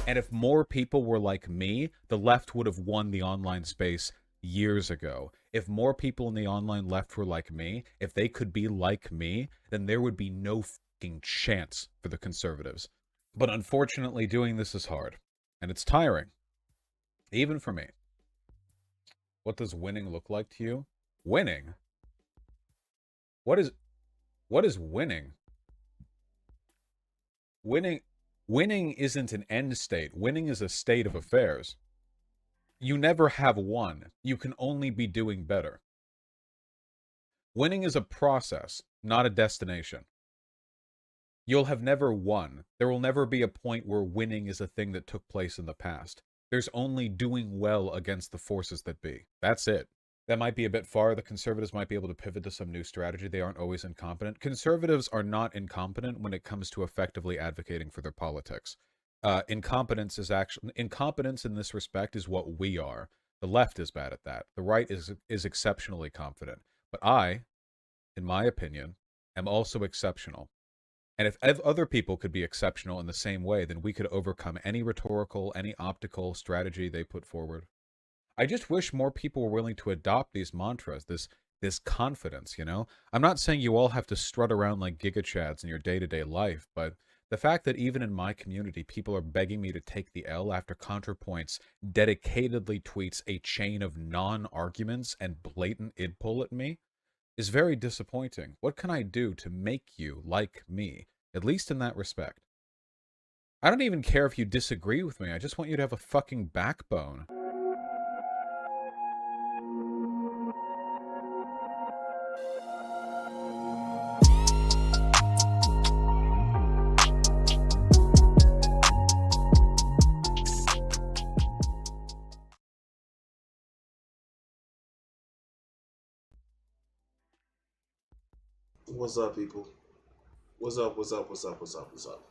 And if more people were like me, the left would have won the online space years ago. If more people in the online left were like me, if they could be like me, then there would be no fucking chance for the conservatives. But unfortunately, doing this is hard. And it's tiring. Even for me. What does winning look like to you? Winning? What is winning? Winning isn't an end state. Winning is a state of affairs. You never have won. You can only be doing better. Winning is a process, not a destination. You'll have never won. There will never be a point where winning is a thing that took place in the past. There's only doing well against the forces that be. That's it. That might be a bit far. The conservatives might be able to pivot to some new strategy. They aren't always incompetent. Conservatives are not incompetent when it comes to effectively advocating for their politics. Incompetence in this respect is what we are. The left is bad at that. The right is exceptionally confident. But I, in my opinion, am also exceptional. And if other people could be exceptional in the same way, then we could overcome any rhetorical, any optical strategy they put forward. I just wish more people were willing to adopt these mantras, this confidence, you know? I'm not saying you all have to strut around like gigachads in your day-to-day life, but the fact that even in my community, people are begging me to take the L after ContraPoints dedicatedly tweets a chain of non-arguments and blatant id pull at me is very disappointing. What can I do to make you like me, at least in that respect? I don't even care if you disagree with me. I just want you to have a fucking backbone. What's up, people? What's up? What's up? What's up? What's up? What's up?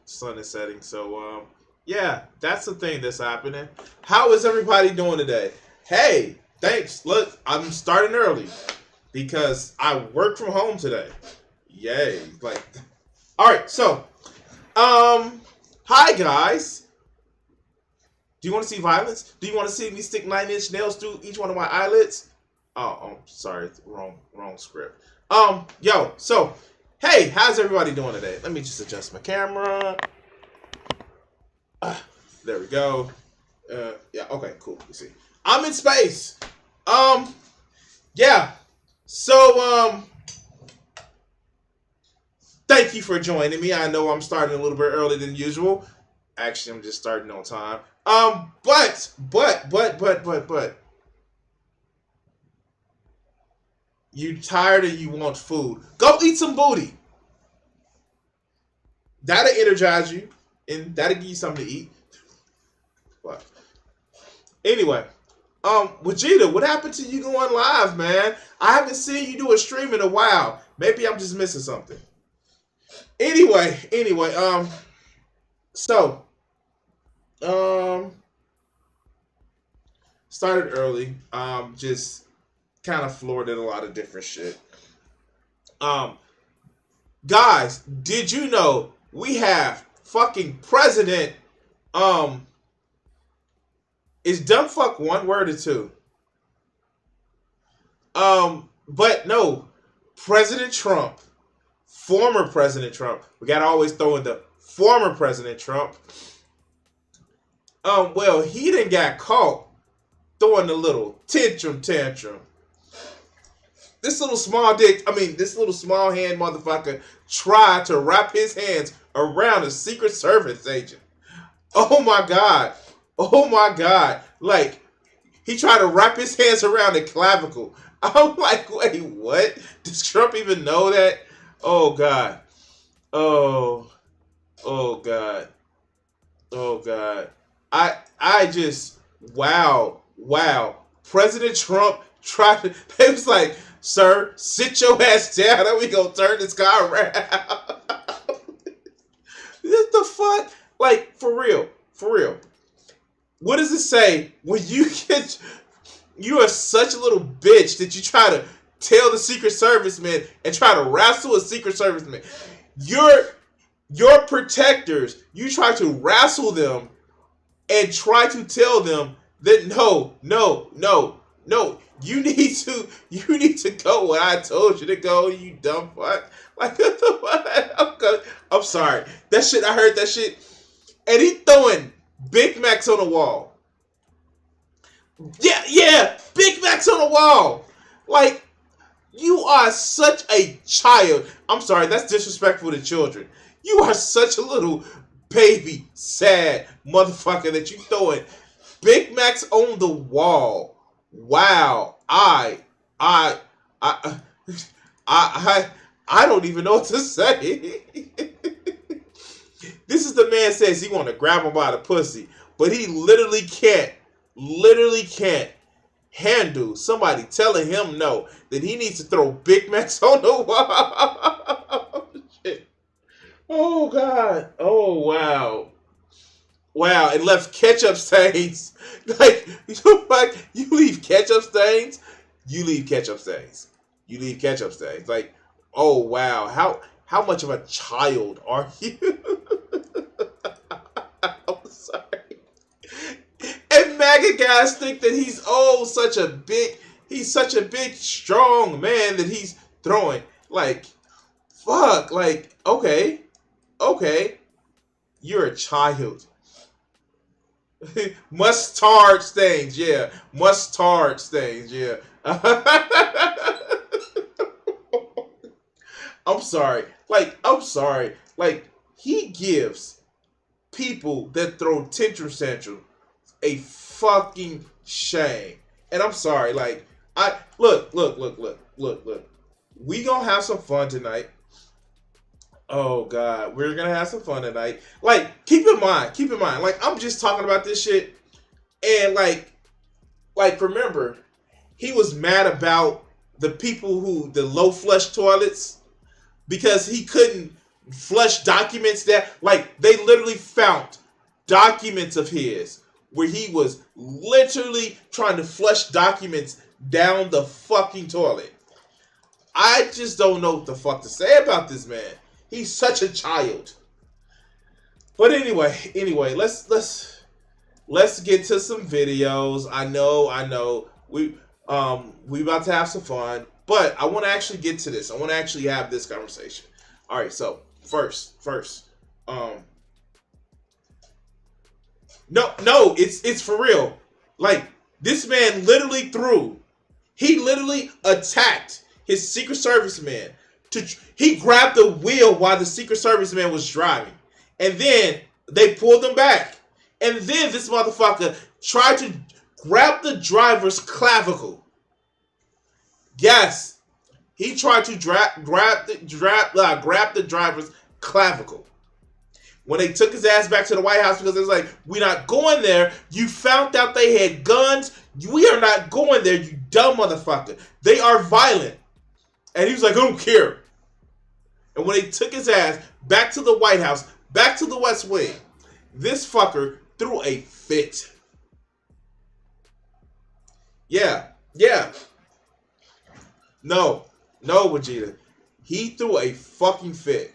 Sun is setting, so yeah, that's the thing that's happening. How is everybody doing today? Hey, thanks. Look, I'm starting early because I work from home today. Yay! Like, all right. So, hi guys. Do you want to see violence? Do you want to see me stick 9-inch nails through each one of my eyelids? Oh, sorry, wrong script. Yo, so, hey, how's everybody doing today? Let me just adjust my camera. There we go. Yeah, okay, cool. You see, I'm in space. Yeah. So, thank you for joining me. I know I'm starting a little bit earlier than usual. Actually, I'm just starting on time. But. You tired or you want food? Go eat some booty. That'll energize you and that'll give you something to eat. But anyway, Vegeta, what happened to you going live, man? I haven't seen you do a stream in a while. Maybe I'm just missing something. Anyway, so, started early. Just kind of floored at a lot of different shit. Guys, did you know we have fucking president? Is dumb fuck one word or two? But no, President Trump, former President Trump. We gotta always throw in the former President Trump. Well, he done got caught throwing a little tantrum. This little small hand motherfucker tried to wrap his hands around a Secret Service agent. Oh my God. Like, he tried to wrap his hands around a clavicle. I'm like, wait, what? Does Trump even know that? Oh God. Oh God. I just, wow. President Trump tried to, it was like, sir, sit your ass down and we gonna turn this guy around. What the fuck? Like, for real. What does it say when you are such a little bitch that you try to tell the Secret Serviceman and try to wrestle a Secret Serviceman? Your protectors, you try to wrestle them and try to tell them that no, you need to go where I told you to go, you dumb fuck. Like what the fuck? I'm sorry. That shit, I heard that shit. And he throwing Big Macs on the wall. Yeah, Big Macs on the wall. Like, you are such a child. I'm sorry, that's disrespectful to children. You are such a little baby, sad motherfucker that you throwing Big Macs on the wall. Wow. I, I, I, I don't even know what to say. This is the man says he want to grab him by the pussy, but he literally can't handle somebody telling him no, that he needs to throw Big Macs on the wall. Shit. Oh God. Oh wow. Wow, it left ketchup stains. Like, you leave ketchup stains, you leave ketchup stains. You leave ketchup stains. Like, oh wow, how much of a child are you? I'm sorry. And MAGA guys think that he's such a big, strong man that he's throwing. Like, fuck. Like, okay, you're a child. Mustard stains, yeah. Mustard stains, yeah. I'm sorry. Like, he gives people that throw tantrum a fucking shame. And I'm sorry, like, I look. We gonna have some fun tonight. Oh God, we're gonna have some fun tonight. Like, keep in mind, like, I'm just talking about this shit, and like remember, he was mad about the low flush toilets because he couldn't flush documents that, like, they literally found documents of his where he was literally trying to flush documents down the fucking toilet. I just don't know what the fuck to say about this man. He's such a child. But anyway, let's get to some videos. I know. We about to have some fun, but I want to actually get to this. I want to actually have this conversation. All right, so first, no, it's for real. Like, this man he literally attacked his Secret Service man. He grabbed the wheel while the Secret Service man was driving, and then they pulled him back. And then this motherfucker tried to grab the driver's clavicle. Yes, he tried to grab the driver's clavicle. When they took his ass back to the White House because it was like, we're not going there. You found out they had guns. We are not going there, you dumb motherfucker. They are violent. And he was like, I don't care. And when they took his ass back to the White House, back to the West Wing, this fucker threw a fit. Yeah. No, Vegeta. He threw a fucking fit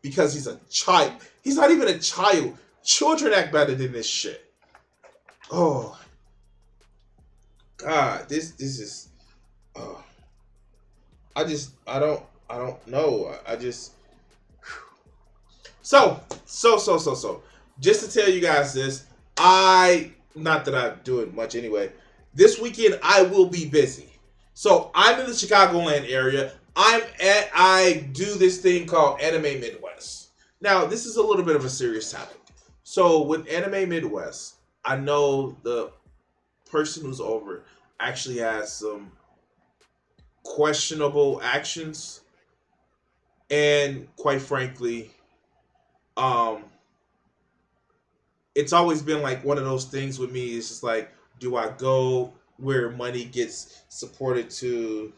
because he's a child. He's not even a child. Children act better than this shit. Oh, God, this is. Oh, I don't know. I just. So. Just to tell you guys this, not that I do it much anyway. This weekend I will be busy. So I'm in the Chicagoland area. I do this thing called Anime Midwest. Now, this is a little bit of a serious topic. So with Anime Midwest, I know the person who's over actually has some questionable actions, and quite frankly, it's always been like one of those things with me. It's just like, do I go where money gets supported to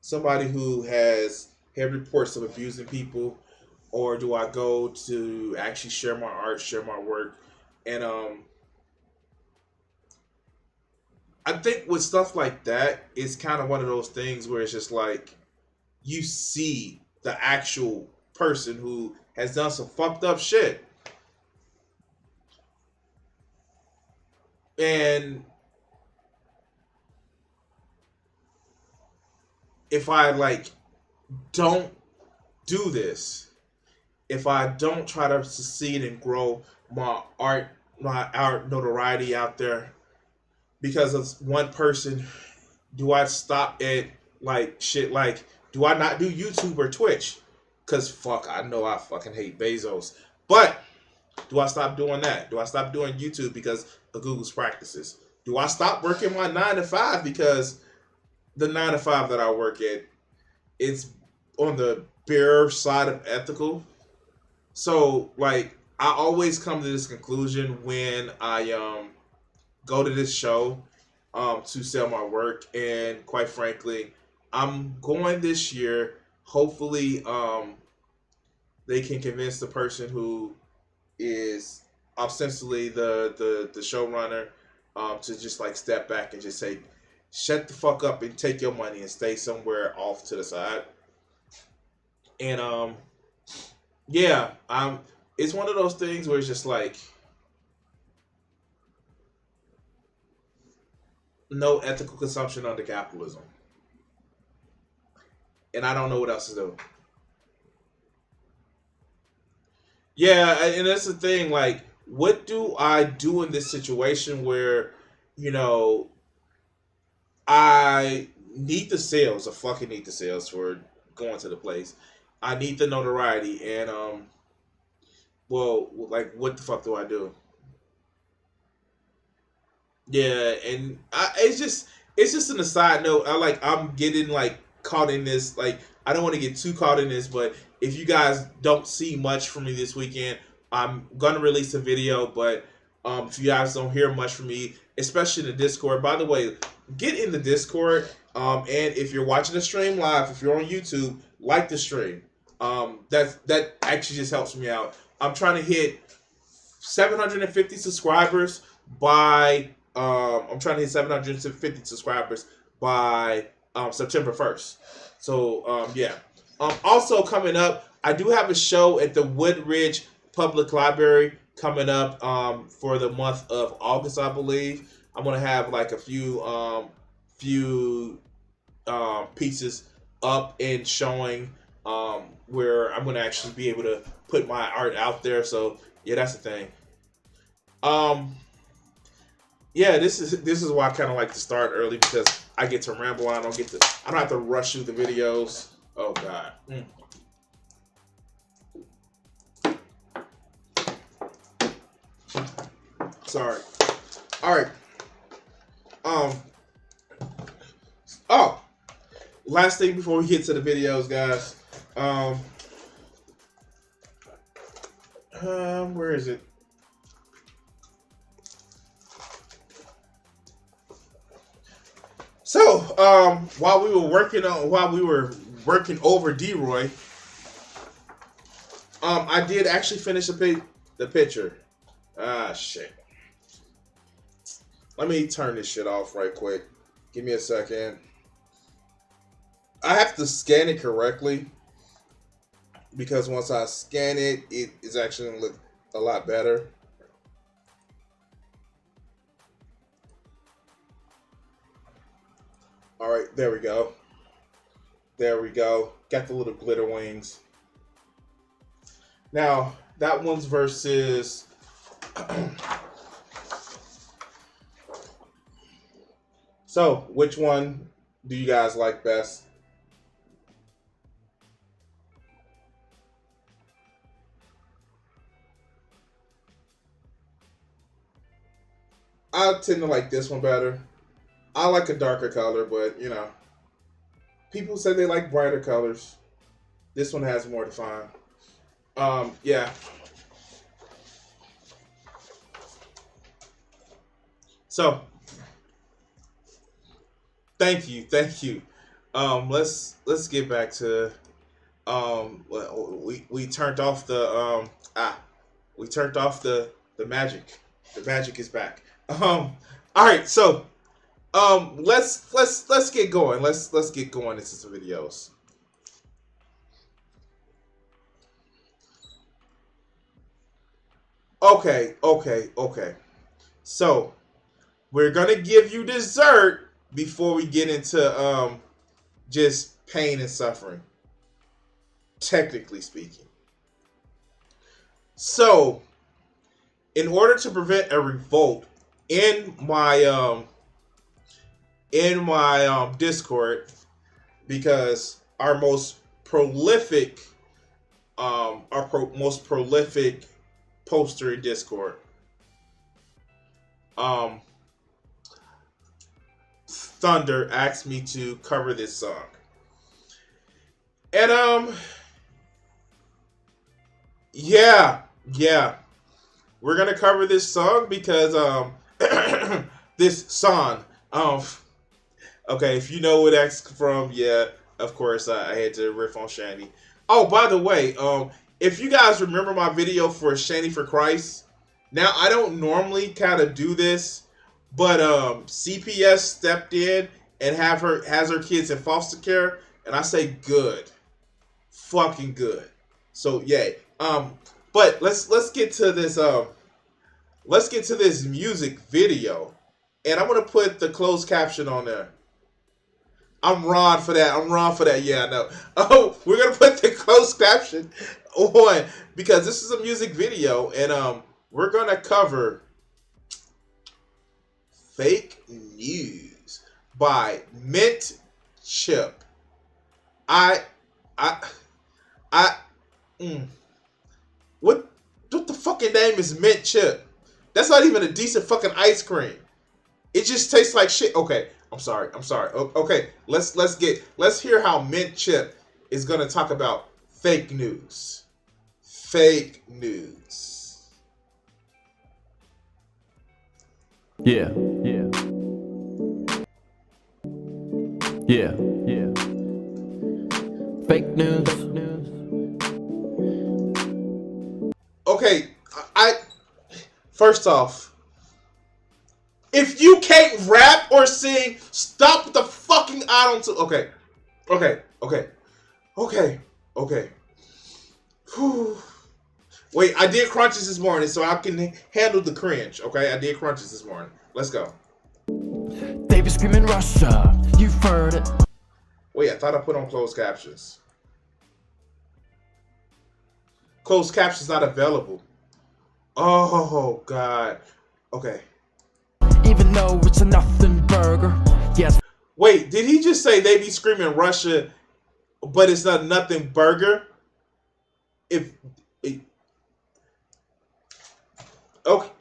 somebody who has had reports of abusing people, or do I go to actually share my art, share my work? And I think with stuff like that, it's kind of one of those things where it's just like, you see the actual person who has done some fucked up shit. And if I like don't do this, if I don't try to succeed and grow my art notoriety out there because of one person, do I stop at like shit like do I not do YouTube or Twitch? Cause fuck, I know I fucking hate Bezos. But do I stop doing that? Do I stop doing YouTube because of Google's practices? Do I stop working my 9 to 5 because the 9 to 5 that I work at, it's on the bare side of ethical? So like I always come to this conclusion when I go to this show to sell my work, and quite frankly, I'm going this year. Hopefully, they can convince the person who is ostensibly the showrunner to just like step back and just say, "Shut the fuck up and take your money and stay somewhere off to the side." And yeah, it's one of those things where it's just like no ethical consumption under capitalism, and I don't know what else to do. Yeah, and that's the thing. Like, what do I do in this situation where, you know, I need the sales? I fucking need the sales for going to the place. I need the notoriety, and well, like, what the fuck do I do? Yeah, and it's just an aside note. I'm getting like caught in this. Like I don't want to get too caught in this, but if you guys don't see much from me this weekend, I'm gonna release a video. But if you guys don't hear much from me, especially in the Discord, by the way, get in the Discord. And if you're watching the stream live, if you're on YouTube, like the stream. That actually just helps me out. I'm trying to hit 750 subscribers by I'm trying to hit 750 subscribers by September 1st. So yeah. Also coming up, I do have a show at the Woodridge Public Library coming up for the month of August, I believe. I'm gonna have like a few pieces up and showing where I'm gonna actually be able to put my art out there. So yeah, that's the thing. Um, yeah, this is why I kind of like to start early because I get to ramble on. I don't have to rush through the videos. Oh God. Sorry. All right. Um. Oh, last thing before we get to the videos, guys. Where is it? So, while we were working over D-Roy, I did actually finish the picture. Ah, shit. Let me turn this shit off right quick. Give me a second. I have to scan it correctly because once I scan it, it is actually going to look a lot better. All right, there we go. There we go. Got the little glitter wings. Now, that one's versus... So, which one do you guys like best? I tend to like this one better. I like a darker color, but you know, people say they like brighter colors. This one has more defined. Yeah. So, thank you. Let's get back to we turned off the we turned off the magic. The magic is back. All right, so let's get going. Let's get going into some videos. Okay. So we're gonna give you dessert before we get into just pain and suffering, technically speaking. So, in order to prevent a revolt in my Discord, because our most prolific most prolific poster in Discord, um, Thunder asked me to cover this song, and yeah, we're gonna cover this song because this song okay, if you know what that's from, yeah, of course I had to riff on Shanny. Oh, by the way, if you guys remember my video for Shanny for Christ, now I don't normally kind of do this, but CPS stepped in and has her kids in foster care, and I say good, fucking good. So yay. But let's get to this music video, and I'm gonna put the closed caption on there. I'm wrong for that. Yeah, I know. Oh, we're gonna put the closed caption on because this is a music video, and we're gonna cover "Fake News" by Mint Chip. I, I, I. What the fucking name is Mint Chip? That's not even a decent fucking ice cream. It just tastes like shit. Okay, I'm sorry. Okay, let's hear how Mint Chip is gonna talk about fake news. Fake news. Yeah. Fake news. Okay, I first off, if you can't rap or sing, stop with the fucking auto tune. Okay. Whew. Wait, I did crunches this morning, so I can handle the cringe. Okay, I did crunches this morning. Let's go. They be screaming Russia, you've heard it. Wait, I thought I put on closed captions. Closed captions not available. Oh God. Okay. Even though it's a nothing burger. Yes. Wait, did he just say they be screaming Russia, but it's a nothing burger?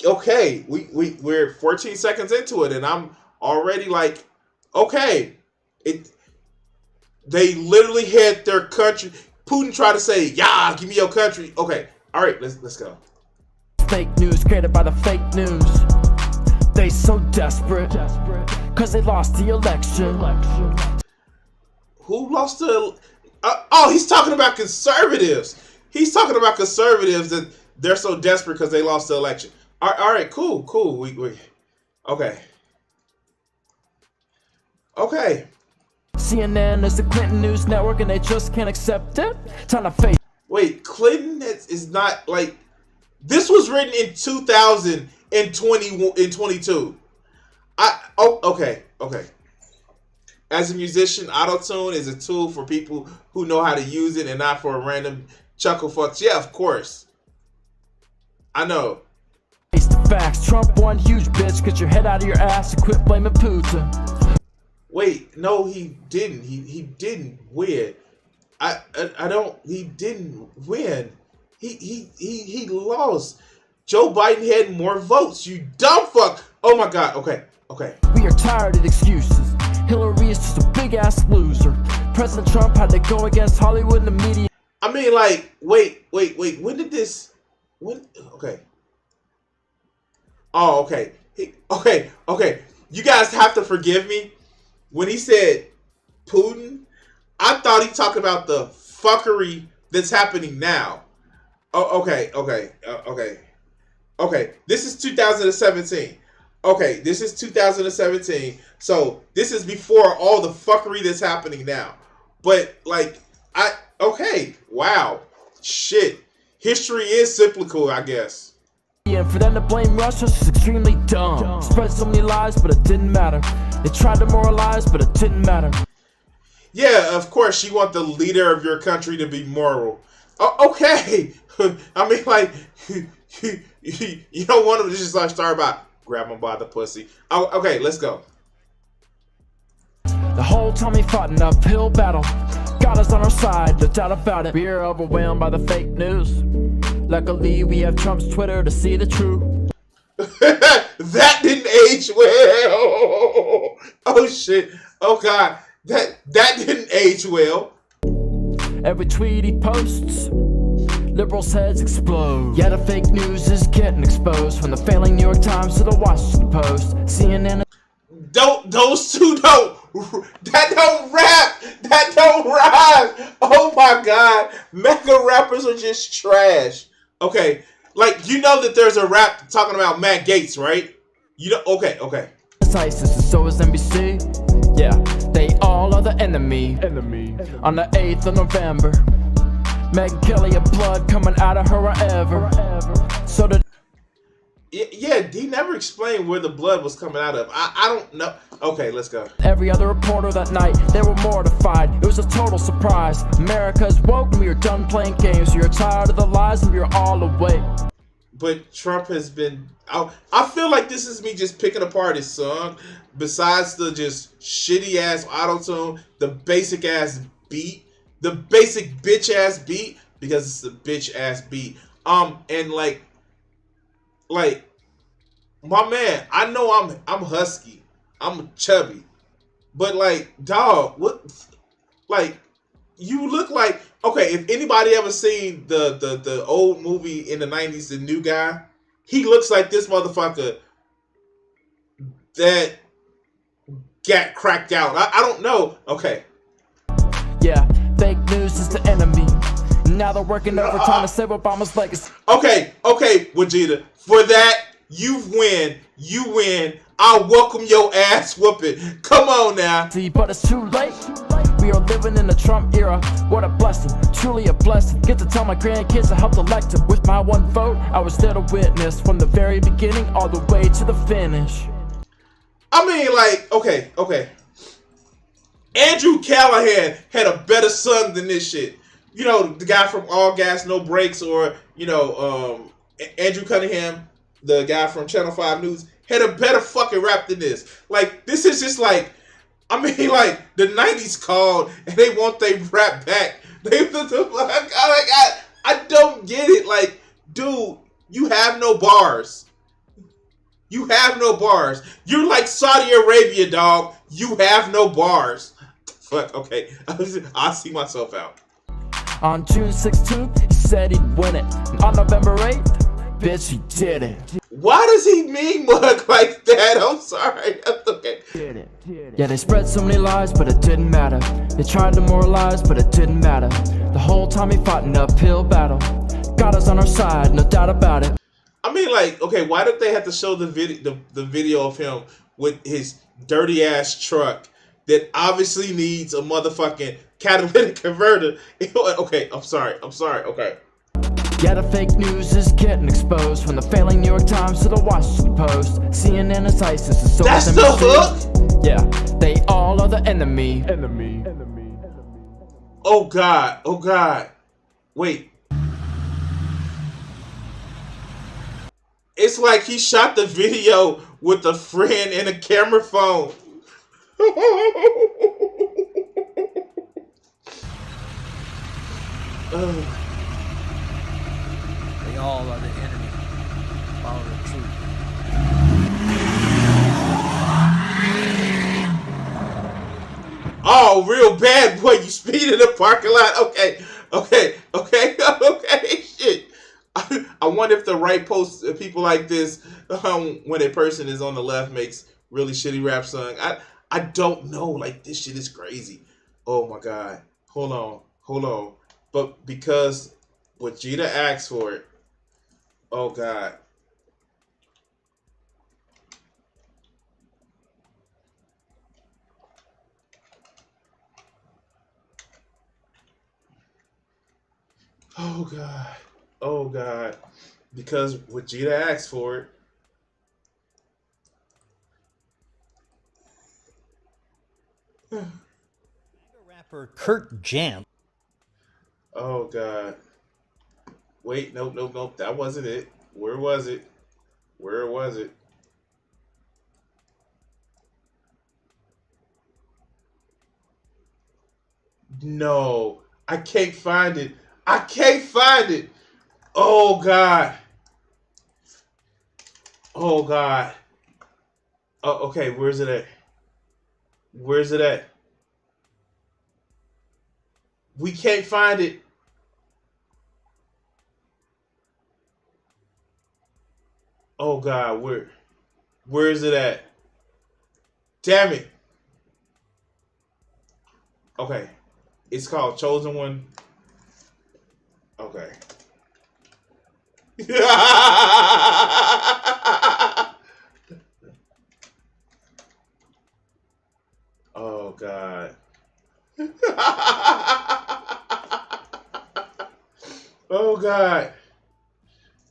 Okay, we're 14 seconds into it, and I'm already like, okay, they literally had their country. Putin tried to say, "Yeah, give me your country." Okay, all right, let's go. Fake news created by the fake news. They so desperate cause they lost the election. Who lost the? Oh, he's talking about conservatives. He's talking about conservatives that they're so desperate because they lost the election. All right, cool. We okay. CNN is the Clinton News Network and they just can't accept it. Time to face. Wait, Clinton is not like this was written in 2022. Okay. As a musician, autotune is a tool for people who know how to use it and not for random chuckle fucks. Yeah, of course. I know. Face the facts. Trump won, huge bitch. Get your head out of your ass and quit blaming Putin. Wait, no, he didn't. He didn't win. I don't. He didn't win. He lost. Joe Biden had more votes. You dumb fuck. Oh my God. Okay. We are tired of excuses. Hillary is just a big ass loser. President Trump had to go against Hollywood and the media. I mean, like, wait. When did this? When? Okay. Oh, okay. Okay. You guys have to forgive me. When he said Putin, I thought he talked about the fuckery that's happening now. Oh, okay. This is 2017. Okay, this is 2017. So this is before all the fuckery that's happening now. But like, wow, shit. History is cyclical, I guess. And for them to blame Russia is extremely dumb. Spread so many lies, but it didn't matter. They tried to moralize, but it didn't matter. Yeah, of course, you want the leader of your country to be moral. Okay. I mean, like, you don't want them to just like start by grab him by the pussy. Oh, okay, let's go. The whole time he fought an uphill battle. Got us on our side, no doubt about it. We're overwhelmed by the fake news. Luckily, we have Trump's Twitter to see the truth. That didn't age well. Oh shit. Oh god. That didn't age well. Every tweet he posts, liberals' heads explode. Yeah, the fake news is getting exposed. From the failing New York Times to the Washington Post, CNN. Those two don't. That don't rap. That don't rhyme. Oh my god. Mega rappers are just trash. Okay. Like, you know that there's a rap talking about Matt Gaetz, right? You know, okay. ISIS and so is NBC. Yeah, they all are the enemy. On the 8th of November, Megyn Kelly of blood coming out of her wherever. So the yeah, he never explained where the blood was coming out of. I don't know. Okay, let's go. Every other reporter that night, they were mortified. It was a total surprise. America's woke and we are done playing games. You're tired of the lies and you're all awake. But Trump has been... I feel like this is me just picking apart his song. Besides the just shitty-ass auto-tune, the basic-ass beat, the basic bitch-ass beat, because it's a bitch-ass beat. And like, my man, I know I'm husky. I'm chubby. But like, dog, what... Like, you look like... Okay, if anybody ever seen the old movie in the 90s, The New Guy, he looks like this motherfucker that got cracked out. I don't know. Okay. Yeah, fake news is the enemy. Now they're working overtime to save Obama's legacy. Okay, Vegeta. For that, you win. I'll welcome your ass whooping. Come on now. See, but it's too late. We are living in the Trump era. What a blessing, truly a blessing. Get to tell my grandkids I helped elect him. With my one vote, I was there to witness from the very beginning all the way to the finish. I mean, like, okay. Andrew Callahan had a better son than this shit. You know, the guy from All Gas, No Breaks, or, you know, Andrew Cunningham, the guy from Channel 5 News, had a better fucking rap than this. Like, this is just like, I mean, like, the 90s called, and they want they rap back. I don't get it. Like, dude, you have no bars. You have no bars. You're like Saudi Arabia, dog. You have no bars. Fuck, okay. I'll see myself out. On June 16th, he said he'd win it. And on November 8th, bitch, he did it. Why does he mean mug like that? I'm sorry. That's okay. Yeah, they spread so many lies, but it didn't matter. They tried to moralize, but it didn't matter. The whole time he fought an uphill battle. Got us on our side, no doubt about it. I mean, like, okay, why did they have to show the video of him with his dirty ass truck that obviously needs a motherfucking catalytic converter? Okay, I'm sorry, okay. Yeah, the fake news is getting exposed. From the failing New York Times to the Washington Post, CNN is ISIS and so That's is the NBC. hook? Yeah, they all are the enemy. Oh God. Wait. It's like he shot the video with a friend and a camera phone. They all are the enemy. Follow the truth. Oh, real bad boy, you speed in the parking lot. Okay, shit. I wonder if the right post people like this, when a person is on the left makes really shitty rap song. I don't know. Like, this shit is crazy. Oh my God. Hold on. But because Vegeta asked for it, oh God. Oh God. because Vegeta asked for it. Rapper Kurt Jam. Oh God. Wait, nope. That wasn't it. Where was it? Where was it? No, I can't find it. I can't find it. Oh God. Oh God. Oh, okay. Where's it at? Where's it at? We can't find it. Oh God, where is it at? Damn it. Okay. It's called Chosen One. Okay. Oh God. Oh God.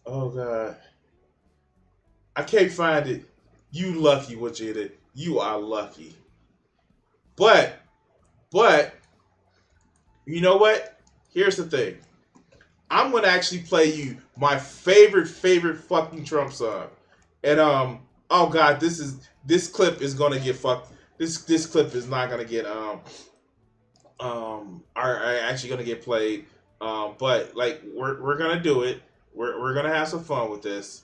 Oh God. I can't find it. You lucky, Vegeta. You are lucky. But, you know what? Here's the thing. I'm gonna actually play you my favorite fucking Trump song. And oh God, this clip is gonna get fucked. This clip is not gonna get are actually gonna get played. But like we're gonna do it. We're gonna have some fun with this.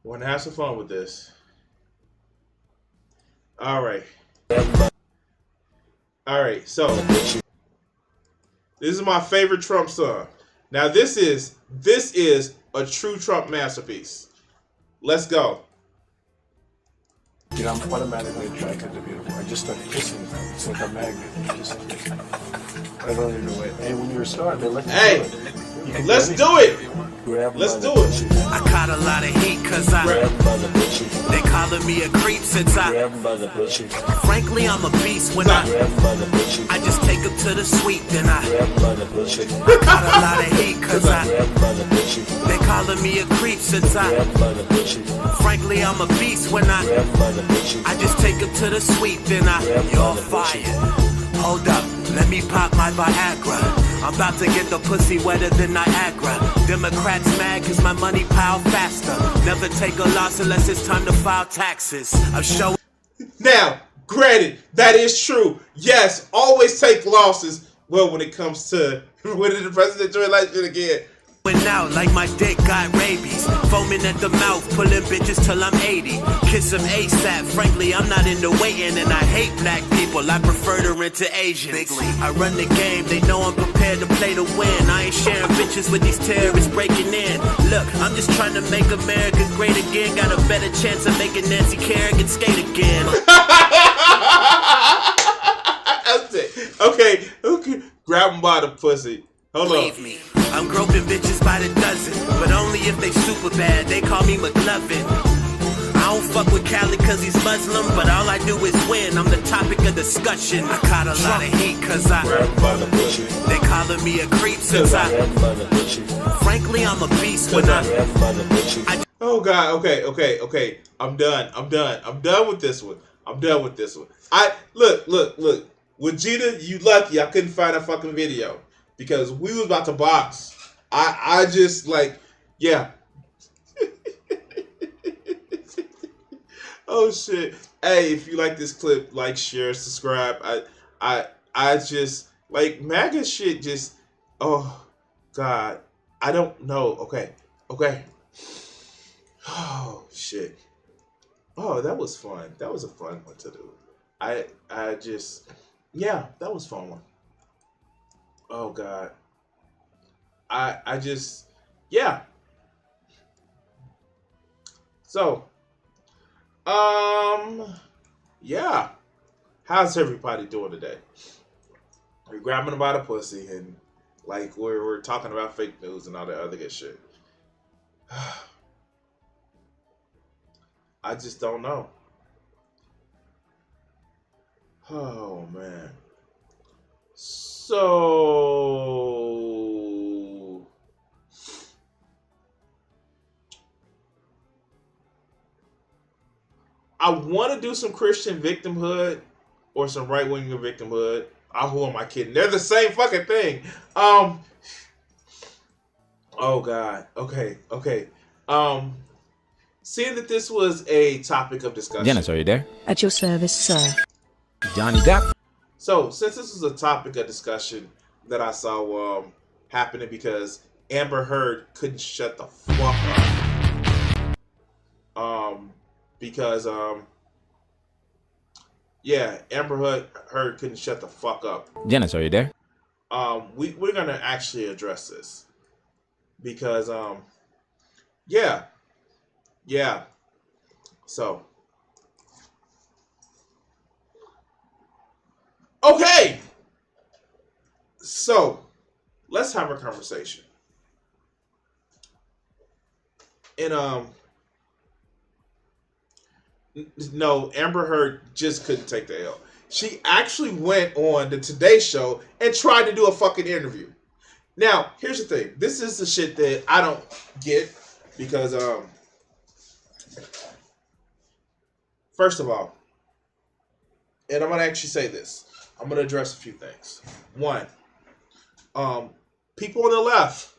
We're gonna have some fun with this. All right. All right. So this is my favorite Trump song. Now this is a true Trump masterpiece. Let's go. You know, I'm automatically attracted to beautiful. I just start kissing them. It's like a magnet. Just, I don't even know it. And when you're a star, they let you Hey, do it. let's do it. Let's do it. I caught a lot of heat cause they calling me a creep since frankly I'm a beast when I just take them to the sweet then I caught a lot of heat cause they calling me a creep since frankly I'm a beast when I just take them to the sweet then you're fired. Hold up, let me pop my Viagra. I'm about to get the pussy wetter than Niagara. Democrats mad cause my money pile faster. Never take a loss unless it's time to file taxes. I'm showing. Now, granted, that is true. Yes, always take losses. Well, when it comes to winning the presidential election again. Out like my dick got rabies. Foaming at the mouth, pulling bitches till I'm 80. Kiss them ASAP, frankly I'm not into waiting. And I hate black people, I prefer to rent to Asians. I run the game, they know I'm prepared to play to win. I ain't sharing bitches with these terrorists breaking in. Look, I'm just trying to make America great again. Got a better chance of making Nancy Kerrigan skate again. Okay, grab him by the pussy. Hold on. Believe me, I'm groping bitches by the dozen, but only if they super bad. They call me McLovin. I don't fuck with Cali cause he's Muslim, but all I do is win. I'm the topic of discussion. I caught a lot of heat cause they calling me a creep since frankly I'm a beast when I Oh God, okay. I'm done with this one. Look. Vegeta, you lucky I couldn't find a fucking video. Because we was about to box. I just like, yeah. Oh shit. Hey, if you like this clip, like, share, subscribe. I just like MAGA shit just, oh God. I don't know. Okay. Oh shit. Oh, that was fun. That was a fun one to do. I just, yeah, that was a fun one. Oh God. I just, yeah. So, yeah. How's everybody doing today? We're grabbing them by the pussy and like we're talking about fake news and all that other good shit. I just don't know. Oh man. So I want to do some Christian victimhood or some right wing victimhood. Who am I kidding? They're the same fucking thing. Oh God. Okay. Seeing that this was a topic of discussion. Dennis, are you there? At your service, sir. Johnny Depp? So, since this was a topic of discussion that I saw happening because Amber Heard couldn't shut the fuck up. Because Amber Heard couldn't shut the fuck up. Dennis, are you there? We're gonna actually address this because So okay. So let's have a conversation. And no, Amber Heard just couldn't take the L. She actually went on the Today Show and tried to do a fucking interview. Now, here's the thing. This is the shit that I don't get because first of all, and I'm gonna actually say this. I'm gonna address a few things. One, people on the left,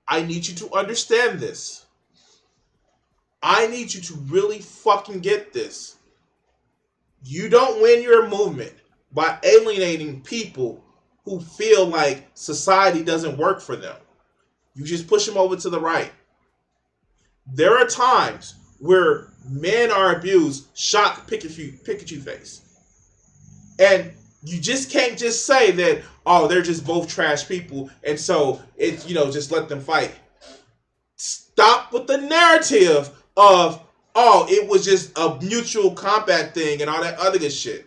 I need you to understand this. I need you to really fucking get this. You don't win your movement by alienating people who feel like society doesn't work for them. You just push them over to the right. There are times where men are abused, shock Pikachu face. And you just can't just say that, oh, they're just both trash people, and so it's, just let them fight. Stop with the narrative of, oh, it was just a mutual combat thing and all that other good shit.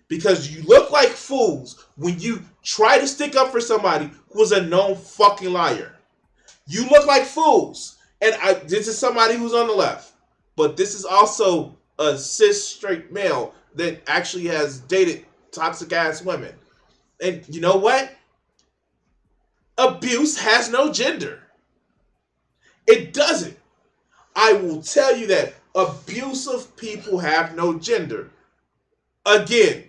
Because you look like fools when you try to stick up for somebody who's a known fucking liar. You look like fools. And this is somebody who's on the left. But this is also a cis straight male that actually has dated toxic ass women. And you know what? Abuse has no gender. It doesn't. I will tell you that abusive people have no gender. Again,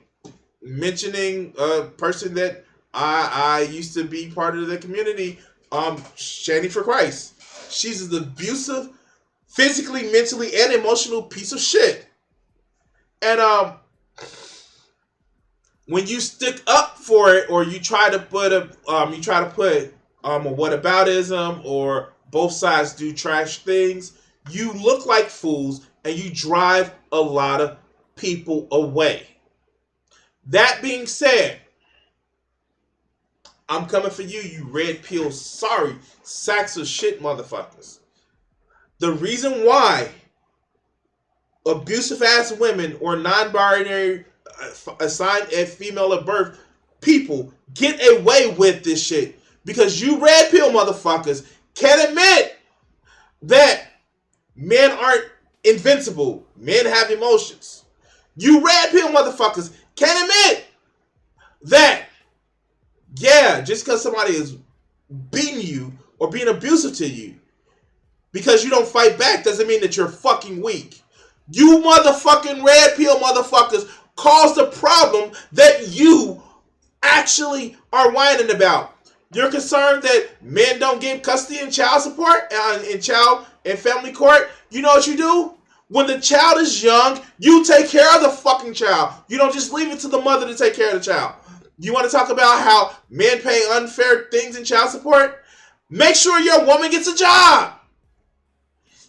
mentioning a person that I used to be part of the community, Shani for Christ. She's an abusive, physically, mentally, and emotional piece of shit. And when you stick up for it, or you try to put a whataboutism, or both sides do trash things, you look like fools and you drive a lot of people away. That being said, I'm coming for you, you red pill, sorry, sacks of shit motherfuckers. The reason why abusive ass women or non-binary assigned a female at birth people get away with this shit because you red pill motherfuckers can't admit that men aren't invincible. Men have emotions. You red pill motherfuckers can't admit that, just because somebody is beating you or being abusive to you, because you don't fight back doesn't mean that you're fucking weak. You motherfucking red pill motherfuckers caused the problem that you actually are whining about. You're concerned that men don't get custody and child support in child and family court. You know what you do? When the child is young, you take care of the fucking child. You don't just leave it to the mother to take care of the child. You want to talk about how men pay unfair things in child support? Make sure your woman gets a job.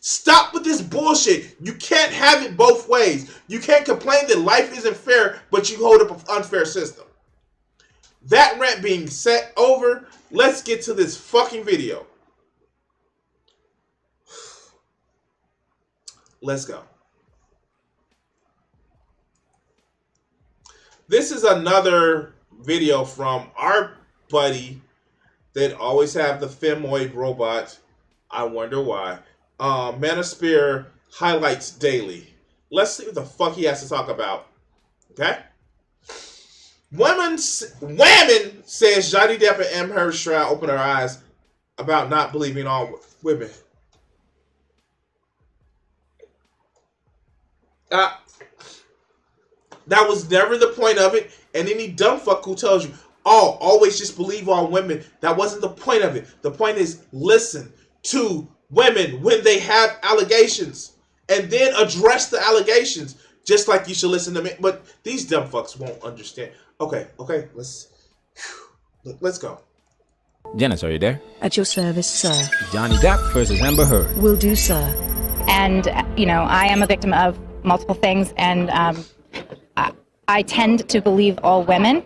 Stop with this bullshit. You can't have it both ways. You can't complain that life isn't fair, but you hold up an unfair system. That rant being set over, let's get to this fucking video. Let's go. This is another video from our buddy that always have the femoid robot. I wonder why. Manosphere highlights daily. Let's see what the fuck he has to talk about. Okay? Women says Johnny Depp and Amber Heard's trial opened her eyes about not believing all women. That was never the point of it. And any dumb fuck who tells you, oh, always just believe all women, that wasn't the point of it. The point is listen to women when they have allegations and then address the allegations, just like you should listen to me. But these dumb fucks won't understand. Okay, let's go. Janice, are you there? At your service, sir. Johnny Depp versus Amber Heard. Will do, sir. And, you know, I am a victim of multiple things, and I tend to believe all women,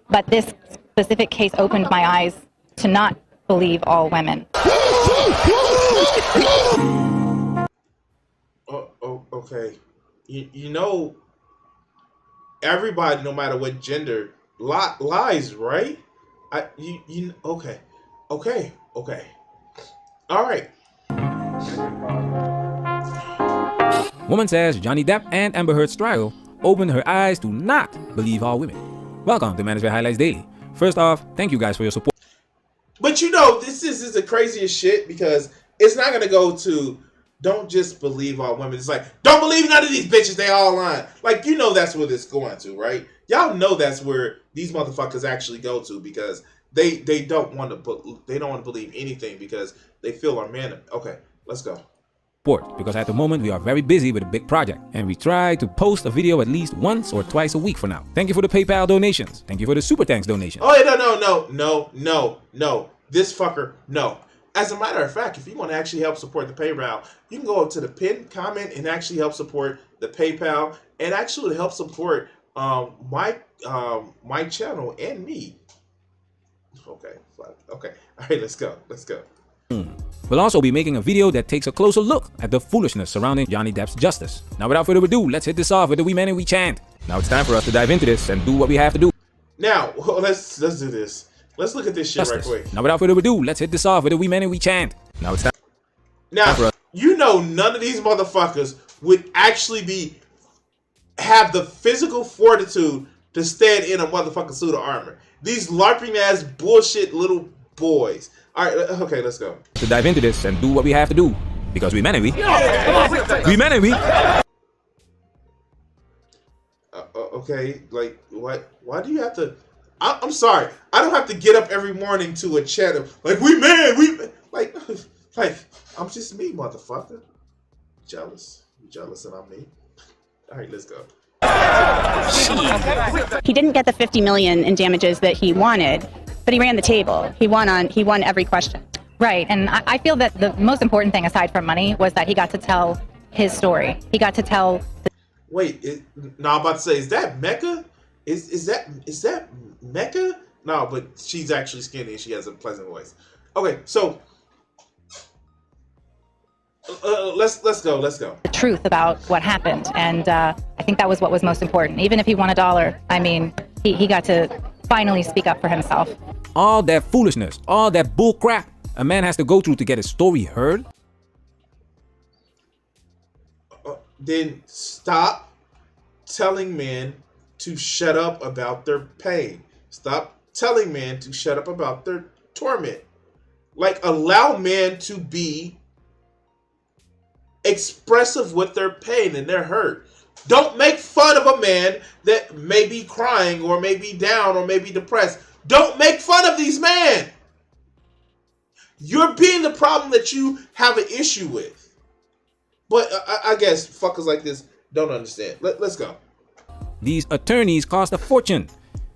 but this specific case opened my eyes to not believe all women. Okay. You know, everybody, no matter what gender, lies, right? Okay. All right. Woman says Johnny Depp and Amber Heard's trial opened her eyes to not believe all women. Welcome to Manosphere Highlights Daily. First off, thank you guys for your support. But you know, this is the craziest shit because it's not going to go to don't just believe all women. It's like, don't believe none of these bitches. They all lying. Like, you know that's where this going to, right? Y'all know that's where these motherfuckers actually go to because they don't want to believe anything because they feel our man. Okay, let's go. Because at the moment we are very busy with a big project and we try to post a video at least once or twice a week for now. Thank you for the PayPal donations. Thank you for the Super Thanks donations. Oh, no. This fucker, no. As a matter of fact, if you want to actually help support the PayPal, you can go up to the pinned comment and actually help support the PayPal and actually help support my channel and me. Okay. All right, let's go. We'll also be making a video that takes a closer look at the foolishness surrounding Johnny Depp's justice. Now without further ado, let's hit this off with the We Man and We Chant. Now it's time for us to dive into this and do what we have to do. Now, let's do this. Let's look at this shit right quick. Now without further ado, let's hit this off with the We Man and We Chant. Now it's time. Now, you know none of these motherfuckers would actually have the physical fortitude to stand in a motherfucking suit of armor. These LARPing ass bullshit little boys. All right, okay, let's go. To dive into this and do what we have to do. Because we man and we. We man and we. Okay, like, what? Why do you have to... I'm sorry. I don't have to get up every morning to a chat of, like, we man. Like, I'm just me, motherfucker. Jealous. You jealous and I'm me. All right, let's go. He didn't get the $50 million in damages that he wanted, but he ran the table. He won every question. Right, and I feel that the most important thing aside from money was that he got to tell his story. He got to tell... Wait, I'm about to say, is that Mecca? Is that Mecca? No, but she's actually skinny and she has a pleasant voice. Okay, so let's go. The truth about what happened, and I think that was what was most important. Even if he won $1, I mean, he got to finally speak up for himself. All that foolishness, all that bull crap a man has to go through to get his story heard. Then stop telling men to shut up about their pain. Stop telling men to shut up about their torment. Like, allow men to be expressive with their pain and their hurt. Don't make fun of a man that may be crying or may be down or may be depressed. Don't make fun of these men. You're being the problem that you have an issue with. But I guess fuckers like this don't understand. Let's go. These attorneys cost a fortune.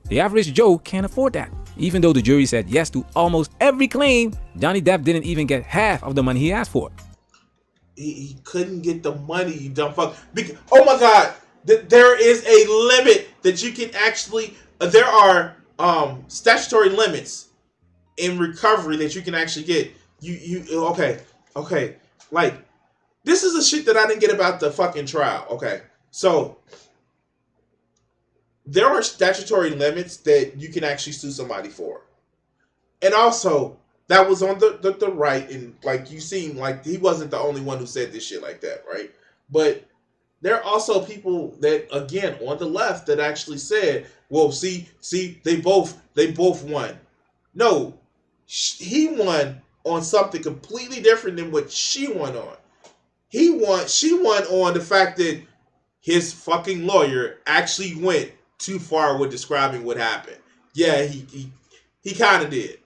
The average Joe can't afford that. Even though the jury said yes to almost every claim, Johnny Depp didn't even get half of the money he asked for. He couldn't get the money, you dumb fuck. Oh my God. There is a limit that you can actually... there are statutory limits in recovery that you can actually get. Okay. Like, this is the shit that I didn't get about the fucking trial. Okay. So, there are statutory limits that you can actually sue somebody for. And also, that was on the right, and like you seem like he wasn't the only one who said this shit like that, right? But There are also people that, again, on the left that actually said, well, see, they both won. No, he won on something completely different than what she won on. She won on the fact that his fucking lawyer actually went too far with describing what happened. Yeah, he kind of did.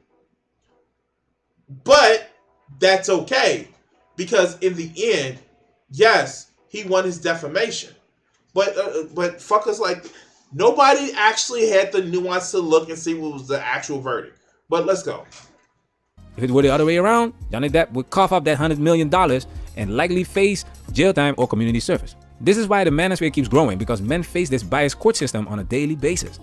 But that's okay, because in the end, yes, he won his defamation. But fuckers like, nobody actually had the nuance to look and see what was the actual verdict. But let's go. If it were the other way around, Johnny Depp would cough up that $100 million and likely face jail time or community service. This is why the manosphere keeps growing, because men face this biased court system on a daily basis.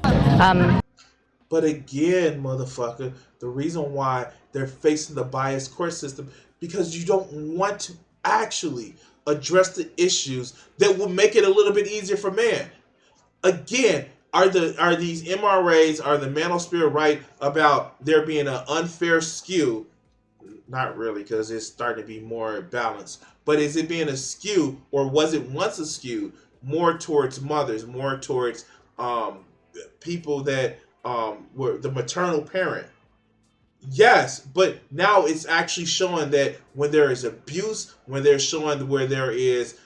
But again, motherfucker, the reason why they're facing the biased court system, because you don't want to actually address the issues that will make it a little bit easier for men. Again, are these MRAs, are the manosphere right about there being an unfair skew? Not really, because it's starting to be more balanced. But is it being a skew, or was it once a skew, more towards mothers, more towards people that were the maternal parent? Yes, but now it's actually showing that when there is abuse, when they're showing where there is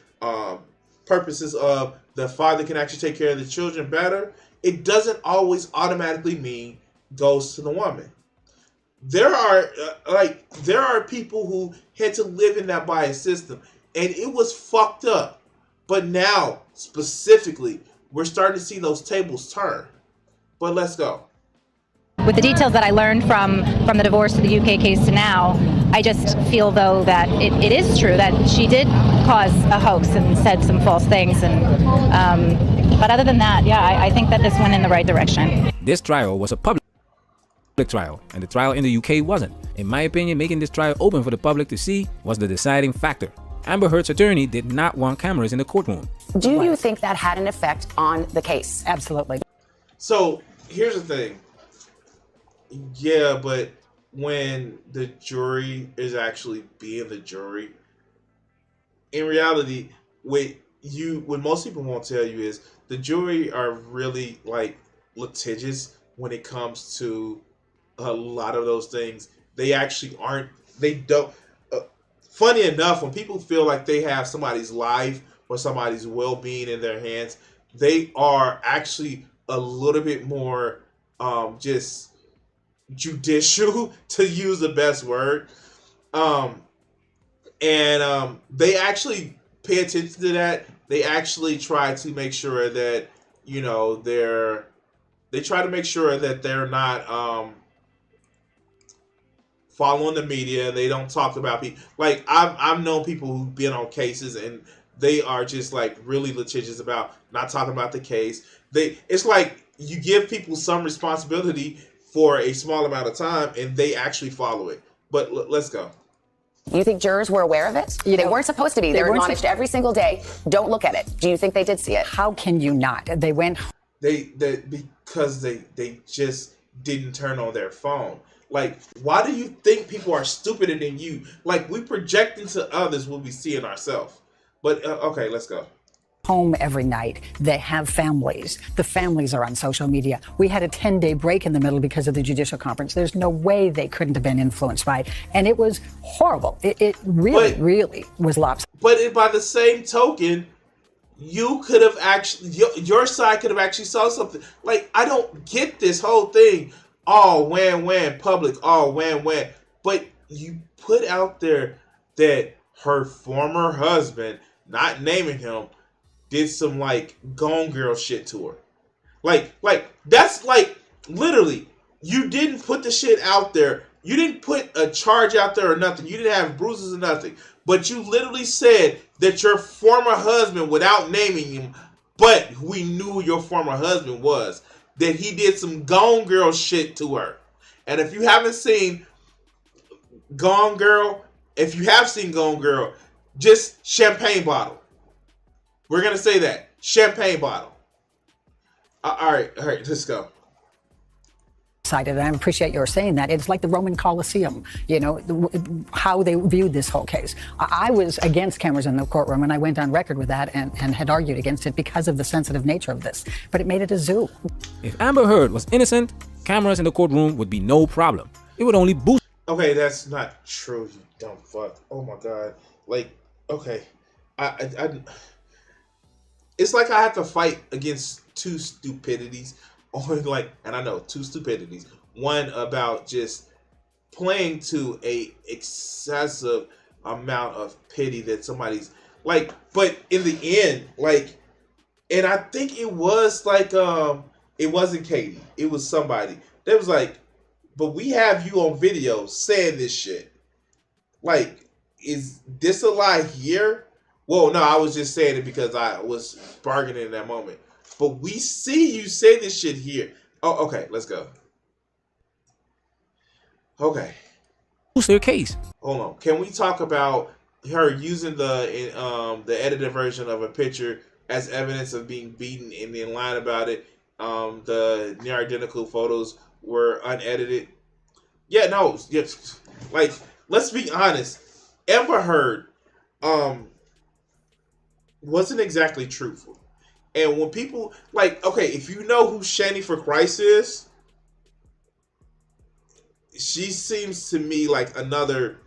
purposes of the father can actually take care of the children better, it doesn't always automatically mean goes to the woman. There are people who had to live in that biased system, and it was fucked up. But now, specifically, we're starting to see those tables turn. But let's go. With the details that I learned from the divorce to the UK case to now, I just feel, though, that it is true that she did cause a hoax and said some false things. But other than that, yeah, I think that this went in the right direction. This trial was a public trial, and the trial in the UK wasn't. In my opinion, making this trial open for the public to see was the deciding factor. Amber Heard's attorney did not want cameras in the courtroom. Do you think that had an effect on the case? Absolutely. So here's the thing. Yeah, but when the jury is actually being the jury, in reality, what most people won't tell you is the jury are really like litigious when it comes to a lot of those things. They actually aren't. They don't. Funny enough, when people feel like they have somebody's life or somebody's well-being in their hands, they are actually a little bit more just judicial, to use the best word. They actually pay attention to that. They actually try to make sure that, you know, they try to make sure that they're not following the media. They don't talk about people. Like, I've known people who've been on cases and they are just like really litigious about not talking about the case. It's like you give people some responsibility for a small amount of time and they actually follow it. But let's go. You think jurors were aware of it? They weren't supposed to be. They're admonished every single day. Don't look at it. Do you think they did see it? How can you not? They went. Because they just didn't turn on their phone. Like, why do you think people are stupider than you? Like, we project into others what we see in ourselves. But okay, let's go. Home every night. They have families. The families are on social media. We had a 10-day break in the middle because of the judicial conference. There's no way they couldn't have been influenced by it. And it was horrible. It really was lopsided. But by the same token, you could have actually, your side could have actually saw something. Like, I don't get this whole thing. Oh, wham, public. Oh, wham. But you put out there that her former husband, not naming him, did some like Gone Girl shit to her. Like that's like literally, you didn't put the shit out there. You didn't put a charge out there or nothing. You didn't have bruises or nothing. But you literally said that your former husband, without naming him, but we knew who your former husband was, that he did some Gone Girl shit to her. And if you haven't seen Gone Girl, if you have seen Gone Girl, just champagne bottle. We're going to say that. Champagne bottle. All right, let's go. short-sighted, and I appreciate your saying that. It's like the Roman Colosseum, you know, how they viewed this whole case. I was against cameras in the courtroom, and I went on record with that and had argued against it because of the sensitive nature of this. But it made it a zoo. If Amber Heard was innocent, cameras in the courtroom would be no problem. It would only boost. Okay, that's not true, you dumb fuck. Oh my god. Like, okay. It's like I have to fight against two stupidities. On like, and I know two stupidities. One about just playing to a excessive amount of pity that somebody's like, but in the end, like, and I think it was like, it wasn't Katie, it was somebody that was like, but we have you on video saying this shit. Like, is this a lie here? Well, no, I was just saying it because I was bargaining in that moment. But we see you say this shit here. Oh, okay, let's go. Okay. Who's their case? Hold on. Can we talk about her using the edited version of a picture as evidence of being beaten and then lying about it? The near identical photos were unedited. Yeah, no. Yes. Like, let's be honest. Amber Heard wasn't exactly truthful. And when people, like, okay, if you know who Shani for Christ is, she seems to me like another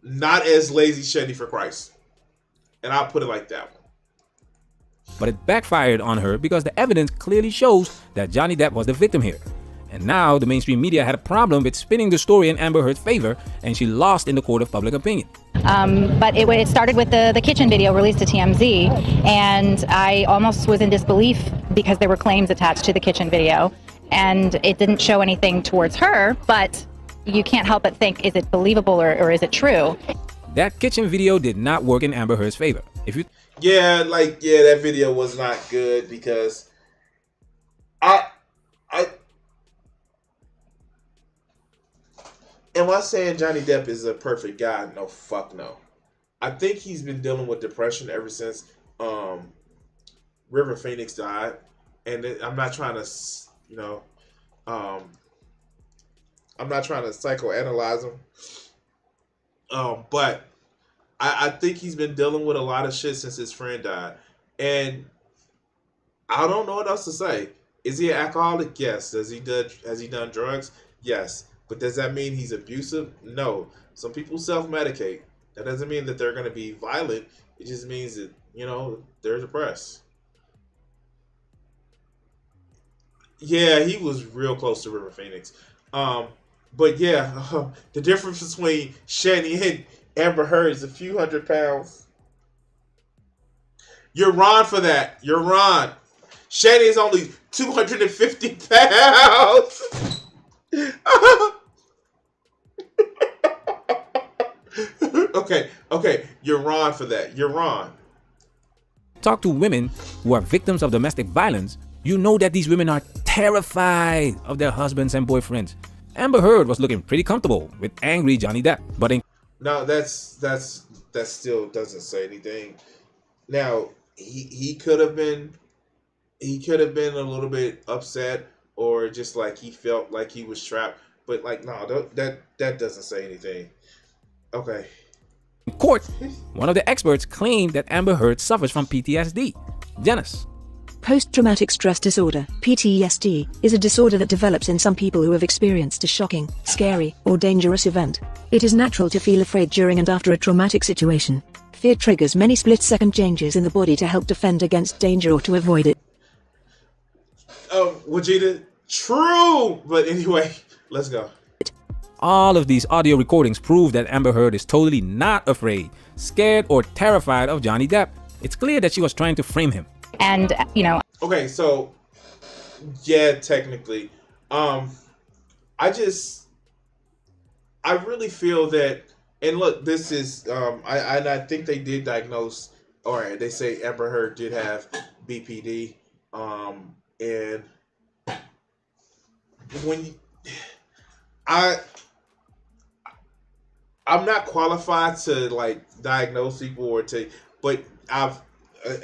not as lazy Shani for Christ. And I'll put it like that one. But it backfired on her because the evidence clearly shows that Johnny Depp was the victim here. And now the mainstream media had a problem with spinning the story in Amber Heard's favor, and she lost in the court of public opinion. But it started with the kitchen video released to TMZ, and I almost was in disbelief because there were claims attached to the kitchen video, and it didn't show anything towards her, but you can't help but think, is it believable or is it true? That kitchen video did not work in Amber Heard's favor. That video was not good because am I saying Johnny Depp is a perfect guy? No, fuck no. I think he's been dealing with depression ever since River Phoenix died, and I'm not trying to, I'm not trying to psychoanalyze him, but I think he's been dealing with a lot of shit since his friend died, and I don't know what else to say. Is he an alcoholic? Yes. Has he done drugs? Yes. But does that mean he's abusive? No. Some people self-medicate. That doesn't mean that they're going to be violent. It just means that, they're depressed. Yeah, he was real close to River Phoenix. But yeah, the difference between Shani and Amber Heard is a few hundred pounds. You're Ron for that. You're Ron. Shani is only 250 pounds. Okay. You're Ron for that. You're Ron. Talk to women who are victims of domestic violence, you know that these women are terrified of their husbands and boyfriends. Amber Heard was looking pretty comfortable with angry Johnny Depp, but no, that still doesn't say anything. Now he could have been a little bit upset, or just like he felt like he was trapped. But like, no, that doesn't say anything. Okay. In court, one of the experts claimed that Amber Heard suffers from PTSD. Janice. Post-traumatic stress disorder, PTSD, is a disorder that develops in some people who have experienced a shocking, scary, or dangerous event. It is natural to feel afraid during and after a traumatic situation. Fear triggers many split-second changes in the body to help defend against danger or to avoid it. Vegeta, true! But anyway, let's go. All of these audio recordings prove that Amber Heard is totally not afraid, scared, or terrified of Johnny Depp. It's clear that she was trying to frame him. And, Okay, so, yeah, technically. I really feel that, and look, this is, I think they did diagnose, or they say Amber Heard did have BPD, and when I'm not qualified to like diagnose people or but I've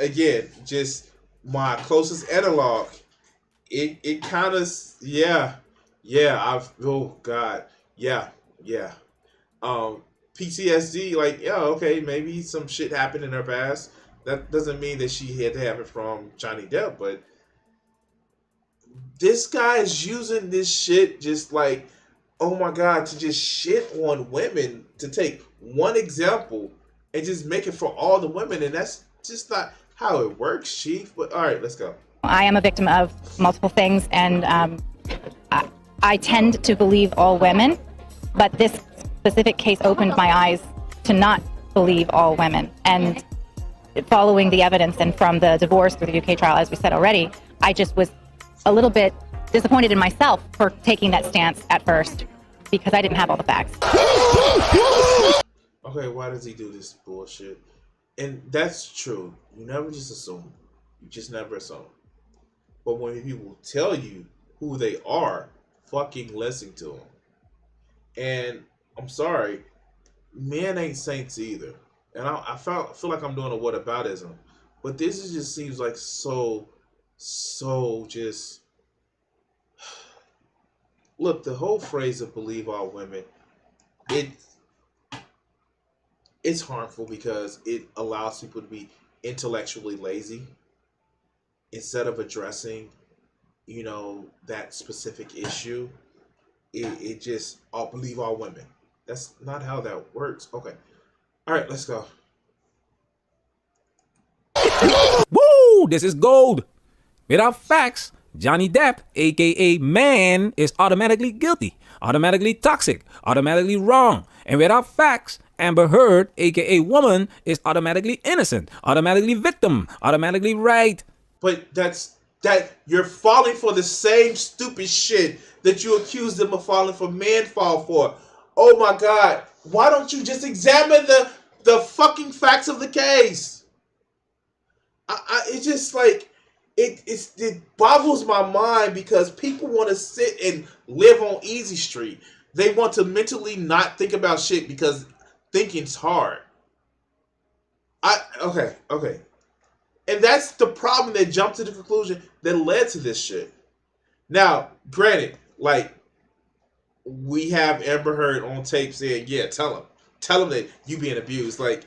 again, just my closest analog, it kind of, yeah, Yeah, oh God. Yeah, yeah. PTSD, like, yeah, okay, maybe some shit happened in her past. That doesn't mean that she had to have it from Johnny Depp, but this guy is using this shit just like, oh my God, to just shit on women, to take one example and just make it for all the women, and that's just not how it works, Chief. But all right, let's go. I am a victim of multiple things, and I tend to believe all women, but this specific case opened my eyes to not believe all women. And following the evidence and from the divorce through the UK trial, as we said already, I just was a little bit disappointed in myself for taking that stance at first because I didn't have all the facts. Okay, why does he do this bullshit? And that's true. You never just assume. You just never assume. But when people tell you who they are, fucking listen to them. And I'm sorry, men ain't saints either. And I feel like I'm doing a whataboutism. But this just seems like so just... Look, the whole phrase of believe all women, it's harmful because it allows people to be intellectually lazy instead of addressing, that specific issue. It just, I'll believe all women. That's not how that works. Okay. All right, let's go. Woo! This is gold. Without facts, Johnny Depp, aka man, is automatically guilty, automatically toxic, automatically wrong. And without facts, Amber Heard, aka woman, is automatically innocent, automatically victim, automatically right. But that you're falling for the same stupid shit that you accuse them of falling for, men fall for. Oh my God. Why don't you just examine the fucking facts of the case? It's just like, it boggles my mind because people want to sit and live on easy street. They want to mentally not think about shit because thinking's hard. Okay. And that's the problem that jumped to the conclusion that led to this shit. Now, granted, like, we have Amber Heard on tape saying, yeah, tell him that you being abused. I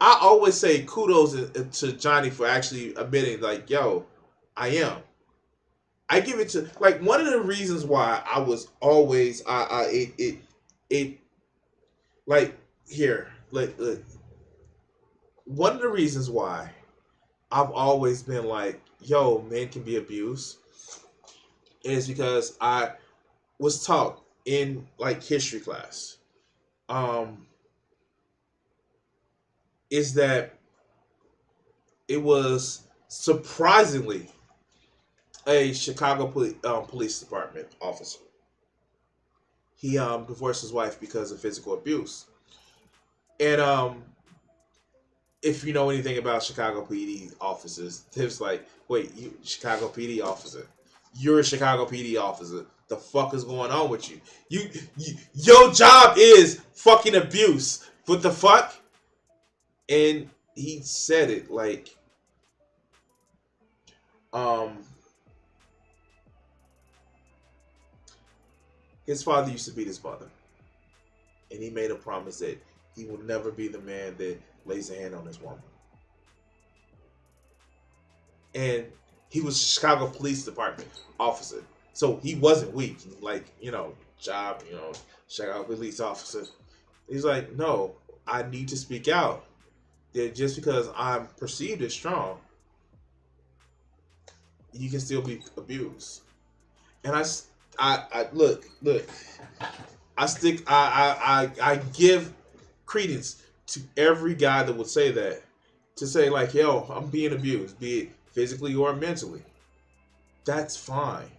always say kudos to Johnny for actually admitting, like, yo, I am. I give it to, like, one of the reasons why I was always, one of the reasons why I've always been like, yo, men can be abused is because I was taught in, like, history class, is that it was surprisingly a Chicago police department officer. He divorced his wife because of physical abuse. And if you know anything about Chicago PD officers, it's like, wait, you Chicago PD officer, you're a Chicago PD officer. The fuck is going on with you? Your job is fucking abuse. What the fuck? And he said it like, his father used to beat his mother, and he made a promise that he will never be the man that lays a hand on his woman. And he was a Chicago Police Department officer, so he wasn't weak. Like, job, Chicago Police officer. He's like, no, I need to speak out. That just because I'm perceived as strong, you can still be abused. And I look. I give credence to every guy that would say that, to say like, yo, I'm being abused, be it physically or mentally. That's fine.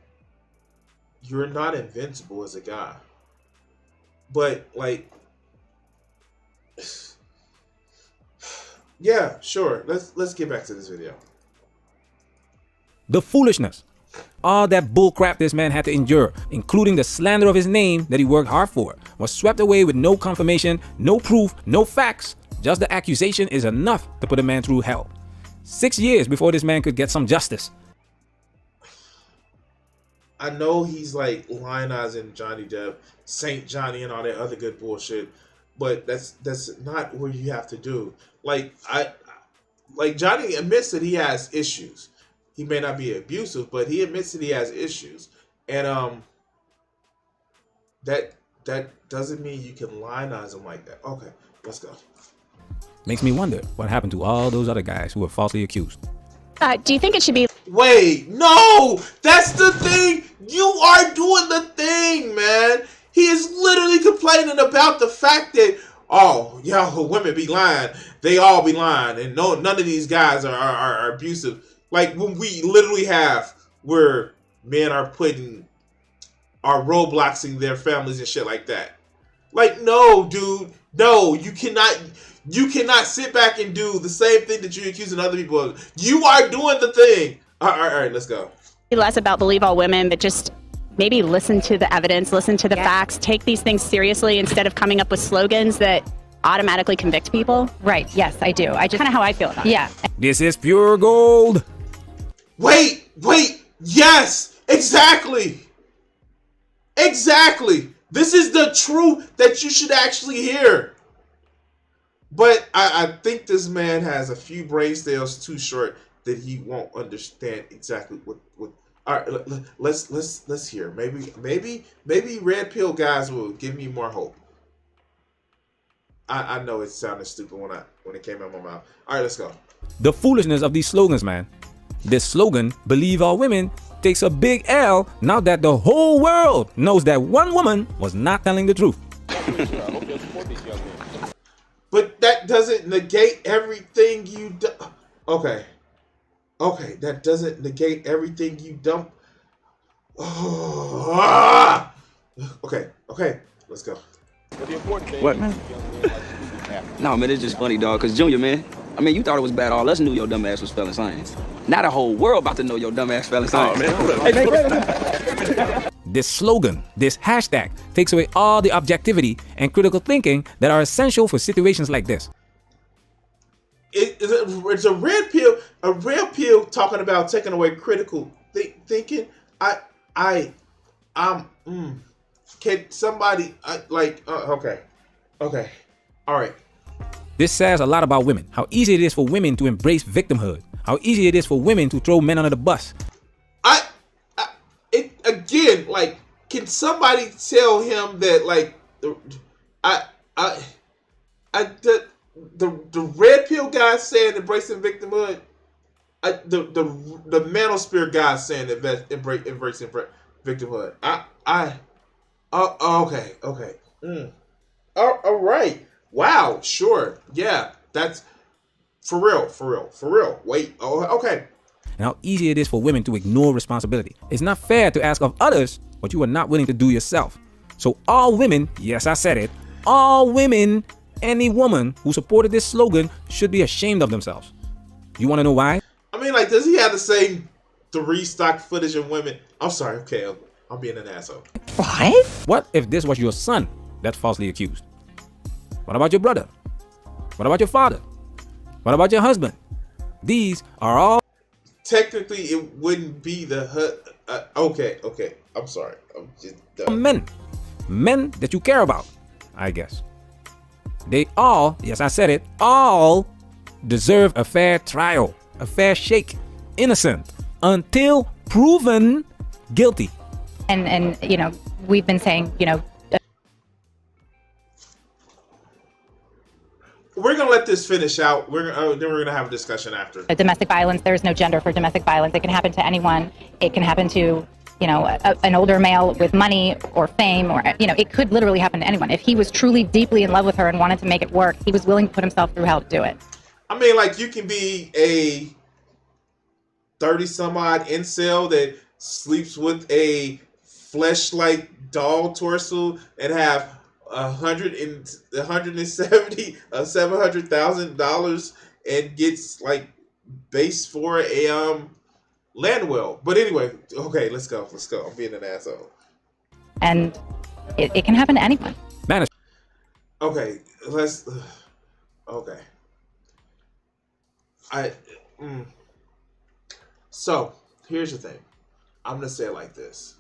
You're not invincible as a guy. But like, yeah, sure. Let's get back to this video. The foolishness. All that bullcrap this man had to endure, including the slander of his name that he worked hard for, was swept away with no confirmation, no proof, no facts. Just the accusation is enough to put a man through hell. 6 years before this man could get some justice. I know he's like lionizing Johnny Depp, Saint Johnny, and all that other good bullshit, but that's not what you have to do. Like Johnny admits that he has issues. He may not be abusive, but he admits that he has issues, and that doesn't mean you can lionize him like that. Okay, let's go. Makes me wonder what happened to all those other guys who were falsely accused. Do you think it should be... Wait, no! That's the thing! You are doing the thing, man! He is literally complaining about the fact that, oh, y'all women be lying. They all be lying. And none of these guys are abusive. Like, when we literally have where men are roadblocksing their families and shit like that. Like, no, dude. No, you cannot sit back and do the same thing that you're accusing other people of. You are doing the thing. All right, let's go. Less about believe all women, but just maybe listen to the evidence, listen to the facts, take these things seriously instead of coming up with slogans that automatically convict people. Right, yes, I do. I just kind of how I feel about it. Yeah. This is pure gold. Wait. Yes, exactly. This is the truth that you should actually hear. But I think this man has a few brain cells too short that he won't understand exactly what. All right, let's hear. Maybe red pill guys will give me more hope. I know it sounded stupid when it came out of my mouth. All right, let's go. The foolishness of these slogans, man. This slogan, "Believe all women," takes a big L now that the whole world knows that one woman was not telling the truth. But that doesn't negate everything you do. Okay, that doesn't negate everything you dump. Okay, let's go. What, man? No, man, it's just funny, dog, because Junior, man, I mean, you thought it was bad. All us knew your dumb ass was spelling science. Now the whole world about to know your dumb ass spelling science. This slogan, this hashtag, takes away all the objectivity and critical thinking that are essential for situations like this. It's a red pill talking about taking away critical thinking. Can somebody okay, all right. This says a lot about women. How easy it is for women to embrace victimhood. How easy it is for women to throw men under the bus. Again, like, can somebody tell him that, like, the red pill guy saying embracing victimhood, the manosphere guy saying embracing victimhood. Okay. All right. Wow. Sure. Yeah. That's for real. Wait. Oh, okay. And how easy it is for women to ignore responsibility. It's not fair to ask of others what you are not willing to do yourself. So all women, yes, I said it, all women, any woman who supported this slogan should be ashamed of themselves. You want to know why? I mean, like, does he have the same 3 stock footage of women? I'm sorry. Okay, I'm being an asshole. What? What if this was your son that's falsely accused? What about your brother? What about your father? What about your husband? These are all... Technically, it wouldn't be the... Okay. I'm sorry. I'm just dumb. Men that you care about, I guess. They all, yes, I said it, all deserve a fair trial, a fair shake, innocent, until proven guilty. And you know, we've been saying, you know... We're going to let this finish out. Then we're going to have a discussion after. Domestic violence, there's no gender for domestic violence. It can happen to anyone. It can happen to, you know, an older male with money or fame, or, you know, it could literally happen to anyone. If he was truly deeply in love with her and wanted to make it work, he was willing to put himself through hell to do it. I mean, like, you can be a 30-some-odd incel that sleeps with a flesh-like doll torso and have $700,000 and gets like base for a land well. But anyway, okay, let's go. I'm being an asshole. And it can happen to anyone. Okay, okay. So here's the thing. I'm gonna say it like this.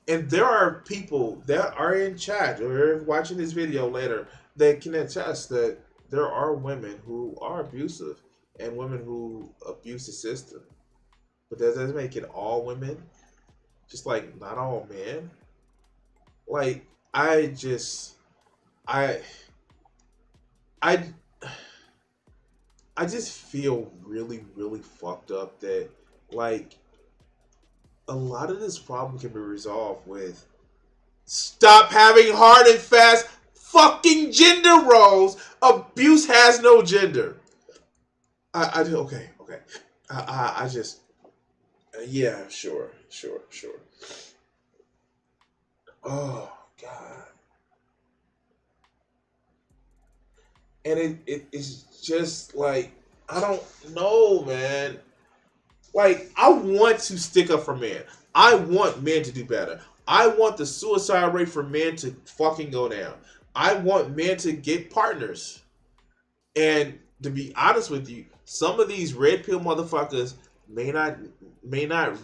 And there are people that are in chat or watching this video later that can attest that there are women who are abusive and women who abuse the system. But that doesn't make it all women. Just like not all men. Like I I I just feel really, really fucked up that like a lot of this problem can be resolved with stop having hard and fast fucking gender roles. Abuse has no gender. Okay. I just yeah, sure. Oh God. And it's just like I don't know, man. Like I want to stick up for men. I want men to do better. I want the suicide rate for men to fucking go down. I want men to get partners. And to be honest with you, some of these red pill motherfuckers may not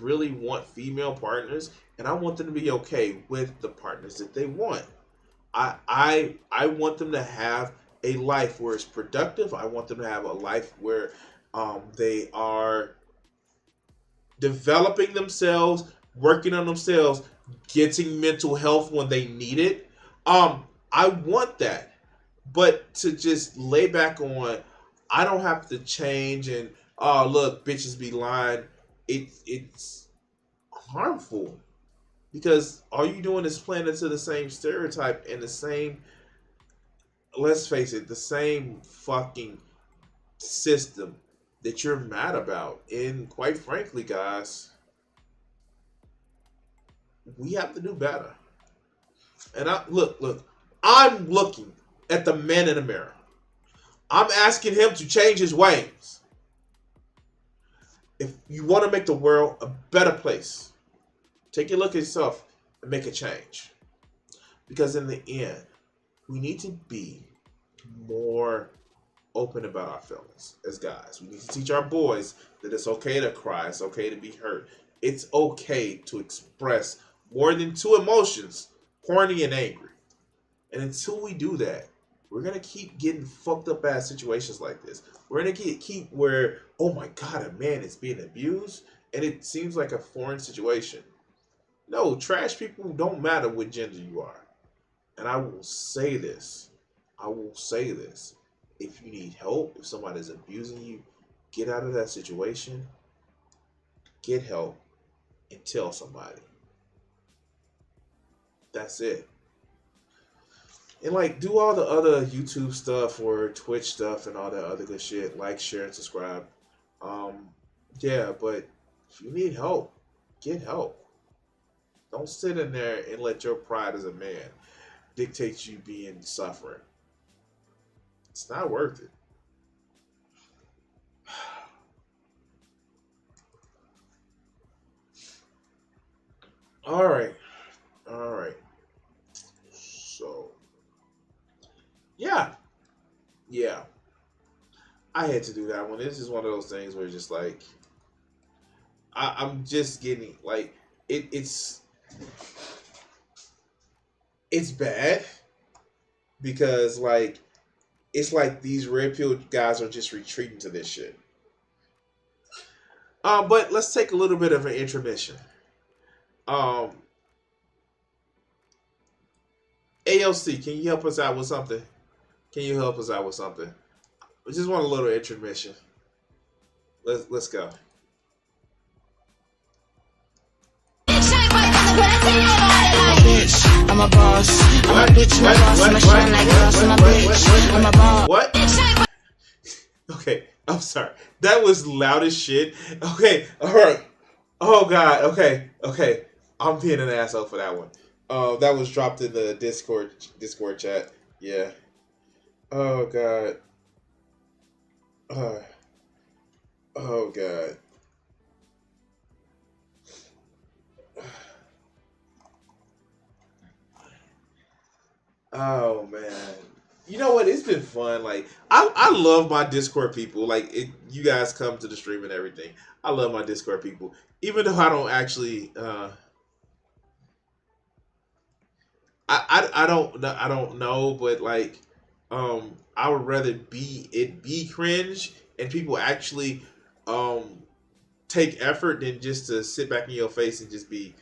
really want female partners, and I want them to be okay with the partners that they want. I want them to have a life where it's productive. I want them to have a life where they are developing themselves, working on themselves, getting mental health when they need it. I want that. But to just lay back on, I don't have to change and oh look, bitches be lying. It's harmful because all you doing is playing into the same stereotype and the same. Let's face it, the same fucking system that you're mad about. And quite frankly, guys, we have to do better. And I'm looking at the man in the mirror. I'm asking him to change his ways. If you want to make the world a better place, take a look at yourself and make a change. Because in the end, we need to be more open about our feelings as guys. We need to teach our boys that it's okay to cry. It's okay to be hurt. It's okay to express more than two emotions, horny and angry. And until we do that, we're going to keep getting fucked up ass situations like this. We're going to keep where, oh my God, a man is being abused. And it seems like a foreign situation. No, trash people don't matter what gender you are. And I will say this. If you need help, if somebody's abusing you, get out of that situation. Get help. And tell somebody. That's it. And like do all the other YouTube stuff or Twitch stuff and all that other good shit. Like, share, and subscribe. Yeah, but if you need help, get help. Don't sit in there and let your pride as a man dictate you being suffering. It's not worth it. All right. So, yeah. I had to do that one. This is one of those things where just like I'm just getting like it's bad because like it's like these red pill guys are just retreating to this shit. But let's take a little bit of an intermission. ALC, can you help us out with something? I just want a little intermission. Let's go. I'm a boss. I'm a bitch, my boss. I'm a shine like glass. I'm a bitch. I'm a boss. What? Okay, I'm sorry. That was loud as shit. Okay, alright. Oh God, okay. I'm being an asshole for that one. That was dropped in the Discord chat. Yeah. Oh God. Oh God. Oh man. You know what? It's been fun. Like I love my Discord people. Like you guys come to the stream and everything. I love my Discord people. Even though I don't actually I don't know, but like, I would rather be cringe and people actually take effort than just to sit back in your face and just be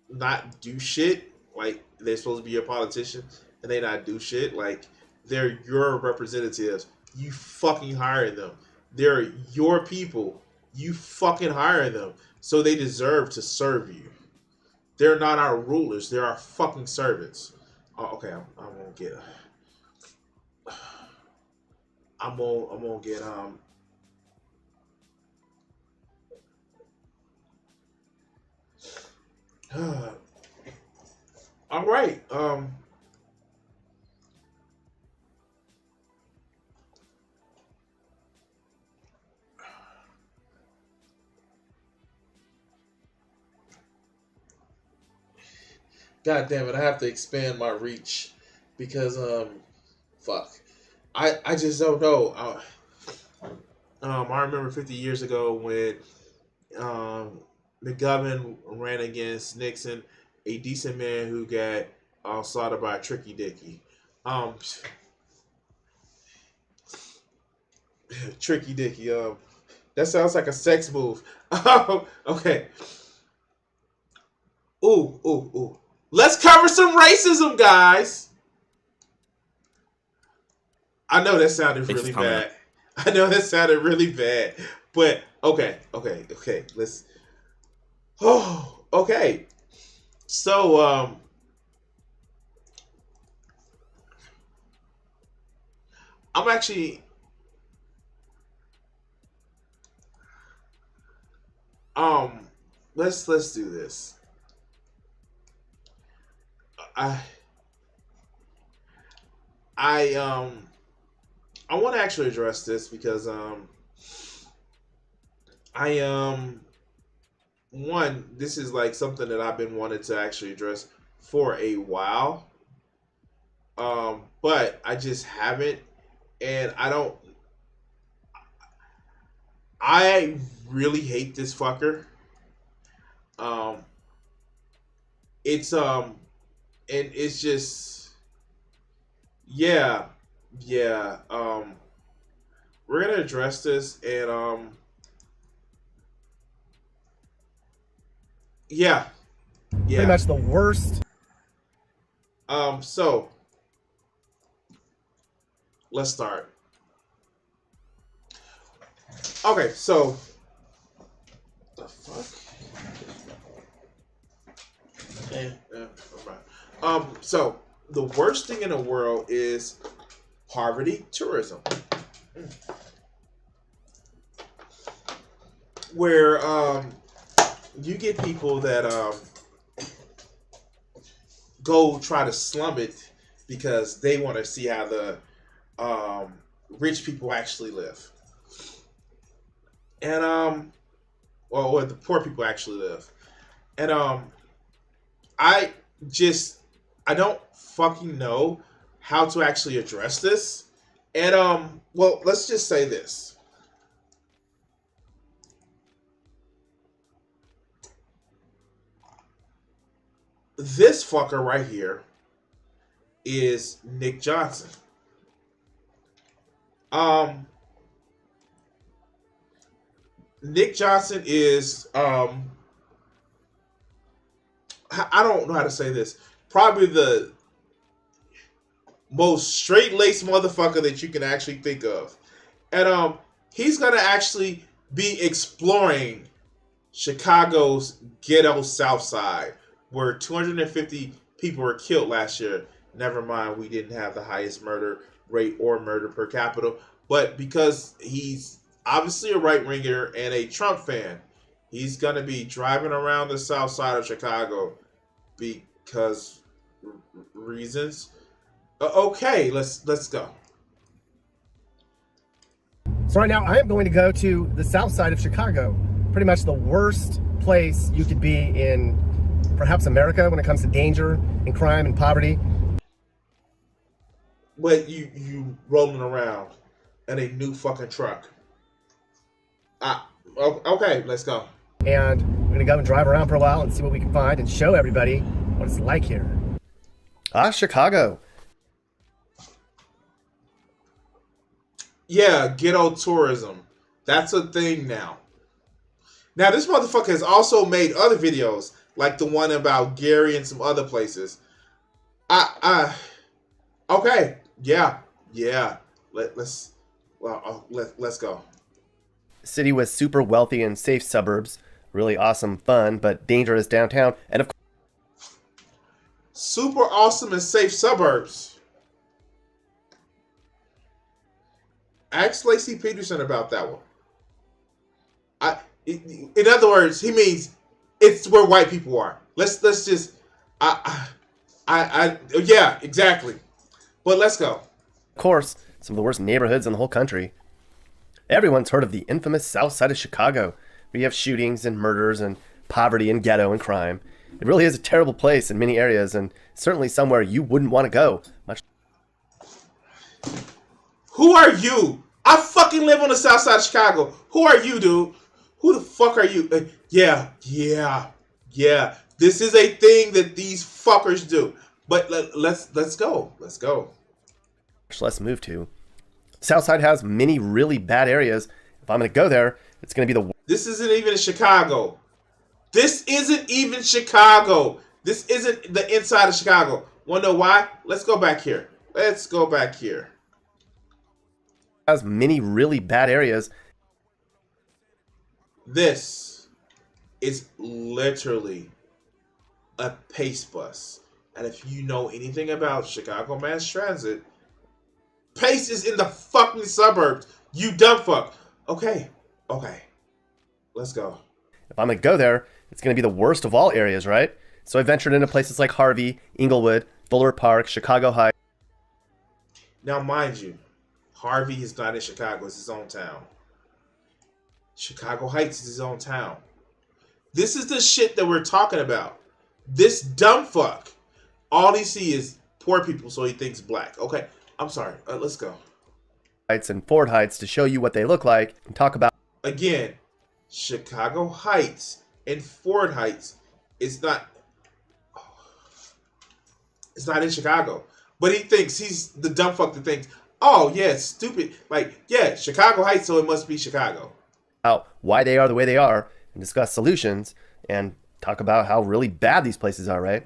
not do shit. Like, they're supposed to be your politicians and they not do shit. Like, they're your representatives. You fucking hire them. They're your people. You fucking hire them. So they deserve to serve you. They're not our rulers. They're our fucking servants. Oh, okay, I'm gonna get. I'm gonna get all right. God damn it! I have to expand my reach because fuck. I just don't know. I remember 50 years ago when McGovern ran against Nixon, a decent man who got slaughtered by a tricky dicky. Tricky dicky. That sounds like a sex move. Okay. Ooh. Let's cover some racism, guys. I know that sounded really bad. I know that sounded really bad. But okay. Let's. Oh, okay. So I'm actually let's do this. I want to actually address this because one, this is like something that I've been wanting to actually address for a while. But I just haven't, and I really hate this fucker. And it's just, yeah. We're gonna address this, and yeah. Pretty much the worst. So let's start. Okay, so the fuck. So the worst thing in the world is poverty tourism, where you get people that go try to slum it because they want to see how the rich people actually live, and or the poor people actually live, and I don't fucking know how to actually address this. And well, let's just say this. This fucker right here is Nick Johnson. Nick Johnson is I don't know how to say this. Probably the most straight-laced motherfucker that you can actually think of. And he's gonna actually be exploring Chicago's ghetto South Side, where 250 people were killed last year. Never mind, we didn't have the highest murder rate or murder per capita, but because he's obviously a right-winger and a Trump fan, he's gonna be driving around the South Side of Chicago because reasons. Okay, let's go. So right now I am going to go to the South Side of Chicago. Pretty much the worst place you could be in perhaps America when it comes to danger and crime and poverty. But you rolling around in a new fucking truck. Okay, let's go. And we're gonna go and drive around for a while and see what we can find and show everybody what it's like here. Chicago. Yeah, ghetto tourism. That's a thing now. Now, this motherfucker has also made other videos, like the one about Gary and some other places. Okay, yeah. Let's go. City with super wealthy and safe suburbs, really awesome, fun, but dangerous downtown, and of course, super awesome and safe suburbs. Ask Lacey Peterson about that one. In other words, he means it's where white people are. Let's just, yeah, exactly. But let's go. Of course, some of the worst neighborhoods in the whole country. Everyone's heard of the infamous South Side of Chicago, where you have shootings and murders and poverty and ghetto and crime. It really is a terrible place in many areas, and certainly somewhere you wouldn't want to go. Who are you? I fucking live on the South Side of Chicago. Who are you, dude? Who the fuck are you? Yeah. This is a thing that these fuckers do. But let's go. Let's move to. Southside has many really bad areas. If I'm going to go there, it's going to be the. This isn't even Chicago. This isn't even Chicago. This isn't the inside of Chicago. Want to know why? Let's go back here. Has many really bad areas. This is literally a pace bus. And if you know anything about Chicago Mass Transit, Pace is in the fucking suburbs. You dumb fuck. Okay. Let's go. If I'm going to go there, it's going to be the worst of all areas, right? So I ventured into places like Harvey, Inglewood, Fuller Park, Chicago Heights. Now, mind you, Harvey is not in Chicago. It's his own town. Chicago Heights is his own town. This is the shit that we're talking about. This dumb fuck. All he see is poor people, so he thinks black. Okay, I'm sorry. Let's go. Heights and Ford Heights to show you what they look like and talk about. Again, Chicago Heights and Ford Heights is not. It's not in Chicago. But he thinks he's the dumb fuck that thinks, oh yeah, it's stupid. Like, yeah, Chicago Heights, so it must be Chicago. Why they are the way they are and discuss solutions and talk about how really bad these places are, right?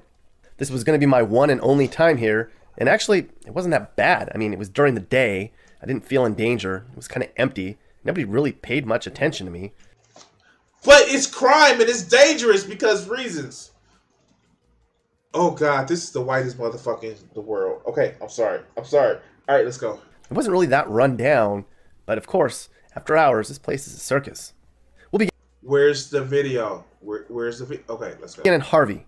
This was going to be my one and only time here. And actually, it wasn't that bad. I mean, it was during the day. I didn't feel in danger. It was kind of empty. Nobody really paid much attention to me. But it's crime and it's dangerous because reasons. Oh God, this is the whitest motherfucker in the world. Okay, I'm sorry. All right, let's go. It wasn't really that run down, but of course, after hours, this place is a circus. Where's the video? Where's the video? Okay, let's go. In Harvey.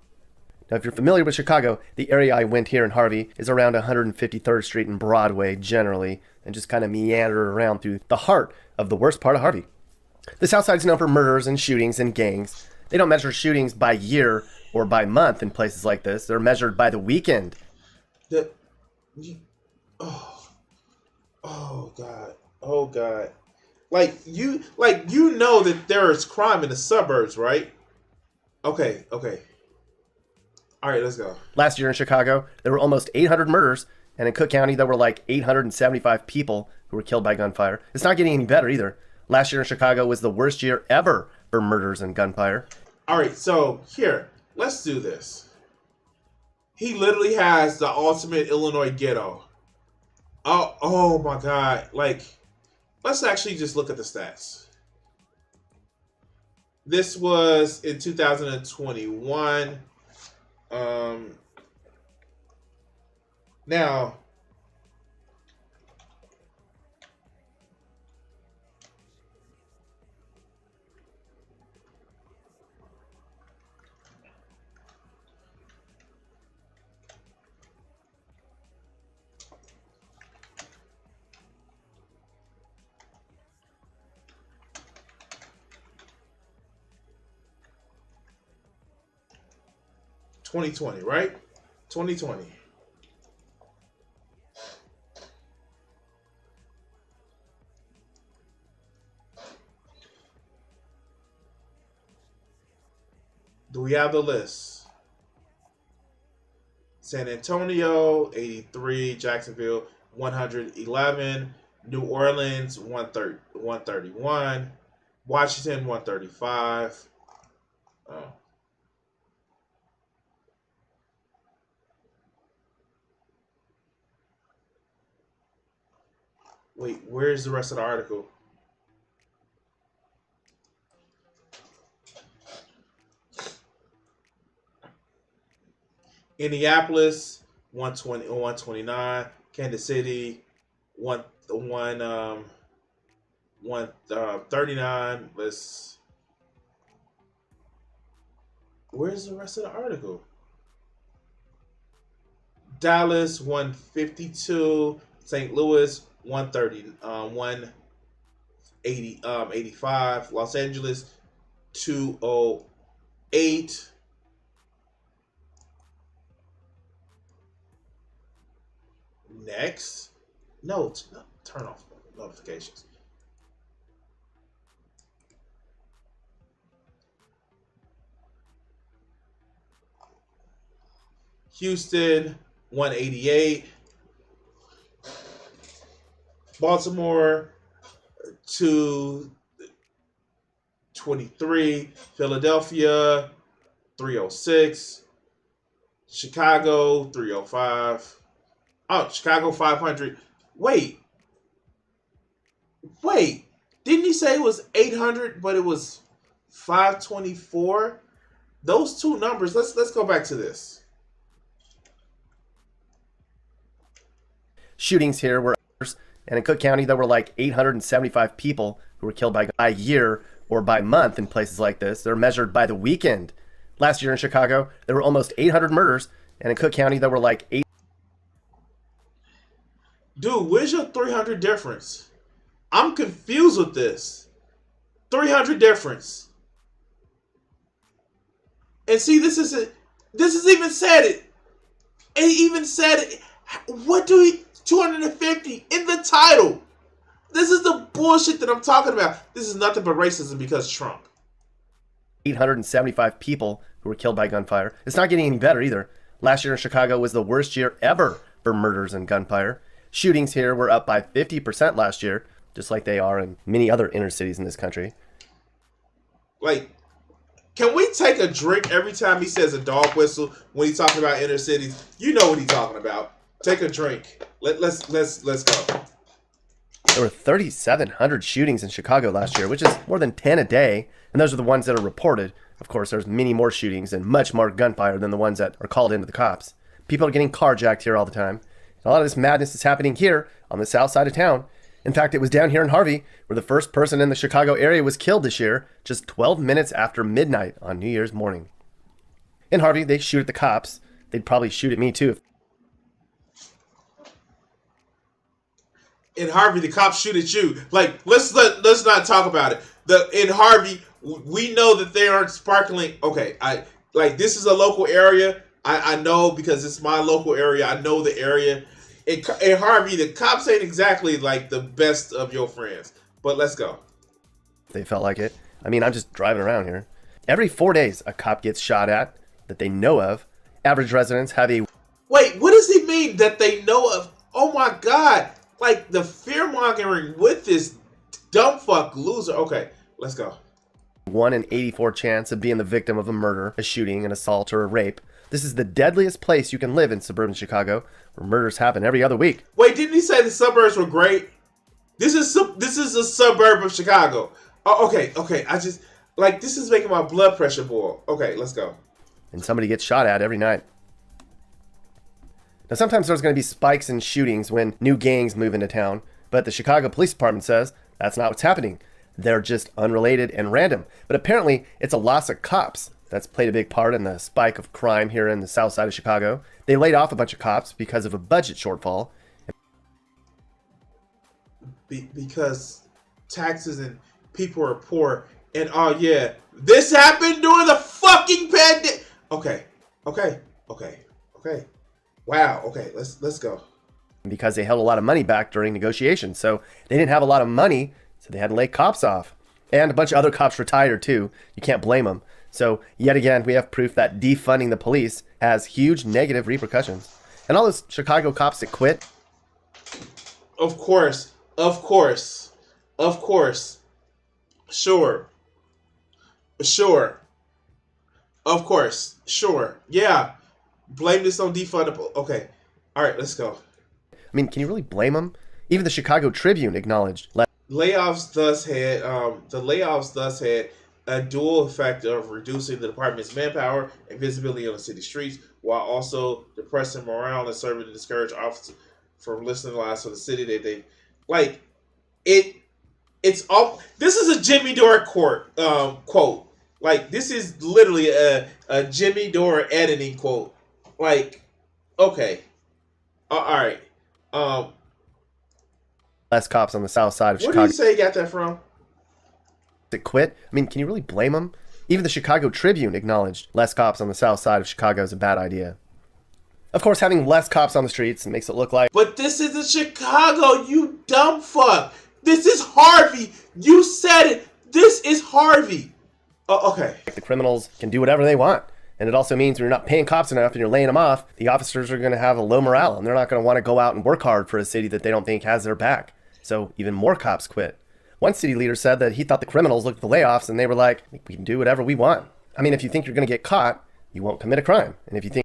Now, if you're familiar with Chicago, the area I went here in Harvey is around 153rd Street and Broadway generally, and just kind of meander around through the heart of the worst part of Harvey. The South Side is known for murders and shootings and gangs. They don't measure shootings by year or by month in places like this. They're measured by the weekend. Oh God. Like you know that there is crime in the suburbs, right? Okay. All right, let's go. Last year in Chicago, there were almost 800 murders, and in Cook County, there were like 875 people who were killed by gunfire. It's not getting any better either. Last year in Chicago was the worst year ever for murders and gunfire. All right, so here, let's do this. He literally has the ultimate Illinois ghetto. Oh my God. Like, let's actually just look at the stats. This was in 2021. Now, $2020, right? 2020. Do we have the list? San Antonio, 83. Jacksonville, 111. New Orleans, 131. Washington, 135. Oh. Wait, where's the rest of the article? Indianapolis, 129. Kansas City, 139. Where's the rest of the article? Dallas, 152. St. Louis, 130, 180, 85. Los Angeles, 208. Next. No, turn off notifications. Houston, 188. Baltimore, 223. Philadelphia, 306. Chicago, 305. Oh, Chicago, 500. Wait. Didn't he say it was 800, but it was 524? Those two numbers, let's go back to this. Shootings here were, and in Cook County, there were like 875 people who were killed by year or by month in places like this. They're measured by the weekend. Last year in Chicago, there were almost 800 murders, and in Cook County, there were like 8. Dude, where's your 300 difference? I'm confused with this. 300 difference. And see, this is even said it. It even said it. What do he... 250 in the title. This is the bullshit that I'm talking about. This is nothing but racism because Trump. 875 people who were killed by gunfire. It's not getting any better either. Last year in Chicago was the worst year ever for murders and gunfire. Shootings here were up by 50% last year, just like they are in many other inner cities in this country. Like, can we take a drink every time he says a dog whistle when he's talking about inner cities? You know what he's talking about. Take a drink. Let's go. There were 3,700 shootings in Chicago last year, which is more than 10 a day, and those are the ones that are reported. Of course, there's many more shootings and much more gunfire than the ones that are called into the cops. People are getting carjacked here all the time. And a lot of this madness is happening here on the south side of town. In fact, it was down here in Harvey where the first person in the Chicago area was killed this year, just 12 minutes after midnight on New Year's morning. In Harvey, they shoot at the cops. They'd probably shoot at me too. In Harvey, the cops shoot at you. Like, let's not talk about it. In Harvey, we know that they aren't sparkling. Okay, this is a local area. I know because it's my local area. I know the area. In Harvey, the cops ain't exactly like the best of your friends. But let's go. They felt like it. I mean, I'm just driving around here. Every 4 days, a cop gets shot at that they know of. Average residents have a... Wait, what does he mean that they know of? Oh my God. Like the fear-mongering with this dumb fuck loser. Okay, let's go. 1 in 84 chance of being the victim of a murder, a shooting, an assault, or a rape. This is the deadliest place you can live in suburban Chicago, where murders happen every other week. Wait, didn't he say the suburbs were great? This is a suburb of Chicago. Oh, okay. I just, this is making my blood pressure boil. Okay, let's go. And somebody gets shot at every night. Now, sometimes there's going to be spikes in shootings when new gangs move into town, but the Chicago Police Department says that's not what's happening. They're just unrelated and random. But apparently, it's a loss of cops that's played a big part in the spike of crime here in the south side of Chicago. They laid off a bunch of cops because of a budget shortfall. Because taxes and people are poor. And oh yeah, this happened during the fucking pandemic. Okay. Wow. Okay, let's go. Because they held a lot of money back during negotiations, so they didn't have a lot of money, so they had to lay cops off. And a bunch of other cops retired too. You can't blame them. So yet again, we have proof that defunding the police has huge negative repercussions. And all those Chicago cops that quit. Of course. Sure. Of course. Sure. Yeah. Blame this on defundable. Okay. All right, let's go. I mean, can you really blame them? Even the Chicago Tribune acknowledged the layoffs thus had a dual effect of reducing the department's manpower and visibility on the city streets, while also depressing morale and serving to discourage officers from listening to lies for the city. It's all. This is a Jimmy Dore quote. Like, this is literally a Jimmy Dore editing quote. Like, okay, all right. Less cops on the south side of Chicago. Where did you say you got that from? That quit? I mean, can you really blame them? Even the Chicago Tribune acknowledged less cops on the south side of Chicago is a bad idea. Of course, having less cops on the streets makes it look like... But this isn't Chicago, you dumb fuck. This is Harvey. You said it. This is Harvey. Okay. The criminals can do whatever they want. And it also means when you're not paying cops enough and you're laying them off, the officers are going to have a low morale and they're not going to want to go out and work hard for a city that they don't think has their back. So even more cops quit. One city leader said that he thought the criminals looked at the layoffs and they were like, we can do whatever we want. I mean, if you think you're going to get caught, you won't commit a crime. And if you think...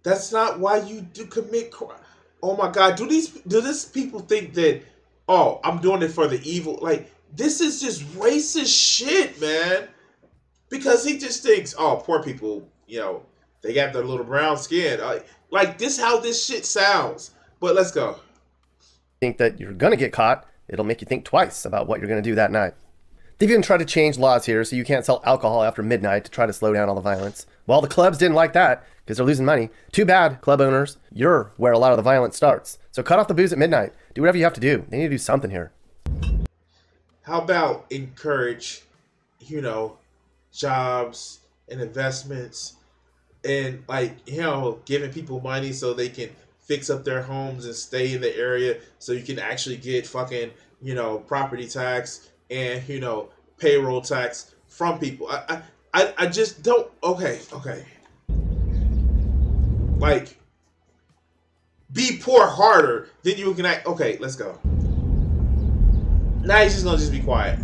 That's not why you do commit crime. Oh my God. Do these people think that, oh, I'm doing it for the evil? Like, this is just racist shit, man. Because he just thinks, oh, poor people, you know, they got their little brown skin. Like, this how this shit sounds. But let's go. Think that you're going to get caught, it'll make you think twice about what you're going to do that night. They've even tried to change laws here so you can't sell alcohol after midnight to try to slow down all the violence. Well, the clubs didn't like that because they're losing money. Too bad, club owners. You're where a lot of the violence starts. So cut off the booze at midnight. Do whatever you have to do. They need to do something here. How about encourage, you know, jobs and investments and, like, you know, giving people money so they can fix up their homes and stay in the area so you can actually get fucking, you know, property tax and, you know, payroll tax from people. I just don't. Okay. Like, be poor harder, then you can act. Okay, let's go. Now he's just gonna be quiet.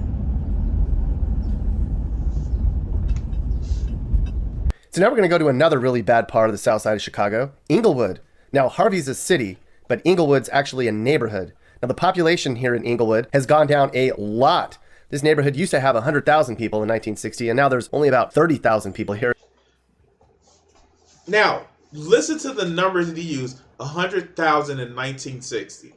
So now we're going to go to another really bad part of the south side of Chicago, Inglewood. Now, Harvey's a city, but Inglewood's actually a neighborhood. Now, the population here in Inglewood has gone down a lot. This neighborhood used to have 100,000 people in 1960, and now there's only about 30,000 people here. Now, listen to the numbers that he used, 100,000 in 1960.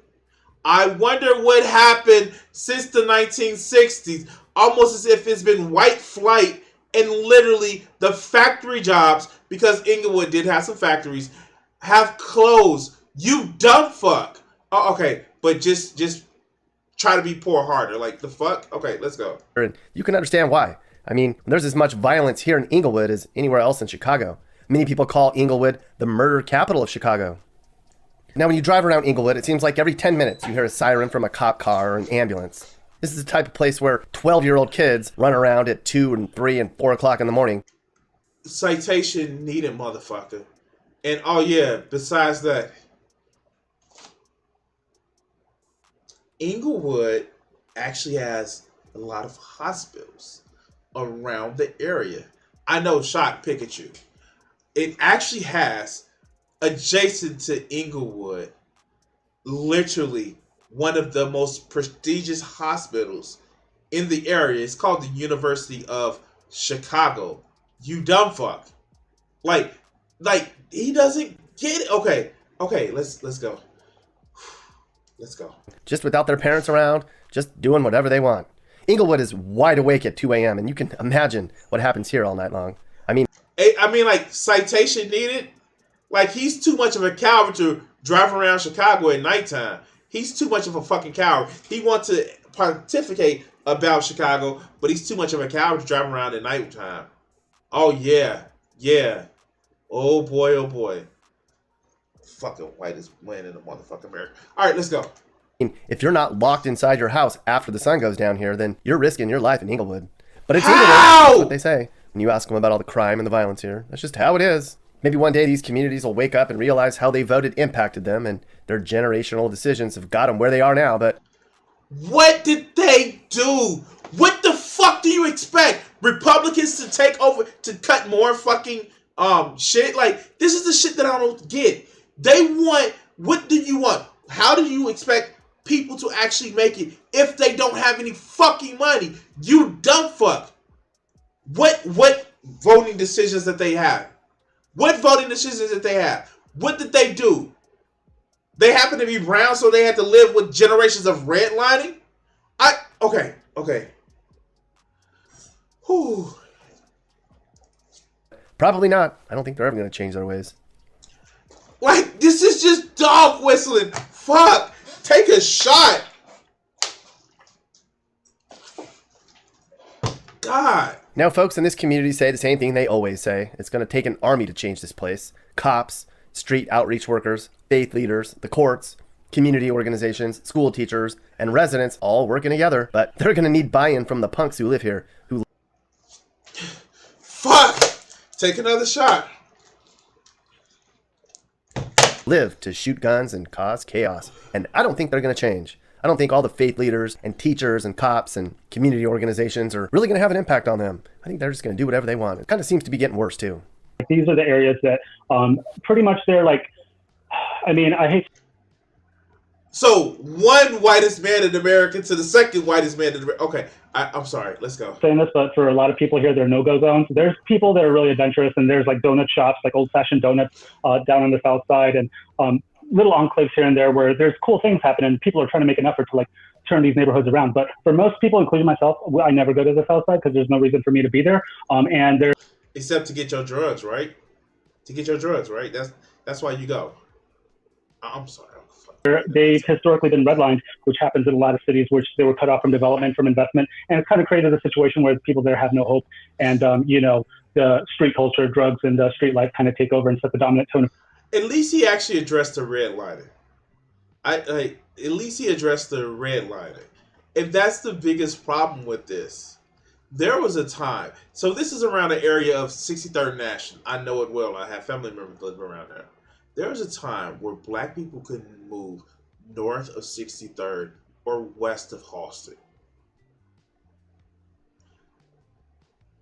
I wonder what happened since the 1960s, almost as if it's been white flight. And literally the factory jobs, because Inglewood did have some factories, have closed. You dumb fuck. Oh, okay, but just try to be poor harder. Like, the fuck? Okay, let's go. And you can understand why. I mean, there's as much violence here in Inglewood as anywhere else in Chicago. Many people call Inglewood the murder capital of Chicago. Now, when you drive around Inglewood, it seems like every 10 minutes you hear a siren from a cop car or an ambulance. This is the type of place where 12-year-old kids run around at 2 and 3 and 4 o'clock in the morning. Citation needed, motherfucker. And oh yeah, besides that, Inglewood actually has a lot of hospitals around the area. I know, Shot Pikachu. It actually has, adjacent to Inglewood, literally one of the most prestigious hospitals in the area. It's called the University of Chicago. You dumb fuck. Like he doesn't get it. Okay, let's go. Let's go. Just without their parents around, just doing whatever they want. Inglewood is wide awake at 2 a.m. and you can imagine what happens here all night long. I mean, like, citation needed. Like, he's too much of a coward to drive around Chicago at nighttime. He's too much of a fucking coward. He wants to pontificate about Chicago, but he's too much of a coward to drive around at nighttime. Oh, yeah. Oh, boy. Fucking whitest man in the motherfucking America. All right, let's go. If you're not locked inside your house after the sun goes down here, then you're risking your life in Inglewood. But it's Inglewood. That's what they say when you ask them about all the crime and the violence here. That's just how it is. Maybe one day these communities will wake up and realize how they voted impacted them and their generational decisions have got them where they are now, but... What did they do? What the fuck do you expect? Republicans to take over, to cut more fucking shit? Like, this is the shit that I don't get. They want, what do you want? How do you expect people to actually make it if they don't have any fucking money? You dumb fuck. What voting decisions that they have? What voting decisions that they have? What did they do? They happen to be brown, so they had to live with generations of redlining? Okay. Whew. Probably not. I don't think they're ever going to change their ways. Like, this is just dog whistling. Fuck. Take a shot. God. Now, folks in this community say the same thing they always say. It's going to take an army to change this place. Cops, street outreach workers, faith leaders, the courts, community organizations, school teachers, and residents all working together. But they're going to need buy-in from the punks who live here. Who Fuck! Take another shot. live to shoot guns and cause chaos. And I don't think they're going to change. I don't think all the faith leaders and teachers and cops and community organizations are really going to have an impact on them. I think they're just going to do whatever they want. It kind of seems to be getting worse, too. These are the areas that pretty much they're like, I mean, I hate. So, one whitest man in America to the second whitest man in America. Okay, I'm sorry. Let's go. Saying this, but for a lot of people here, there are no-go zones. There's people that are really adventurous, and there's like donut shops, like old-fashioned donuts down on the south side, and little enclaves here and there where there's cool things happening. People are trying to make an effort to like turn these neighborhoods around. But for most people, including myself, I never go to the south side because there's no reason for me to be there. And there's except to get your drugs, right? To get your drugs, right? That's why you go. I'm sorry. They've historically been redlined, which happens in a lot of cities, which they were cut off from development, from investment, and it's kind of created a situation where the people there have no hope. And the street culture, drugs, and street life kind of take over and set the dominant tone. At least he actually addressed the redlining. At least he addressed the redlining. If that's the biggest problem with this, there was a time. So this is around the area of 63rd National. I know it well. I have family members living around there. There was a time where black people couldn't move north of 63rd or west of Halsted.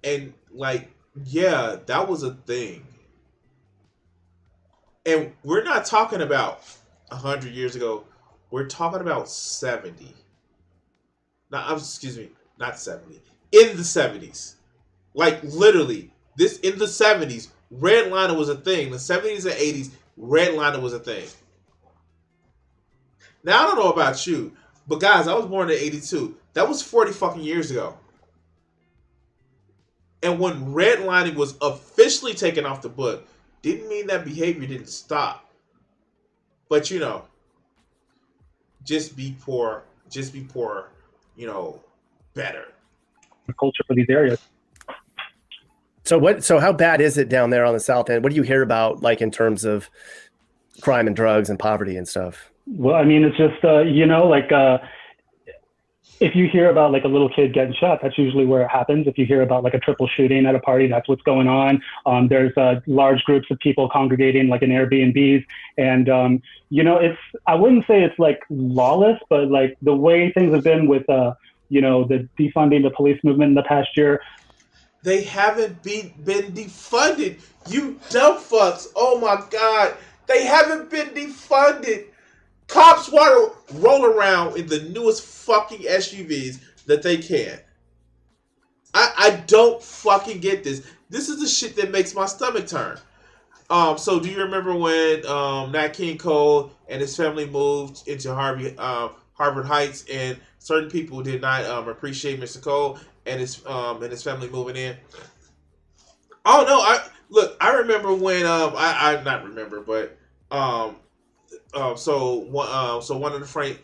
And yeah, that was a thing. And we're not talking about 100 years ago. We're talking about 70. Not 70. In the 70s. Like, literally, in the 70s, redlining was a thing. The 70s and 80s, redlining was a thing. Now, I don't know about you, but guys, I was born in 82. That was 40 fucking years ago. And when redlining was officially taken off the book, didn't mean that behavior didn't stop. But, just be poor, better. Culture for these areas. So how bad is it down there on the south end? What do you hear about, like, in terms of crime and drugs and poverty and stuff? Well, I mean, it's just, if you hear about like a little kid getting shot, that's usually where it happens. If you hear about like a triple shooting at a party, that's what's going on. There's large groups of people congregating like in Airbnbs. And, I wouldn't say it's like lawless, but like the way things have been with, the defunding the police movement in the past year. They haven't been defunded. You dumb fucks. Oh my God. They haven't been defunded. Cops want to roll around in the newest fucking SUVs that they can. I don't fucking get this. This is the shit that makes my stomach turn. So do you remember when Nat King Cole and his family moved into Harvard Heights, and certain people did not appreciate Mr. Cole and his family moving in? Oh no! I remember when I not remember, but so one of the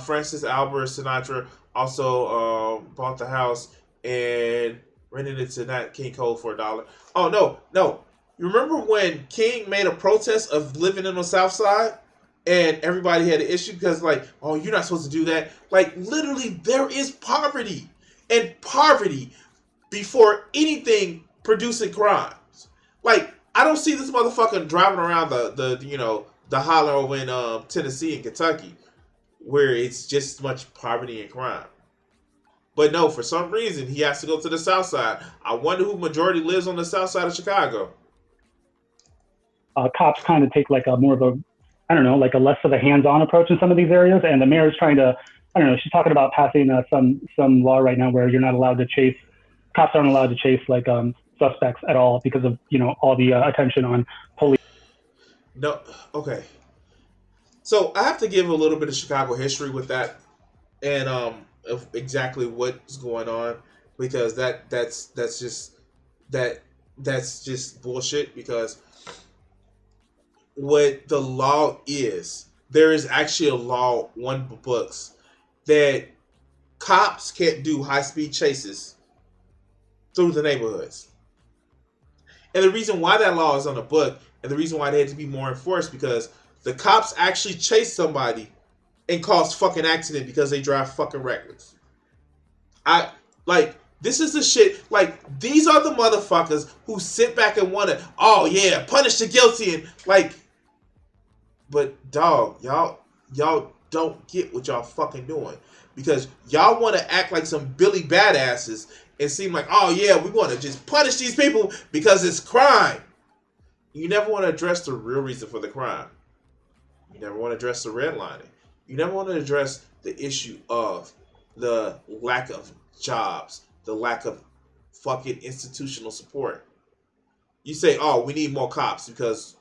Francis Albert Sinatra also bought the house and rented it to Nat King Cole for $1. Oh no! You remember when King made a protest of living in the South Side, and everybody had an issue because oh, you're not supposed to do that. Like, literally, there is poverty, and poverty before anything producing crimes. Like, I don't see this motherfucker driving around the holler over in Tennessee and Kentucky, where it's just as much poverty and crime. But no, for some reason he has to go to the South Side. I wonder who majority lives on the South Side of Chicago. Cops kind of take like a more of a, I don't know, like a less of a hands-on approach in some of these areas, and the mayor is trying to, I don't know, she's talking about passing some law right now where you're not allowed to chase, cops aren't allowed to chase like suspects at all because of all the attention on police. No, okay. So I have to give a little bit of Chicago history with that, and of exactly what's going on, because that's just bullshit. Because what the law is, there is actually a law on the books that cops can't do high-speed chases through the neighborhoods. And the reason why that law is on the book, and the reason why they had to be more enforced, because the cops actually chase somebody and cause fucking accident because they drive fucking reckless. This is the shit. Like, these are the motherfuckers who sit back and wonder, oh yeah, punish the guilty, and but dog, y'all don't get what y'all fucking doing, because y'all want to act like some Billy badasses and seem like, oh yeah, we want to just punish these people because it's crime. You never want to address the real reason for the crime. You never want to address the redlining. You never want to address the issue of the lack of jobs, the lack of fucking institutional support. You say, oh, we need more cops because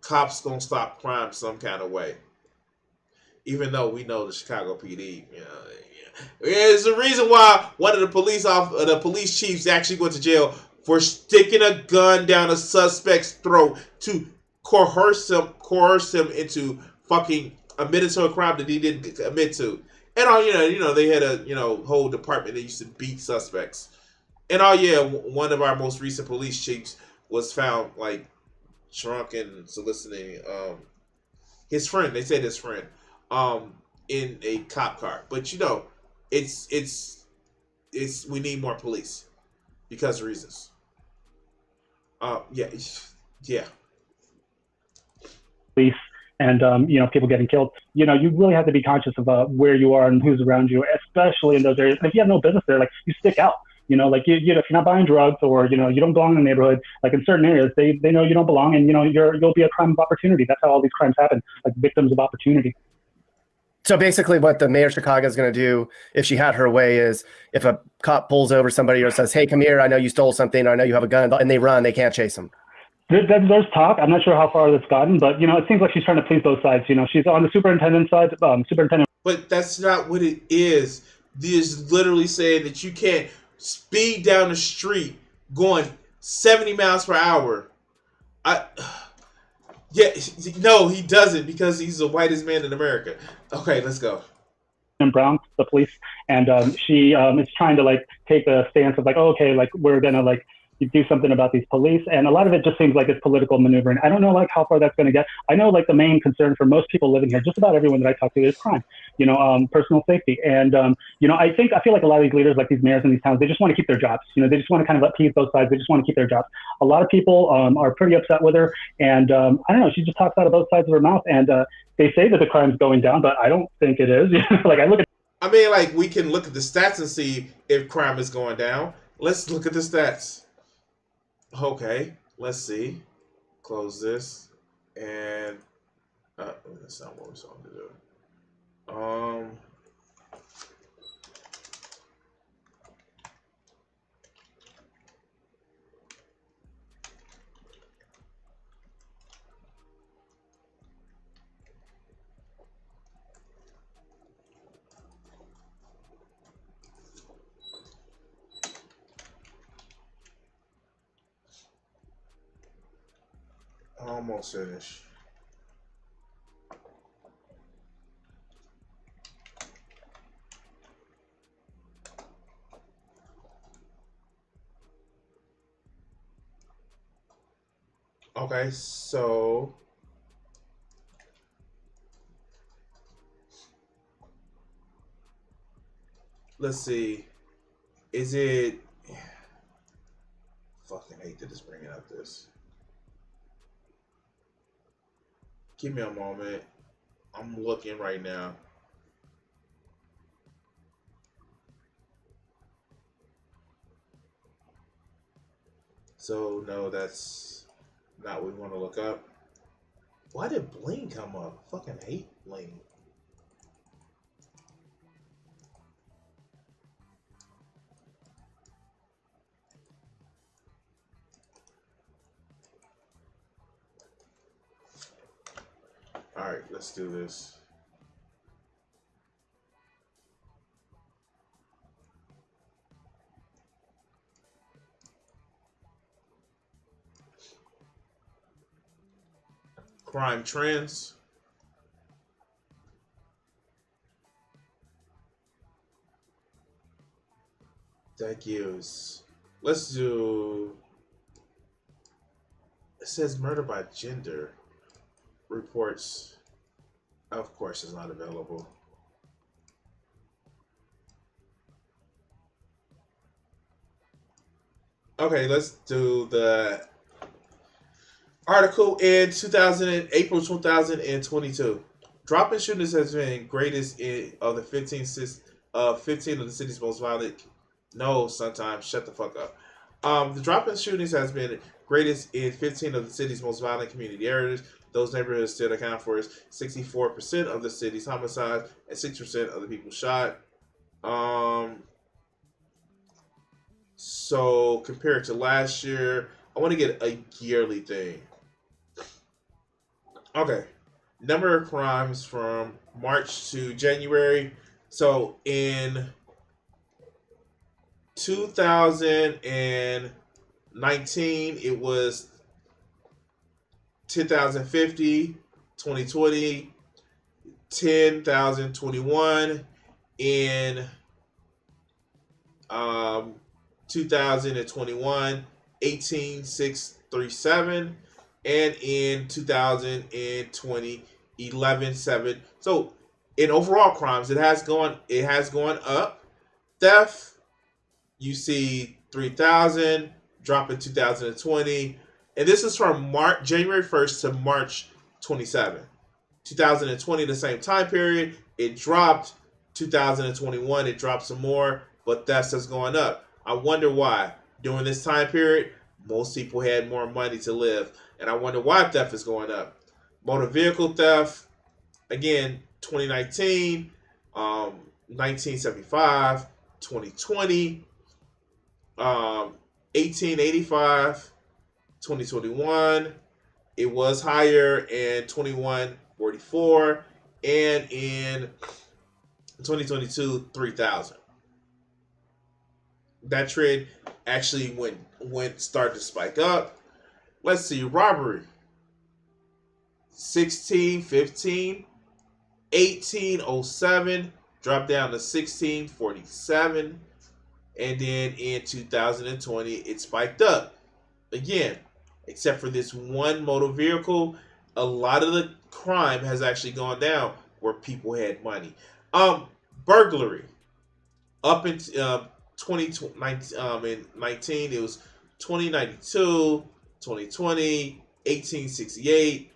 cops gonna stop crime some kind of way. Even though we know the Chicago PD, there's a reason why one of the police chiefs actually went to jail for sticking a gun down a suspect's throat to coerce him into fucking admitting to a crime that he didn't admit to. And they had a whole department that used to beat suspects. And one of our most recent police chiefs was found like drunk and soliciting his friend. They said his friend in a cop car. But it's we need more police because of reasons. Yeah. Police and people getting killed. You really have to be conscious of where you are and who's around you, especially in those areas. If you have no business there, like, you stick out. If you're not buying drugs, or you don't belong in the neighborhood, like in certain areas, they know you don't belong, and you'll be a crime of opportunity. That's how all these crimes happen, like victims of opportunity. So basically what the mayor of Chicago is going to do, if she had her way, is if a cop pulls over somebody or says, hey, come here, I know you stole something, or I know you have a gun, and they run, they can't chase them. There's talk. I'm not sure how far that's gotten, but it seems like she's trying to please both sides. She's on the superintendent side, But that's not what it is. This is literally saying that you can't speed down the street going 70 miles per hour. No, he doesn't, because he's the whitest man in America. Okay, let's go. Brown, the police, and she is trying to take a stance of we're gonna do something about these police, and a lot of it just seems like it's political maneuvering. I don't know how far that's going to get. I know the main concern for most people living here, just about everyone that I talk to, is crime, personal safety, and I feel like a lot of these leaders, like these mayors in these towns, they just want to keep their jobs. They just want to kind of appease both sides. They just want to keep their jobs. A lot of people are pretty upset with her, and I don't know. She just talks out of both sides of her mouth, and they say that the crime's going down, but I don't think it is. We can look at the stats and see if crime is going down. Let's look at the stats. Okay, let's see. Close this, and that's not what we're supposed to do. Almost finished. Okay, so let's see. Is it? Fucking hate to just bring it up this. Give me a moment. I'm looking right now. So no, that's not what we want to look up. Why did Bling come up? I fucking hate Bling. Alright, let's do this. Crime trends. That gives. Let's do. It says murder by gender. Reports. Of course, is not available. Okay, let's do the article in April 2022. Drop-in shootings has been greatest of the 15 of the city's most violent. No, sometimes shut the fuck up. The drop-in shootings has been greatest in 15 of the city's most violent community areas. Those neighborhoods still account for 64% of the city's homicides and 6% of the people shot. So compared to last year, I want to get a yearly thing. Okay. Number of crimes from March to January. So in 2019, it was 10,050. 2020, 10,021. In 2021, 18,637. And in 2020, 11,700. So in overall crimes, it has gone up. Theft, you see 3,000, drop in 2020. And this is from January 1st to March 27. 2020, the same time period, it dropped. 2021, it dropped some more, but theft has gone up. I wonder why. During this time period, most people had more money to live. And I wonder why theft is going up. Motor vehicle theft, again, 2019, 1975, 2020, 1885, 2021. It was higher in 2144, and in 2022, 3,000. That trend actually started to spike up. Let's see, robbery. 1615, 1807, dropped down to 1647, and then in 2020 it spiked up again. Except for this one motor vehicle, a lot of the crime has actually gone down where people had money. Burglary. Up in 2019, it was 2092, 2020, 1868.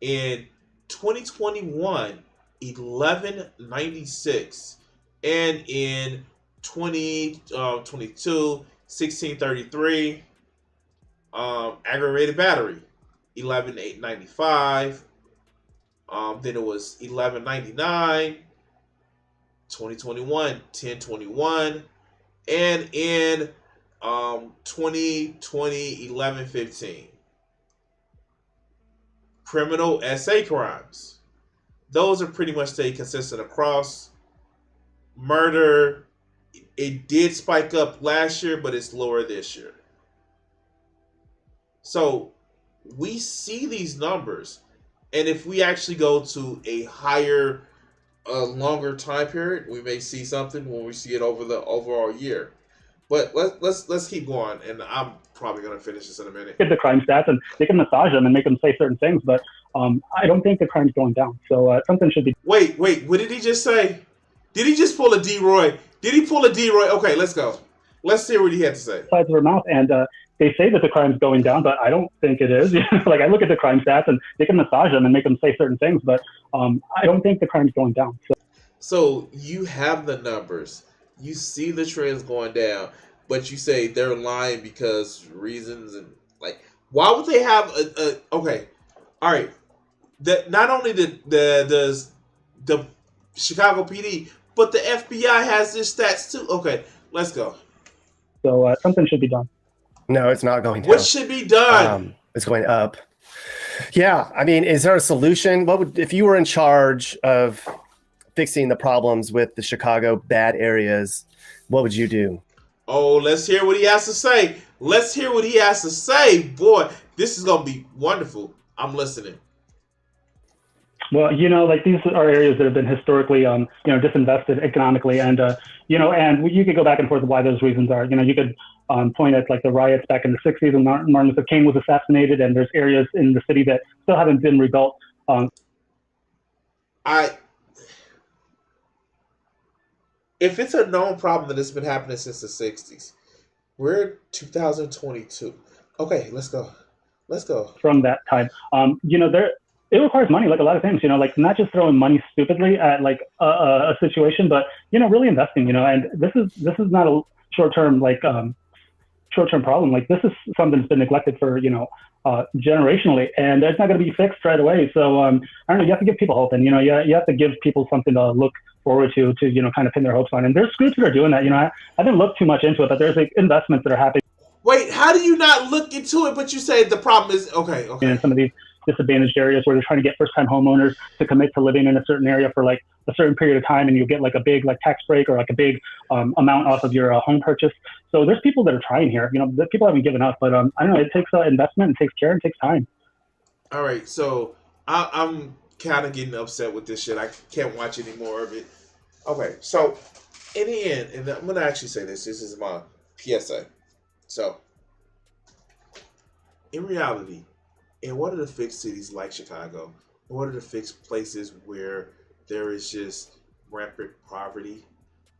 In 2021, 1196. And in 2022, 1633. Aggravated battery, 11,895. Then it was 1199. 2021, 1021. And in 2020, 1115. Criminal SA crimes. Those are pretty much stay consistent across. Murder, it did spike up last year, but it's lower this year. So we see these numbers, and if we actually go to a higher, longer time period, we may see something when we see it over the overall year. But let's keep going, and I'm probably gonna finish this in a minute. Get the crime stats, and they can massage them and make them say certain things, but I don't think the crime's going down. So something should be. Wait, what did he just say? Did he just pull a D-Roy? Did he pull a D-Roy? Okay, let's go. Let's hear what he had to say. Sides of her mouth, and they say that the crime's going down, but I don't think it is. Like I look at the crime stats, and they can massage them and make them say certain things, but I don't think the crime's going down. So you have the numbers, you see the trends going down, but you say they're lying because reasons and like, why would they have a okay, all right, that not only the Chicago PD, but the FBI has their stats too. Okay, let's go. So something should be done. No, it's not going down. What should be done? It's going up. Yeah, I mean, is there a solution? What would, if you were in charge of fixing the problems with the Chicago bad areas, what would you do? Oh, let's hear what he has to say. Let's hear what he has to say. Boy, this is going to be wonderful. I'm listening. Well, like these are areas that have been historically, disinvested economically, and and you could go back and forth why those reasons are. You could point at like the riots back in the '60s when Martin Luther King was assassinated, and there's areas in the city that still haven't been rebuilt. If it's a known problem that has been happening since the '60s, we're 2022. Okay, let's go. Let's go. From that time, it requires money, like a lot of things, like not just throwing money stupidly at like a situation, but really investing, and this is not a short-term problem. Like this is something that's been neglected for generationally, and it's not going to be fixed right away. So I don't know, you have to give people hope, and you have to give people something to look forward to kind of pin their hopes on. And there's groups that are doing that. I didn't look too much into it, but there's like investments that are happening. Wait, how do you not look into it, but you say the problem is okay? In some of these disadvantaged areas where they're trying to get first-time homeowners to commit to living in a certain area for like a certain period of time, and you'll get like a big like tax break or like a big amount off of your home purchase. So there's people that are trying here. The people haven't given up, but I don't know. It takes investment, it takes care, and it takes time. All right, so I'm kind of getting upset with this shit. I can't watch any more of it. Okay, so in the end, and I'm gonna actually say this. This is my PSA. So in reality, in order to fix cities like Chicago, in order to fix places where there is just rampant poverty,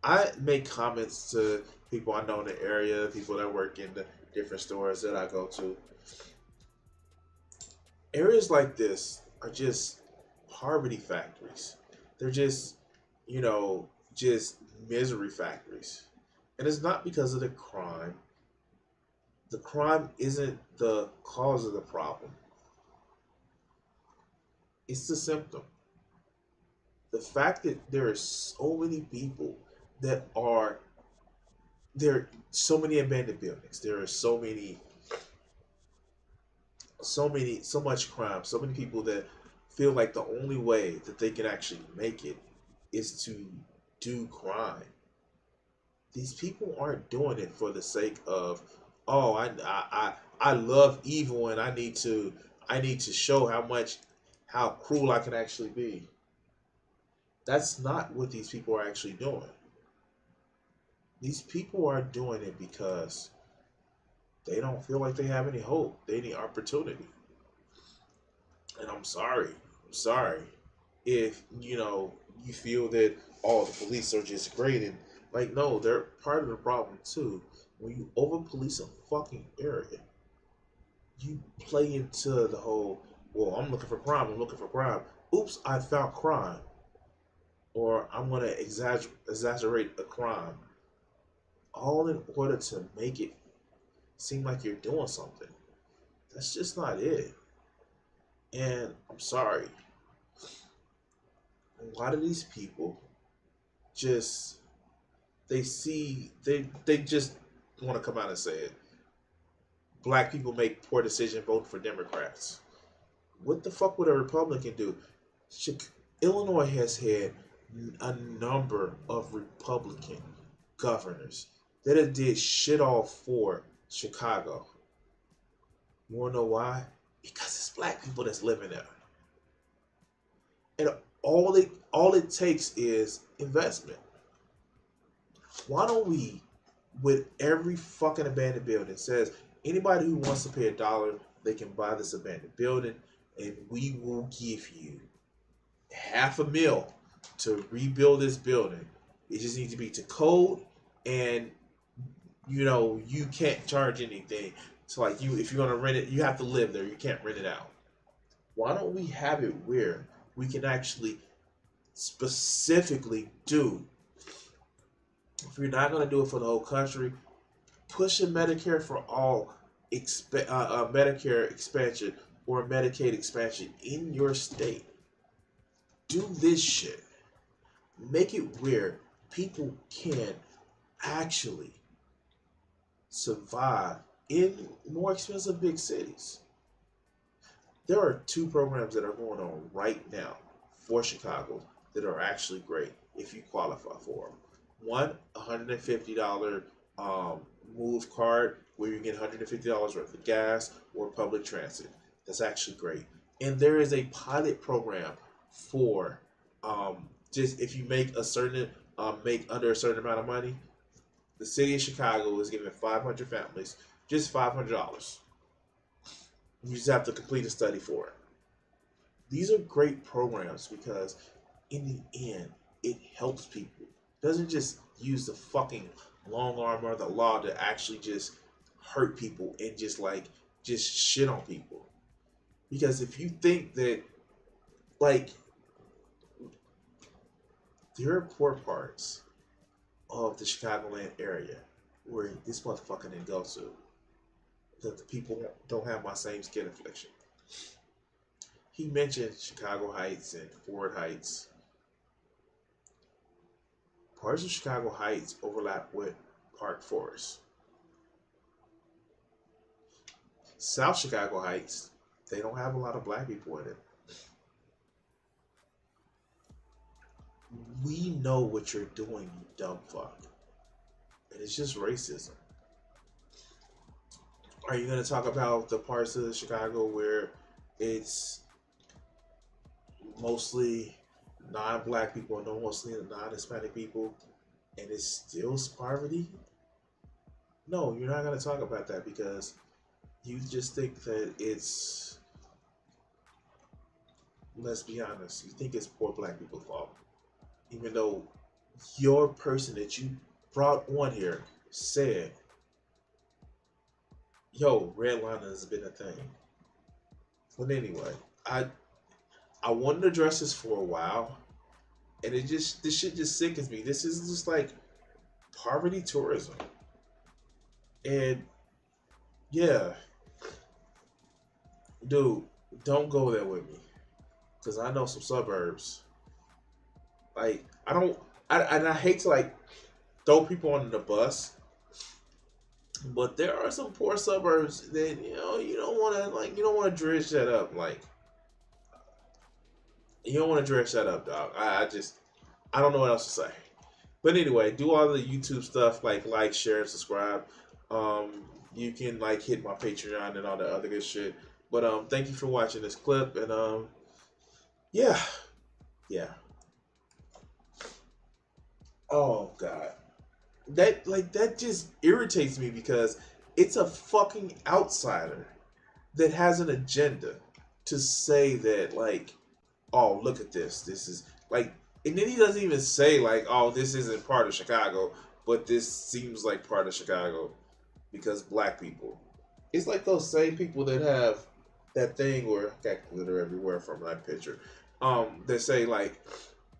I make comments to people I know in the area, people that work in the different stores that I go to. Areas like this are just poverty factories. They're just, just misery factories. And it's not because of the crime. The crime isn't the cause of the problem. It's the symptom. The fact that there are so many people that are there are so many abandoned buildings. There are so much crime, so many people that feel like the only way that they can actually make it is to do crime. These people aren't doing it for the sake of, oh, I love evil and I need to show how cruel I can actually be. That's not what these people are actually doing. These people are doing it because they don't feel like they have any hope. They need opportunity. And I'm sorry if you feel that all the police are just great, and like, no, they're part of the problem too. When you over police a fucking area, you play into the whole, well, I'm looking for crime. Oops, I found crime. Or I'm going to exaggerate a crime. All in order to make it seem like you're doing something. That's just not it. And I'm sorry. A lot of these people just, they just want to come out and say it. Black people make poor decisions voting for Democrats. What the fuck would a Republican do? Illinois has had a number of Republican governors that have did shit all for Chicago. You wanna know why? Because it's black people that's living there. And all it takes is investment. Why don't we, with every fucking abandoned building, says anybody who wants to pay $1, they can buy this abandoned building, and we will give you $500,000 to rebuild this building. It just needs to be to code, and you can't charge anything. So like if you're gonna rent it, you have to live there. You can't rent it out. Why don't we have it where we can actually specifically do, if you're not gonna do it for the whole country, push a Medicare for all Medicare expansion or Medicaid expansion in your state. Do this shit. Make it where people can actually survive in more expensive big cities. There are 2 programs that are going on right now for Chicago that are actually great if you qualify for them. One, $150 move card where you get $150 worth of gas or public transit. That's actually great. And there is a pilot program for just if you make a certain make under a certain amount of money. The city of Chicago is giving 500 families just $500. You just have to complete a study for it. These are great programs because in the end, it helps people. It doesn't just use the fucking long arm or the law to actually just hurt people and just shit on people. Because if you think that, like, there are poor parts of the Chicagoland area where this motherfucker didn't go to, that the people don't have my same skin affliction. He mentioned Chicago Heights and Ford Heights. Parts of Chicago Heights overlap with Park Forest. South Chicago Heights, they don't have a lot of black people in it. We know what you're doing, you dumb fuck. And it's just racism. Are you going to talk about the parts of Chicago where it's mostly non-black people and mostly non-Hispanic people and it's still poverty? No, you're not going to talk about that because you just think that it's, let's be honest, you think it's poor black people's fault. Even though your person that you brought on here said, yo, redlining has been a thing. But anyway, I wanted to address this for a while, and this shit just sickens me. This is just like poverty tourism. And yeah, dude, don't go there with me. Because I know some suburbs. Like, I hate to like throw people under the bus, but there are some poor suburbs that you don't want to dredge that up. Like, you don't want to dredge that up, dog. I don't know what else to say. But anyway, do all the YouTube stuff like, share, and subscribe. You can hit my Patreon and all the other good shit. But thank you for watching this clip, and yeah. Oh god, that just irritates me because it's a fucking outsider that has an agenda to say that oh, look at this. This is and then he doesn't even say oh, this isn't part of Chicago, but this seems like part of Chicago because black people. It's like those same people that have that thing where got glitter everywhere from that picture. They say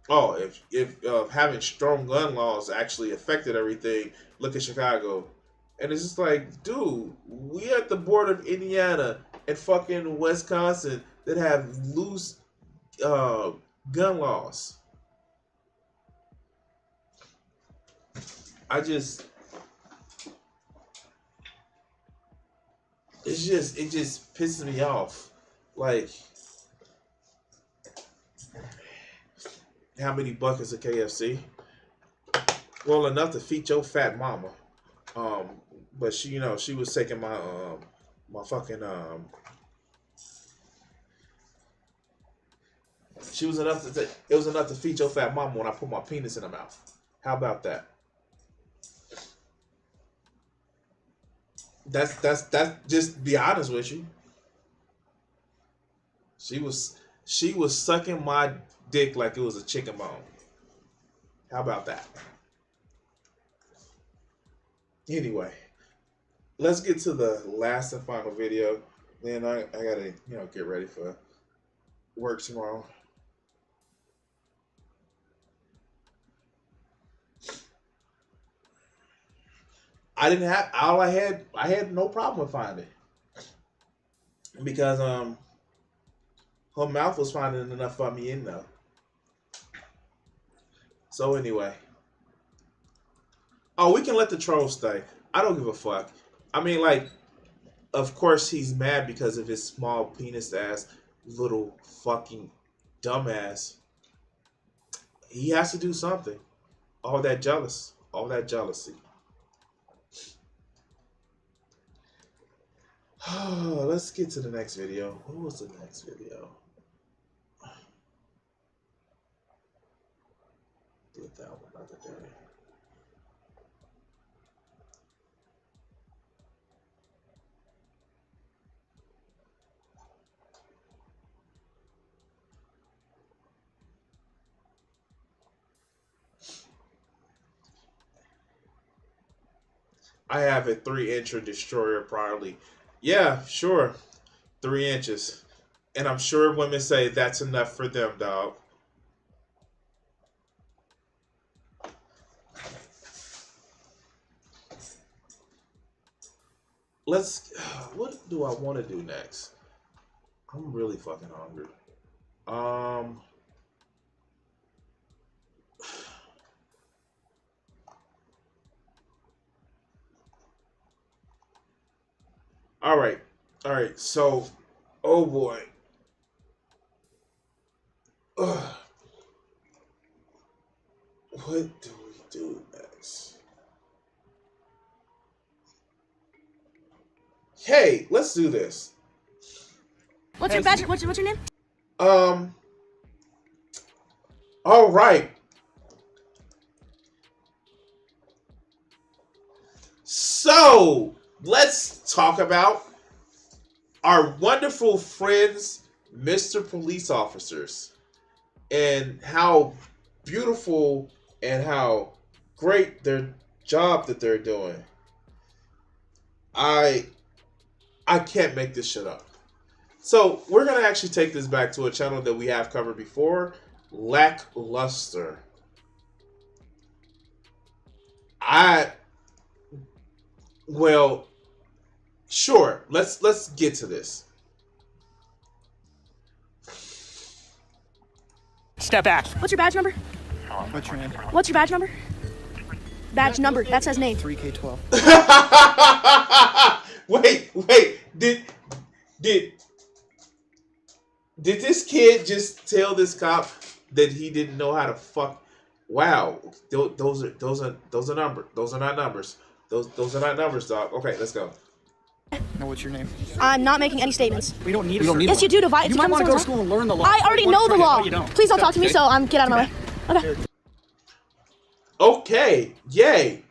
oh, if having strong gun laws actually affected everything, look at Chicago. And it's just like, dude, we at the border of Indiana and fucking Wisconsin that have loose gun laws. It just pisses me off. How many buckets of KFC? Well, enough to feed your fat mama. But she, she was taking my my fucking she was enough to it was enough to feed your fat mama when I put my penis in her mouth. How about that? That's just be honest with you. She was sucking my dick like it was a chicken bone. How about that? Anyway, let's get to the last and final video. Then I gotta, get ready for work tomorrow. I didn't have all I had no problem with finding because her mouth was finding enough for me in though. So anyway. Oh, we can let the troll stay. I don't give a fuck. I mean, like, of course he's mad because of his small penis ass little fucking dumbass. He has to do something. All that jealousy. Let's get to the next video. What was the next video? Did that one other day. I have a 3-inch destroyer probably. Yeah, sure. 3 inches. And I'm sure women say that's enough for them, dog. What do I want to do next? I'm really fucking hungry. All right. So, oh boy. Ugh. What do we do next? Hey, let's do this. What's your badge? What's your name? All right. So, let's talk about our wonderful friends, Mr. Police Officers, and how beautiful and how great their job that they're doing. I can't make this shit up. So we're going to actually take this back to a channel that we have covered before, Lackluster. Well, sure. Let's get to this. Step back. What's your badge number? What's your name? What's your badge number? Badge number. That says name. 3K12. Wait. Did this kid just tell this cop that he didn't know how to fuck? Wow, those are numbers. Those are not numbers. Those are not numbers, dog. Okay, let's go. Now, what's your name? I'm not making any statements. We don't need. Yes, you do. You might want to go to school and learn the law. I already know the law. No, you don't. Please don't talk to me. So get out of my way. Okay. Okay. Yay.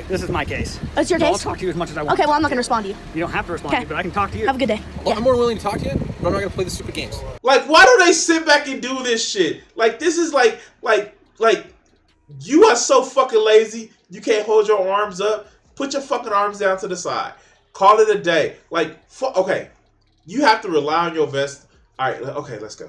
This is my case. It's your So case? I'll talk to you as much as I want. Okay, well, I'm not going to respond to you. You don't have to respond to me, but I can talk to you. Have a good day. Well, I'm more willing to talk to you, but I'm not going to play the stupid games. Like, why do they sit back and do this shit? Like, this is like, you are so fucking lazy. You can't hold your arms up. Put your fucking arms down to the side. Call it a day. Like, okay. You have to rely on your vest. All right, okay, let's go.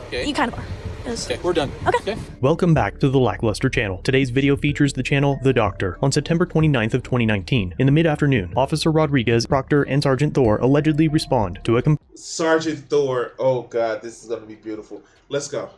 Okay. You kind of are. Okay, we're done. Okay. Welcome back to the Lackluster channel. Today's video features the channel The Doctor. On September 29th of 2019, in the mid-afternoon, Officer Rodriguez, Proctor, and Sergeant Thor allegedly respond to a Sergeant Thor. Oh god, this is gonna be beautiful. Let's go.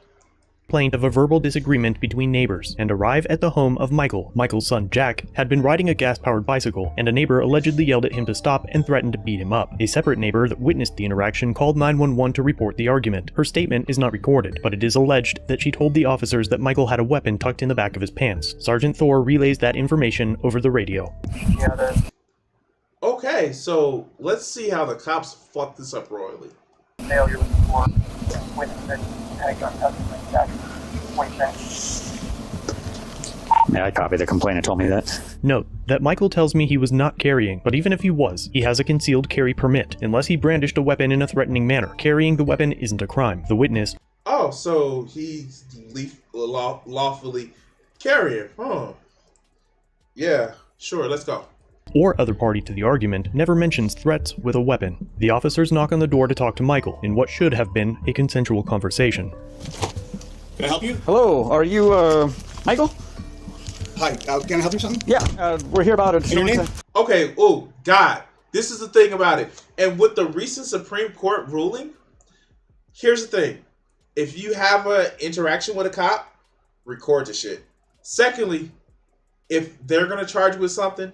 complaint of a verbal disagreement between neighbors and arrive at the home of Michael. Michael's son, Jack, had been riding a gas-powered bicycle, and a neighbor allegedly yelled at him to stop and threatened to beat him up. A separate neighbor that witnessed the interaction called 911 to report the argument. Her statement is not recorded, but it is alleged that she told the officers that Michael had a weapon tucked in the back of his pants. Sergeant Thor relays that information over the radio. Okay, so let's see how the cops fucked this up royally. Failure with the floor. Witness had a gun tucked in the back. Yeah, I copied the complaint and told me that. Note that Michael tells me he was not carrying, but even if he was, he has a concealed carry permit. Unless he brandished a weapon in a threatening manner, carrying the weapon isn't a crime. The witness... Oh, so he's lawfully carrying, huh? Yeah, Sure, let's go. Or other party to the argument never mentions threats with a weapon. The officers knock on the door to talk to Michael in what should have been a consensual conversation. Can I help you? Hello, are you, Michael? Hi, can I help you with something? Yeah, we're here about it. Your name? Okay, oh, God. This is the thing about it. And with the recent Supreme Court ruling, here's the thing. If you have an interaction with a cop, record the shit. Secondly, if they're going to charge you with something,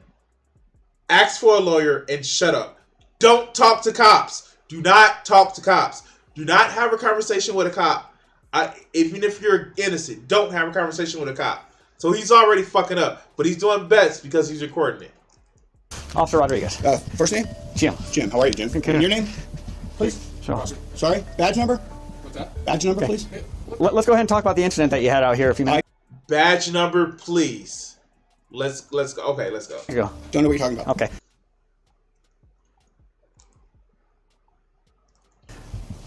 ask for a lawyer and shut up. Don't talk to cops. Do not talk to cops. Do not have a conversation with a cop. Even if you're innocent, don't have a conversation with a cop. So he's already fucking up, but he's doing best because he's recording it. Officer Rodriguez. First name? Jim. Jim, how are you, Jim? Okay. And your name, please? Sure. Sorry, badge number? What's that? Badge number, Okay. please? Let's go ahead and talk about the incident that you had out here a few minutes. Badge number, please. Let's go. Okay, let's go. Here you go. Don't know what you're talking about. Okay.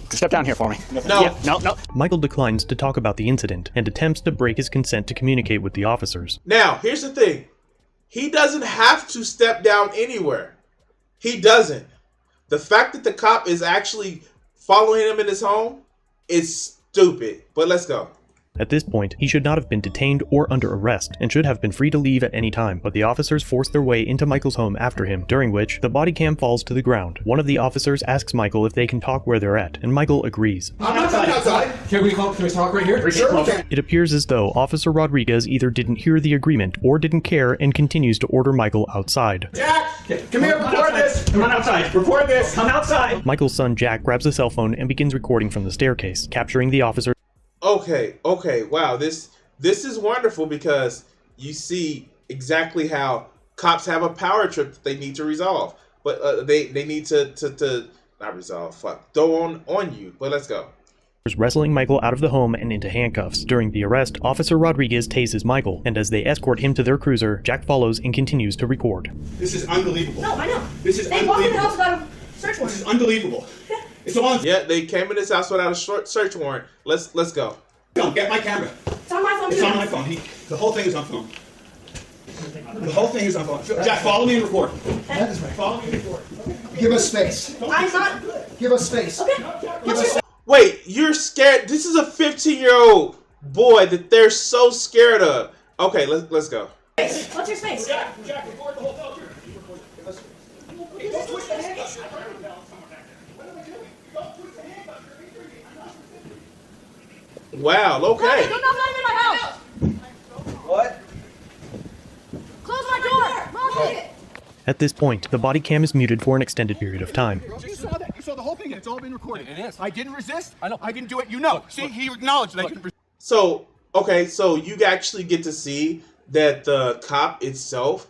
Step down here for me. No. Yeah, no. Michael declines to talk about the incident and attempts to break his consent to communicate with the officers. Now, here's the thing. He doesn't have to step down anywhere. He doesn't. The fact that the cop is actually following him in his home is stupid. But let's go. At this point, he should not have been detained or under arrest, and should have been free to leave at any time, but the officers force their way into Michael's home after him, during which the body cam falls to the ground. One of the officers asks Michael if they can talk where they're at, and Michael agrees. I'm not outside. Can we talk right here? Sure, okay. It appears as though Officer Rodriguez either didn't hear the agreement or didn't care and continues to order Michael outside. Jack, come here, record this. Come on outside. Record this. Come outside. Michael's son Jack grabs a cell phone and begins recording from the staircase, capturing the officer. Okay, wow, this is wonderful because you see exactly how cops have a power trip that they need to resolve. But they need to not resolve, throw on you. But let's go. Wrestling Michael out of the home and into handcuffs. During the arrest, Officer Rodriguez tases Michael, and as they escort him to their cruiser, Jack follows and continues to record. This is unbelievable. No, I know. This is They walked in the unbelievable. house without a search warrant. This is unbelievable. It's on. Yeah, they came in this house without a short search warrant. Let's go. Don't get my camera. It's on my phone. It's on my phone. The whole thing is on phone. The whole thing is on phone. Jack, follow me and record. That is right. Follow me and record. Give us space. I'm not. Give us space. Okay. What's your Wait, you're scared? This is a 15-year-old boy that they're so scared of. Okay, let's go. space? What's your space? Jack, record the whole thing. Hey, don't twist the handcuffs. Wow, okay. Don't knock on my house. What? Close my door. Lock it. At this point, the body cam is muted for an extended period of time. You saw that. You saw the whole thing, and it's all been recorded. It is. I didn't resist. I know. I didn't do it. You know. See, he acknowledged that I didn't resist. So you actually get to see that the cop itself,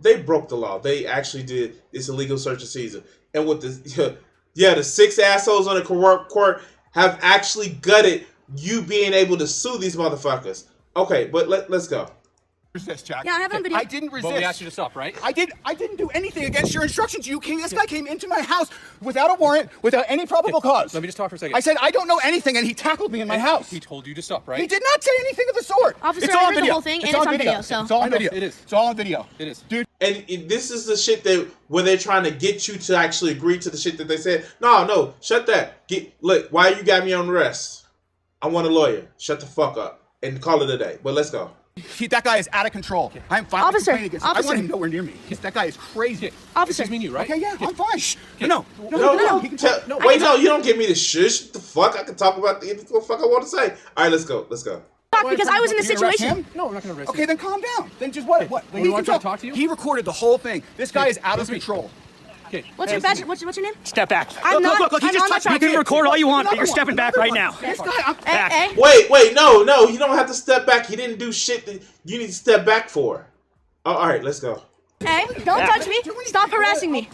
they broke the law. They actually did this illegal search and seizure. And with the 6 assholes on the court have actually gutted you being able to sue these motherfuckers. Okay, but let's go. Resist, Jack. Yeah, I have it on video. I didn't resist. But we asked you to stop, right? I didn't do anything against your instructions. This guy came into my house without a warrant, without any probable cause. Let me just talk for a second. I said I don't know anything, and he tackled me in my house. He told you to stop, right? He did not say anything of the sort. Officer, it's I all on heard the video. whole thing, and on it's on video, so- It's all on I know, video. it is. It's all on video. It is. Dude. And this is the shit where they're trying to get you to actually agree to the shit that they said. No, shut that. Look, why you got me on arrest? I want a lawyer. Shut the fuck up and call it a day. But let's go. That guy is out of control. I'm filing Officer, a complaint against him. I officer. want him nowhere near me. That guy is crazy. Officer. Excuse me, you, right? Okay, yeah, I'm fine. No. No, He can tell- talk. No, wait, no, you don't give me the shush. What the fuck? I can talk about what the fuck I want to say. All right, let's go. Because I was in the You gonna arrest situation. him? No, we're not going to arrest Okay, you. then calm down. Then just what? Well, you want to talk to you? He recorded the whole thing. This guy is out of Listen to me. control. Okay. What's your badge? What's your name? Step back. I'm not. Look, he I'm just on my touched me. You can property. record all you want, but Another you're one. stepping back right now. This guy, I'm Hey. Wait, no, you don't have to step back. He didn't do shit that you need to step back for. Oh, all right, let's go. Hey, don't touch me. Stop harassing me.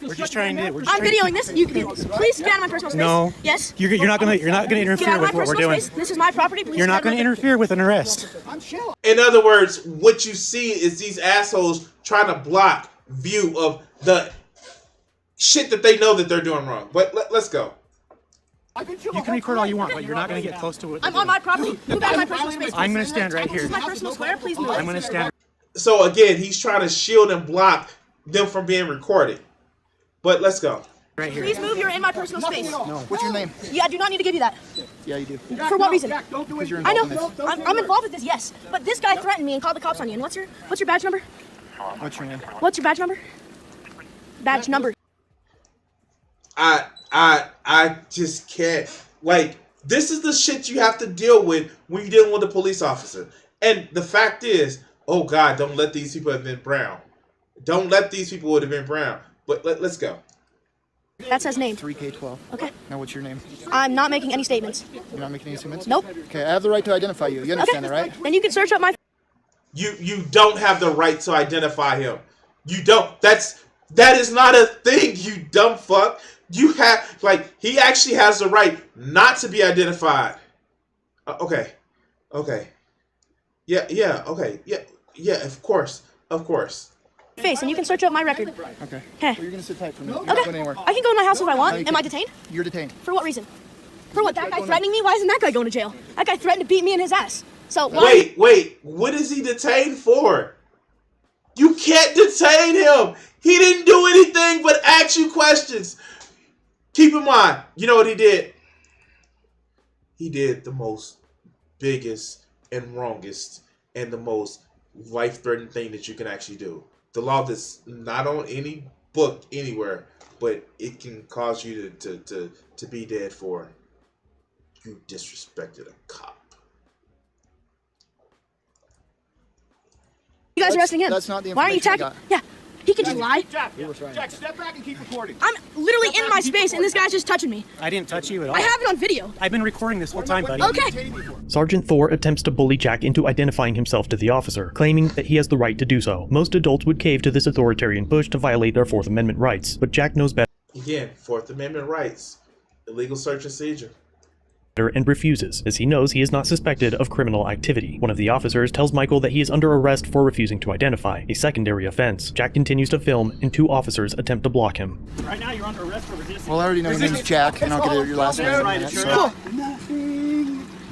We're just trying to. I'm videoing this. You can do this. Please get out of my personal space. No. Yes. You're not gonna Get out interfere of my with what we're personal doing. space. This is my property. Please You're get not out of gonna my- interfere with an arrest. In other words, what you see is these assholes trying to block view of the shit that they know that they're doing wrong. But let's go. You can record all you want, but you're not gonna get close to it. I'm on my property. Move out of my personal space. I'm gonna stand right This here. is my personal square. Please move. I'm gonna stand. So again, he's trying to shield and block them from being recorded. But let's go. Right here. Please move. You're in my personal space. No. What's your name? Yeah, I do not need to give you that. Yeah, you do. For what reason? Because you're I involved know. in this. I'm involved with this, yes. But this guy threatened me and called the cops on you. And what's your badge number? What's your name? What's your badge number? Badge number. I just can't. Like, this is the shit you have to deal with when you're dealing with a police officer. And the fact is, oh God, don't let these people have been brown. Don't let these people would have been brown. But let's go. That says name. 3K12. Okay. Now what's your name? I'm not making any statements. You're not making any statements? Nope. Okay, I have the right to identify you. You understand that, right? And you can search up my... You don't have the right to identify him. You don't. That is not a thing, you dumb fuck. You have, like, he actually has the right not to be identified. Okay. Yeah, okay. Yeah, of course. face, and you can search up my record. Okay. Okay. Well, you're gonna sit tight for a minute. Okay. You're not going anywhere. I can go in my house if I want. No, you Am I can't. detained? You're detained. For what reason? For what? That guy threatening me? Why isn't that guy going to jail? That guy threatened to beat me in his ass. So why? Wait. What is he detained for? You can't detain him. He didn't do anything but ask you questions. Keep in mind, you know what he did? He did the most biggest and wrongest and the most life-threatening thing that you can actually do. The law that's not on any book anywhere, but it can cause you to be dead for. You disrespected a cop. You guys are arresting him. That's not the Why are you information I attacking? Yeah. He can just lie. Jack, step back and keep recording. I'm literally in my space, and this guy's just touching me. I didn't touch you at all. I have it on video. I've been recording this whole time, buddy. Okay. Sergeant Thor attempts to bully Jack into identifying himself to the officer, claiming that he has the right to do so. Most adults would cave to this authoritarian push to violate their Fourth Amendment rights, but Jack knows better Again, Fourth Amendment rights. Illegal search and seizure. and refuses, as he knows he is not suspected of criminal activity. One of the officers tells Michael that he is under arrest for refusing to identify, a secondary offense. Jack continues to film, and two officers attempt to block him. Right now, you're under arrest for resisting. Well, I already know your name's Jack, and I'll get your last name in a minute. Cool.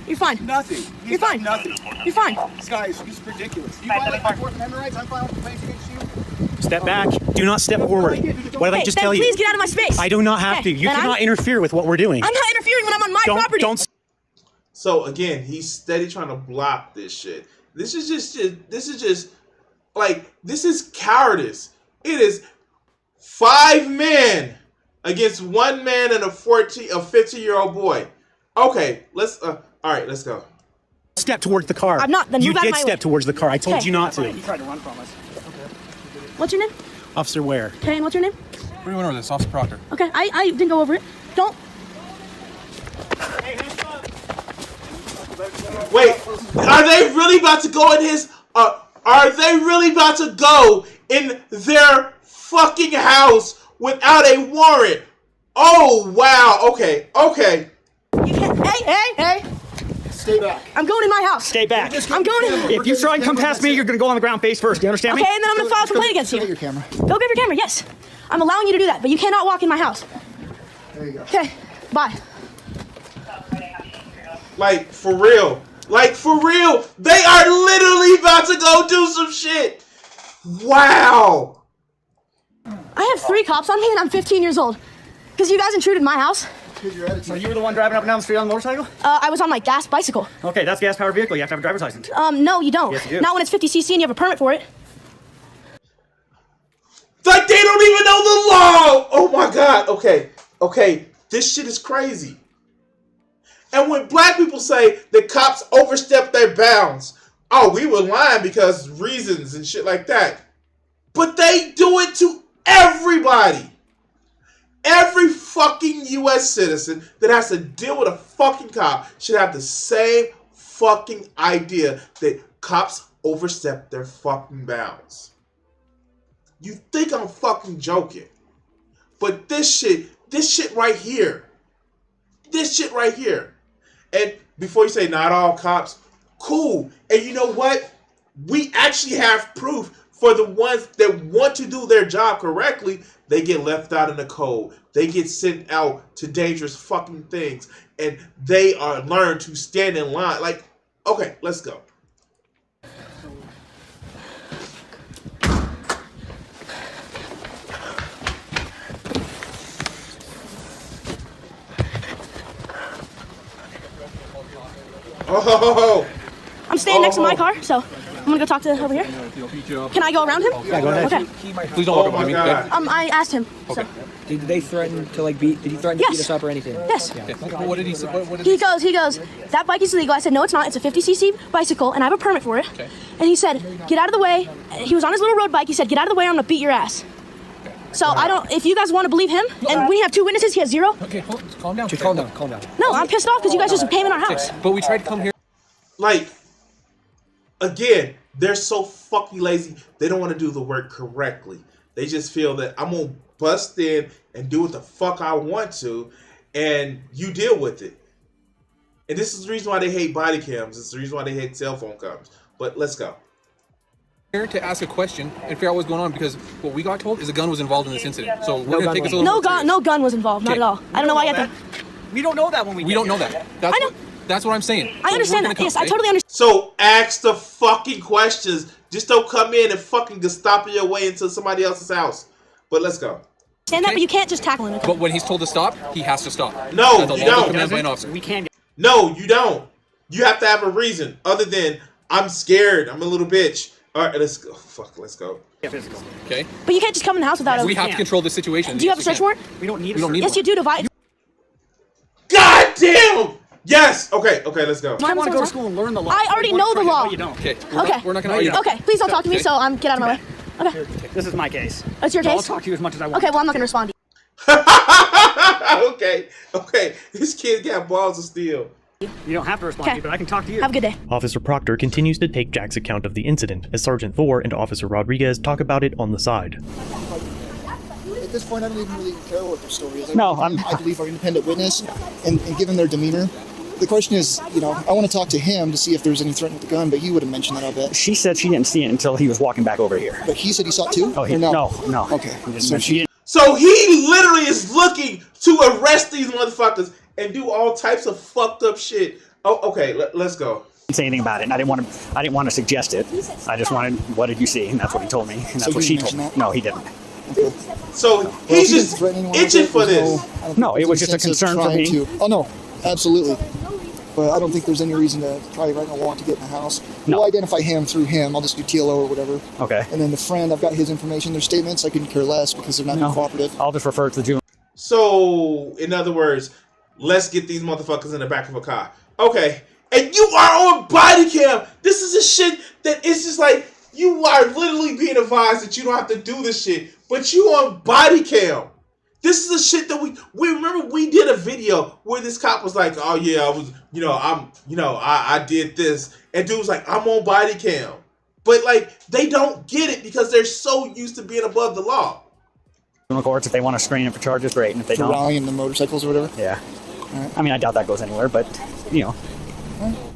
You're fine. Nothing. You're fine. Nothing. You're fine. This guy is ridiculous. You violate my Fourth Amendment rights, I'm filing complaints against you. Step back. Do not step forward. What did I just then tell you? please get out of my space. I do not have to. You then cannot interfere with what we're doing. I'm not interfering when I'm on my property. Don't. So again, he's steady trying to block this shit. This is just like, this is cowardice. It is 5 men against 1 man and a 15-year-old boy. Okay, all right, let's go. Step towards the car. I'm not. Then you move out of did my step way. towards the car. I told Okay. you not to. You tried to run from us. What's your name? Officer Ware. Okay, and what's your name? What are you doing over this? Officer Proctor. Okay, I didn't go over it. Don't. Wait, are they really about to go in his? Are they really about to go in their fucking house without a warrant? Oh wow. Okay. You can't. Hey. Stay back. I'm going in my house. Stay back. I'm going in. If you try and come past me, you're going to go on the ground face first. Do you understand Okay, me? and then I'm gonna file a complaint against you. Get your camera. Go grab your camera. Yes, I'm allowing you to do that, but you cannot walk in my house. There you go. Okay. Bye. Like for real. They are literally about to go do some shit. Wow. I have 3 cops on me, and I'm 15 years old. Because you guys intruded my house. So you were the one driving up and down the street on the motorcycle? I was on my gas bicycle. Okay, that's gas-powered vehicle. You have to have a driver's license. No, you don't. Yes, you do. Not when it's 50cc and you have a permit for it. Like they don't even know the law. Oh my God. Okay. This shit is crazy. And when black people say the cops overstep their bounds, oh, we were lying because reasons and shit like that. But they do it to everybody. Every fucking U.S. citizen that has to deal with a fucking cop should have the same fucking idea that cops overstep their fucking bounds. You think I'm fucking joking. But this shit right here. And before you say not all cops, cool. And you know what? We actually have proof for the ones that want to do their job correctly. They get left out in the cold. They get sent out to dangerous fucking things. And they are learned to stand in line. Like, okay, let's go. Oh. I'm staying next to my car, so I'm gonna go talk to over here. Can I go around him? Yeah, go ahead. Okay. Please don't walk up on me. I asked him. Okay. So. Did they threaten to like beat? Did he threaten to beat us up or anything? Yes. Okay. What did he say? He goes, that bike is illegal. I said, no, it's not. It's a 50cc bicycle, and I have a permit for it. Okay. And he said, get out of the way. He was on his little road bike. He said, get out of the way or I'm gonna beat your ass. So I don't, if you guys want to believe him, and we have 2 witnesses, he has 0. Okay, calm down. Calm down. Calm down. No, I'm pissed off because you guys just came in our house. But we tried to come here. Like, again, they're so fucking lazy. They don't want to do the work correctly. They just feel that I'm going to bust in and do what the fuck I want to, and you deal with it. And this is the reason why they hate body cams. It's the reason why they hate cell phone cams. But let's go. Here to ask a question and figure out what's going on, because what we got told is a gun was involved in this incident. So we're going to take this a little No gun was involved, not at all. I don't know why you have to. We don't know that when we don't know that. That's what I'm saying. I understand that. Yes, I totally understand. So ask the fucking questions. Just don't come in and fucking just stop your way into somebody else's house. But let's go. Stand up, but you can't just tackle him. But when he's told to stop, he has to stop. No, That's a you lawful don't. command by an officer. We can't. No, you don't. You have to have a reason other than I'm scared. I'm a little bitch. All right, let's go. Fuck, let's go. Okay. But you can't just come in the house without a. We have to control the situation. Do you have a search warrant? We don't need. Yes, you do. God damn! Yes. Okay. Let's go. I want to go to school and learn the law. I already know the law. No, you don't. Okay. Okay. We're not going to argue. Okay, please don't talk to me. So get out of my way. Okay. This is my case. It's your So case. I'll talk to you as much as I want. Okay. Well, I'm not gonna respond to you. Okay. This kid got balls of steel. You don't have to respond to me, but I can talk to you. Have a good day. Officer Proctor continues to take Jack's account of the incident, as Sergeant Thor and Officer Rodriguez talk about it on the side. At this point, I don't even really care what their story is. No, I believe our independent witness, and given their demeanor, the question is, I want to talk to him to see if there's any threat with the gun, but he would have mentioned that, I'll bet. She said she didn't see it until he was walking back over here. But he said he saw it too? Oh, no. Okay. So he literally is looking to arrest these motherfuckers and do all types of fucked up shit. Oh, okay. Let's go. Didn't say anything about it, and I didn't want to suggest it. I just wanted, what did you see? And that's what he told me, and that's what she told me. No, he didn't. Okay. So he's just itching for this. No, it was just a concern for me. Oh no, absolutely. But I don't think there's any reason to try right now want to get in the house. No. We'll identify him through him. I'll just do TLO or whatever. Okay. And then the friend, I've got his information. Their statements, I couldn't care less because they're not cooperative. I'll just refer to the juvenile. So, in other words, let's get these motherfuckers in the back of a car. Okay. And you are on body cam. This is a shit that it's just like, you are literally being advised that you don't have to do this shit. But you on body cam. This is the shit that we remember we did a video where this cop was like, oh yeah, I was, I did this. And dude was like, I'm on body cam. But like, they don't get it because they're so used to being above the law. Courts, if they want to screen him for charges, great. And if they don't. Rallying the motorcycles or whatever? Yeah. I mean, I doubt that goes anywhere, but,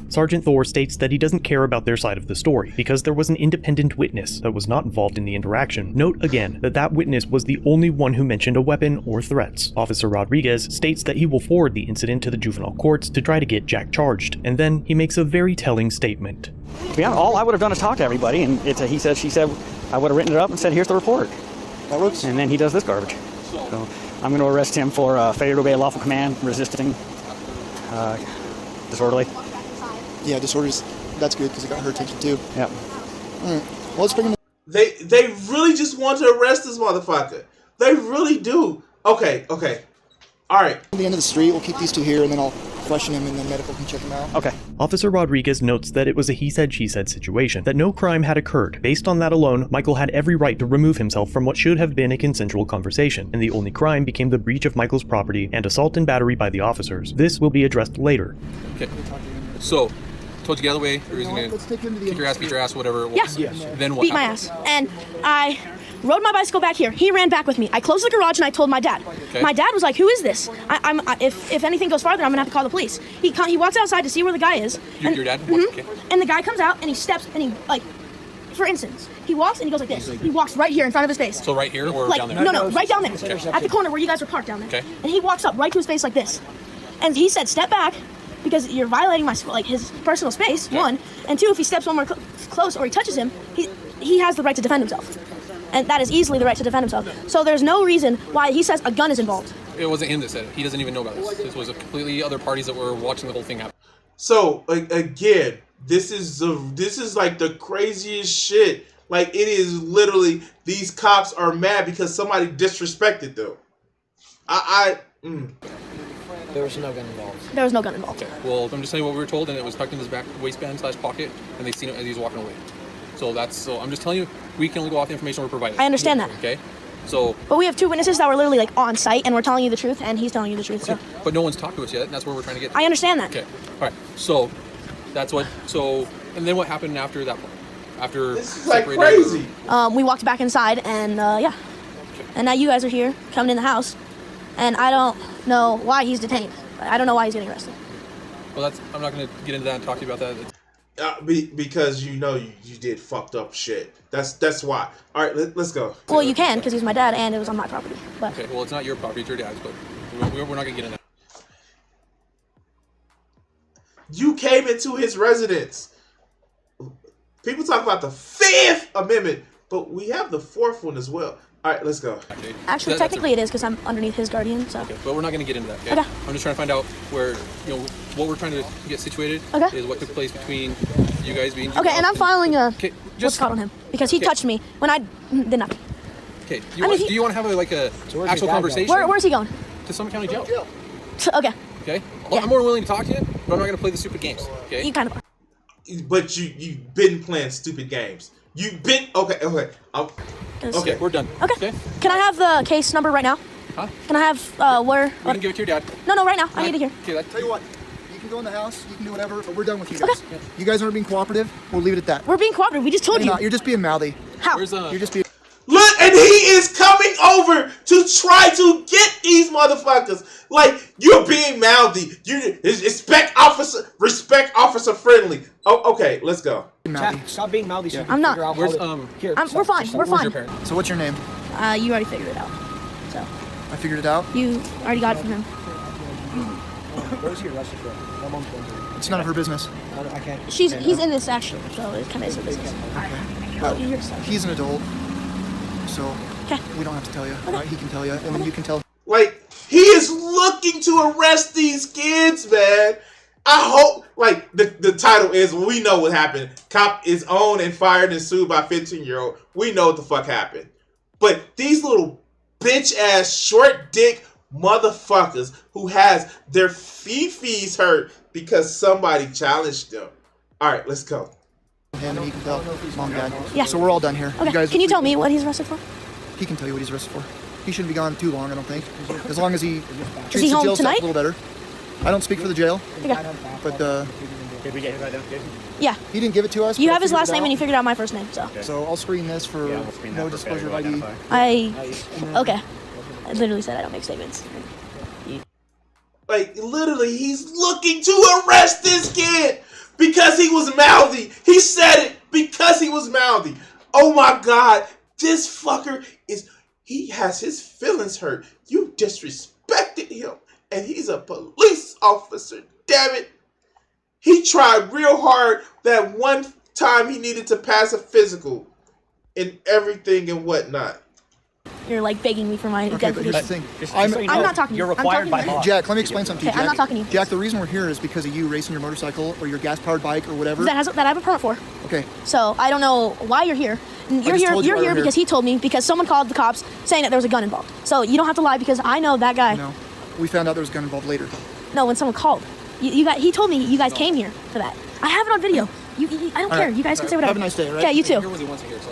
Sergeant Thor states that he doesn't care about their side of the story because there was an independent witness that was not involved in the interaction. Note again that witness was the only one who mentioned a weapon or threats. Officer Rodriguez states that he will forward the incident to the juvenile courts to try to get Jack charged, and then he makes a very telling statement. Yeah, all I would have done is talk to everybody, and it's a he said, she said. I would have written it up and said, here's the report. That works. And then he does this garbage. So I'm going to arrest him for failure to obey a lawful command, resisting, disorderly. Yeah, disorders. That's good because it got her attention too. Yeah. All right. Well, let's bring him. They really just want to arrest this motherfucker. They really do. Okay. All right. At the end of the street, we'll keep these two here, and then I'll question him, and then medical can check him out. Okay. Officer Rodriguez notes that it was a he said, she said situation, that no crime had occurred. Based on that alone, Michael had every right to remove himself from what should have been a consensual conversation, and the only crime became the breach of Michael's property and assault and battery by the officers. This will be addressed later. Okay. So, told you get out of the way, or he's going to kick your ass, beat your ass, whatever. Yes. Then what Beat my happened? ass. And I rode my bicycle back here. He ran back with me. I closed the garage and I told my dad. Okay. My dad was like, "Who is this? If anything goes farther, I'm gonna have to call the police." He walks outside to see where the guy is. Your dad? Okay. And the guy comes out and he steps and he for instance, he walks and he goes like this. He walks right here in front of his face. So right here or Like down there? no, right down there, Okay. at the corner where you guys were parked down there. Okay. And he walks up right to his face like this, and he said, "Step back." Because you're violating his personal space, one, and two, if he steps one more close or he touches him, he has the right to defend himself, and that is easily the right to defend himself. So there's no reason why he says a gun is involved. It wasn't him that said it. He doesn't even know about this. This was a completely other parties that were watching the whole thing happen. So again, this is like the craziest shit. Like, it is literally, these cops are mad because somebody disrespected them. There was no gun involved. There was no gun involved. Okay. Well, I'm just telling you what we were told, and it was tucked in his back waistband / pocket, and they seen it as he was walking away. So I'm just telling you, we can only go off the information we're provided. I understand that. Okay. So. But we have 2 witnesses that were literally like on site, and we're telling you the truth, and he's telling you the truth. So. But no one's talked to us yet, and that's where we're trying to get. I understand that. Okay. All right. So, that's what. So, and then what happened after that point? After this is like crazy. We walked back inside, and yeah. And now you guys are here, coming in the house, and I don't know why he's detained. I don't know why he's getting arrested. Well, I'm not going to get into that and talk to you about that. Because you did fucked up shit. That's why. All right, let's go. Well, you can, because he's my dad, and it was on my property. But. Okay, well, it's not your property, it's your dad's, but we're not going to get into that. You came into his residence. People talk about the 5th Amendment, but we have the 4th one as well. All right, let's go. Actually, technically it is because I'm underneath his guardian, so. Okay, but we're not going to get into that, okay? Okay. I'm just trying to find out where, what we're trying to get situated is what took place between you guys being... Okay, and I'm filing a what's called on him because he touched me when I did nothing. Okay, do you want to have a actual conversation? Where's he going? To Summit County Jail. Okay. Okay? Well, I'm more willing to talk to you, but I'm not going to play the stupid games, okay? You kind of are. But you've been playing stupid games. You've been... Okay. Okay, we're done. Okay. Can I have the case number right now? Huh? Can I have where? We can give it to your dad. No, right now. I need to hear. Okay, tell you what. You can go in the house. You can do whatever. But we're done with you guys. Okay. You guys aren't being cooperative. We'll leave it at that. We're being cooperative. We just told you. You're just being mouthy. How? You're just being. Look, and he is coming over to try to get these motherfuckers. Like, you're being mouthy. You respect officer friendly. Oh, okay, let's go. Stop being mouthy. So I'm not. We're fine. We're fine. So what's your name? You already figured it out. So. I figured it out. You already got it from him. Where's he arrested for? My mom's going to. It's none of her business. I can't. He's in this actually, so it kind of is her business. Well, he's an adult, so we don't have to tell you. Right? He can tell you, and then you can tell. Like, he is looking to arrest these kids, man. I hope, like, the title is, we know what happened. Cop is owned and fired and sued by 15-year-old. We know what the fuck happened. But these little bitch-ass, short-dick motherfuckers who has their fifis hurt because somebody challenged them. All right, let's go. Him and he can tell mom, dad. Yeah. So we're all done here. Okay. You guys, can you tell me what he's arrested for? He can tell you what he's arrested for. He shouldn't be gone too long, I don't think. As long as he treats he the home jail tonight? staff a little better. I don't speak for the jail. Okay. But did we get his identification? Yeah. He didn't give it to us. You have his last name and you figured out my first name, so. So I'll screen this for no disclosure of ID. Okay. I literally said I don't make statements. Like, literally, he's looking to arrest this kid because he was mouthy. He said it because he was mouthy. Oh my God, this fucker he has his feelings hurt. You disrespected him, and he's a police officer, damn it. He tried real hard that one time he needed to pass a physical and everything and whatnot. You're like begging me for my identification. But here's the thing. I'm not talking to you. You're required by law. Jack, let me explain something to you, I'm not talking to you. Jack, the reason we're here is because of you racing your motorcycle or your gas-powered bike or whatever. That I have a permit for. Okay. So I don't know why you're here. You're here because he told me, because someone called the cops saying that there was a gun involved. So you don't have to lie because I know that guy. No, we found out there was a gun involved later. No, when someone called. He told me you guys came here for that. I have it on video. I don't care. You guys can say whatever. Have a nice day, right? Yeah, you too.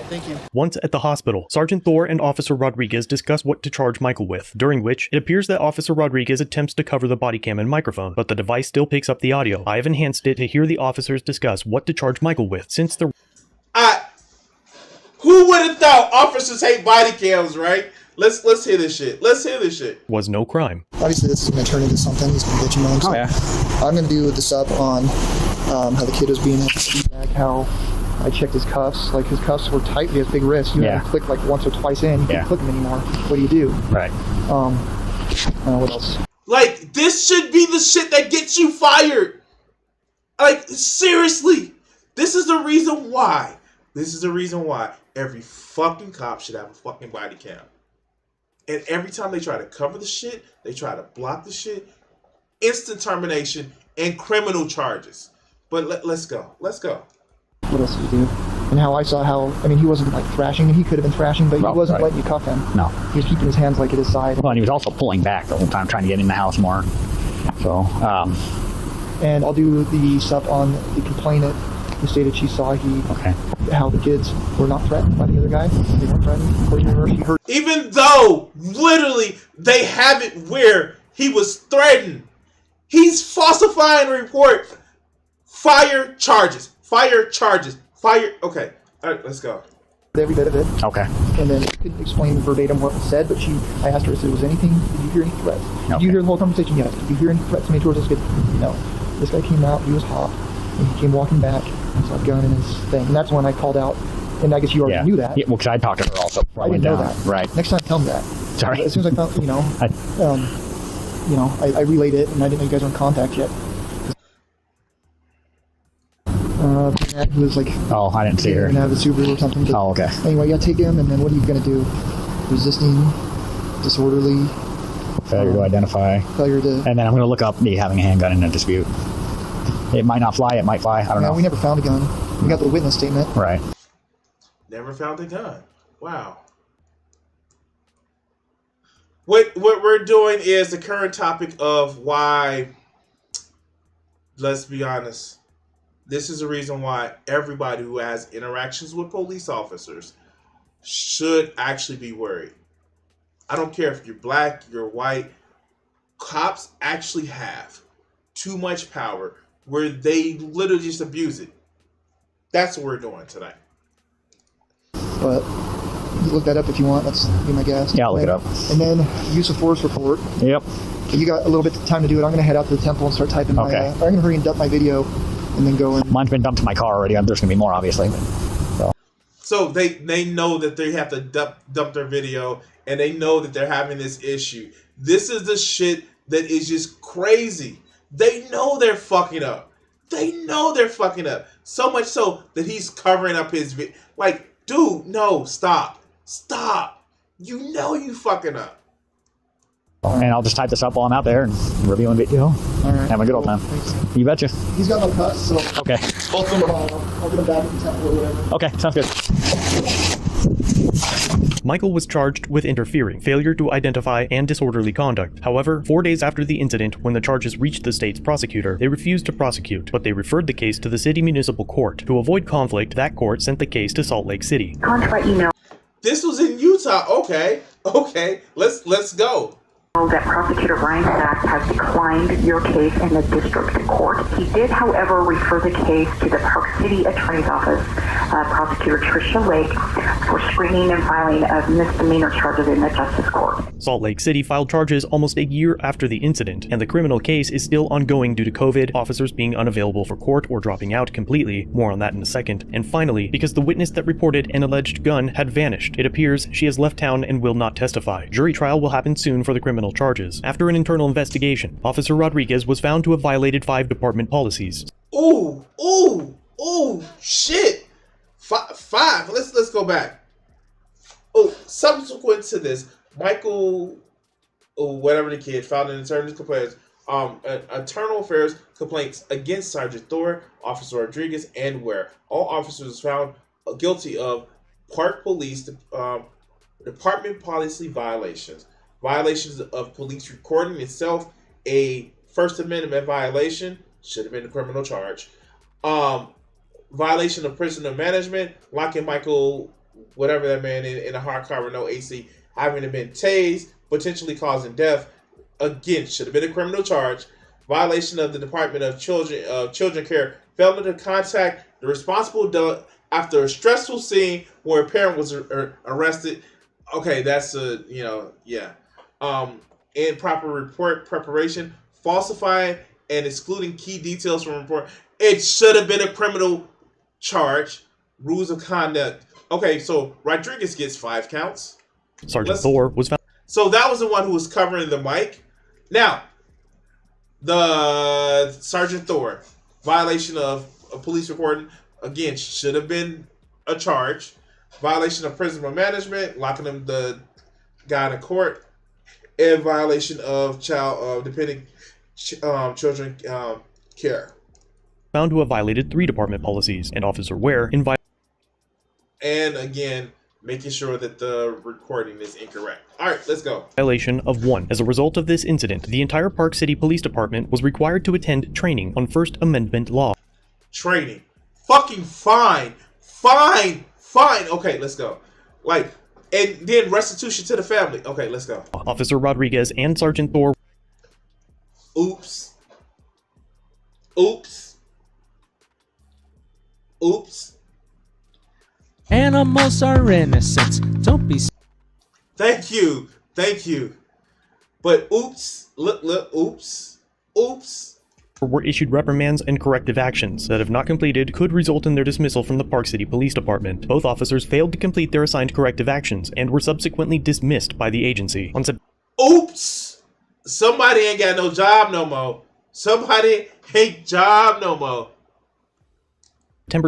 Thank you. Once at the hospital, Sergeant Thor and Officer Rodriguez discuss what to charge Michael with, during which it appears that Officer Rodriguez attempts to cover the body cam and microphone, but the device still picks up the audio. I have enhanced it to hear the officers discuss what to charge Michael with, since the... Who would have thought officers hate body cams, right? Let's hear this shit. Was no crime. Obviously, this is going to turn into something. He's going to get you on. So I'm going to do this up on how the kid was being feedback, how I checked his cuffs. Like, his cuffs were tight. He has big wrists. You have to click like once or twice in. You can't click them anymore. What do you do? Right. What else? Like, this should be the shit that gets you fired. Like, seriously. This is the reason why. Every fucking cop should have a fucking body cam. And every time they try to cover the shit, they try to block the shit, instant termination and criminal charges. But let's go. Let's go. What else did he do? And how I saw how, I mean, he wasn't like thrashing him. He could have been thrashing, but he wasn't letting you cuff him. No. He was keeping his hands like at his side. Well, and he was also pulling back the whole time, trying to get in the house more. So, and I'll do the stuff on the complainant who stated she saw how the kids were not threatened by the other guy. They weren't threatened. According to her, she heard. Even though literally they have it where he was threatened, he's falsifying a report. Fire charges. Fire charges. Fire. Okay. All right, let's go. Every bit of it. Okay. And then she couldn't explain verbatim what was said, but I asked her if there was anything. Did you hear any threats? Did you hear the whole conversation? Yes. Did you hear any threats made towards us? No. This guy came out. He was hot. And he came walking back and saw a gun in his thing. And that's when I called out. And I guess you already knew that. Yeah, well, because I talked to her also before I didn't know that. Right. Next time, tell me that. Sorry. As soon as I found, I relayed it, and I didn't know you guys were in contact yet. Who was like, oh, I didn't see her. And have a Subaru or something. But oh, okay. Anyway, take him, and then what are you gonna do? Resisting, disorderly, failure to identify, failure to, and then I'm gonna look up me having a handgun in a dispute. It might not fly. It might fly. I don't know. We never found a gun. We got the witness statement. Right. Never found a gun. Wow. What we're doing is the current topic of why. Let's be honest. This is the reason why everybody who has interactions with police officers should actually be worried. I don't care if you're black, you're white. Cops actually have too much power where they literally just abuse it. That's what we're doing tonight. But you look that up if you want. That's be my guess. Yeah, I'll look it up. And then use of force report. Yep. You got a little bit of time to do it. I'm going to head out to the temple and start typing my. I'm going to hurry and dump my video. And then go in. Mine's been dumped to my car already. There's going to be more, obviously. So they know that they have to dump their video, and they know that they're having this issue. This is the shit that is just crazy. They know they're fucking up. They know they're fucking up. So much so that he's covering up his video. Like, dude, no, stop. Stop. You know you fucking up. And I'll just type this up while I'm out there and reviewing video. All right. Have a good old time. You betcha. He's got no cuts, so. Okay. Both of them are fine. I'll get them back at the temple or whatever. Okay, sounds good. Michael was charged with interfering, failure to identify, and disorderly conduct. However, 4 days after the incident, when the charges reached the state's prosecutor, they refused to prosecute, but they referred the case to the city municipal court. To avoid conflict, that court sent the case to Salt Lake City. This was in Utah. Okay. Let's go. That Prosecutor Ryan Sachs has declined your case in the district court. He did, however, refer the case to the Park City Attorney's Office, Prosecutor Tricia Lake, for screening and filing of misdemeanor charges in the Justice Court. Salt Lake City filed charges almost a year after the incident, and the criminal case is still ongoing due to COVID, officers being unavailable for court or dropping out completely. More on that in a second. And finally, because the witness that reported an alleged gun had vanished, it appears she has left town and will not testify. Jury trial will happen soon for the criminal charges. After an internal investigation, Officer Rodriguez was found to have violated 5 department policies. Ooh, shit. Five. Let's go back. Oh, subsequent to this, Michael, whatever the kid, filed an internal affairs complaints against Sergeant Thor, Officer Rodriguez, and Ware. All officers found guilty of Park Police Department policy violations of police recording itself, a First Amendment violation, should have been a criminal charge. Violation of prisoner management, locking Michael, whatever that man in a hard car with no AC, having him been tased, potentially causing death, again, should have been a criminal charge. Violation of the Department of Children Care, failure to contact the responsible adult after a stressful scene where a parent was arrested. Okay, that's improper report preparation, falsifying and excluding key details from a report. It should have been a criminal charge. Rules of conduct. Okay, so Rodriguez gets 5 counts. Sergeant Thor was found. So that was the one who was covering the mic. Now, the Sergeant Thor, violation of a police recording, again, should have been a charge. Violation of prisoner management, locking him the guy in the court, and violation of child children care. Found to have violated 3 department policies, and Officer Ware in And again, making sure that the recording is incorrect. All right, let's go. violation of 1. As a result of this incident, the entire Park City Police Department was required to attend training on First Amendment law. Training. Fucking fine. Fine. Okay, let's go. Like, and then restitution to the family. Okay, let's go. Officer Rodriguez and Sergeant Thor. Oops. Animals are innocent. Don't be. Thank you. But oops. Look, oops. Were issued reprimands and corrective actions that, if not completed, could result in their dismissal from the Park City Police Department. Both officers failed to complete their assigned corrective actions and were subsequently dismissed by the agency. On Oops. Somebody ain't got no job no more. September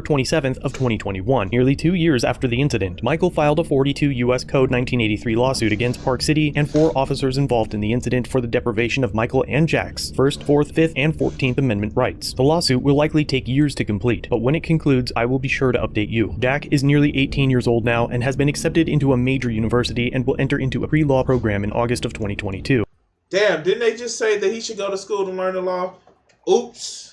27th of 2021, nearly 2 years after the incident, Michael filed a 42 U.S. Code 1983 lawsuit against Park City and 4 officers involved in the incident for the deprivation of Michael and Jack's First, 4th, 5th, and 14th Amendment rights. The lawsuit will likely take years to complete, but when it concludes, I will be sure to update you. Jack is nearly 18 years old now and has been accepted into a major university and will enter into a pre-law program in August of 2022. Damn, didn't they just say that he should go to school to learn the law? Oops.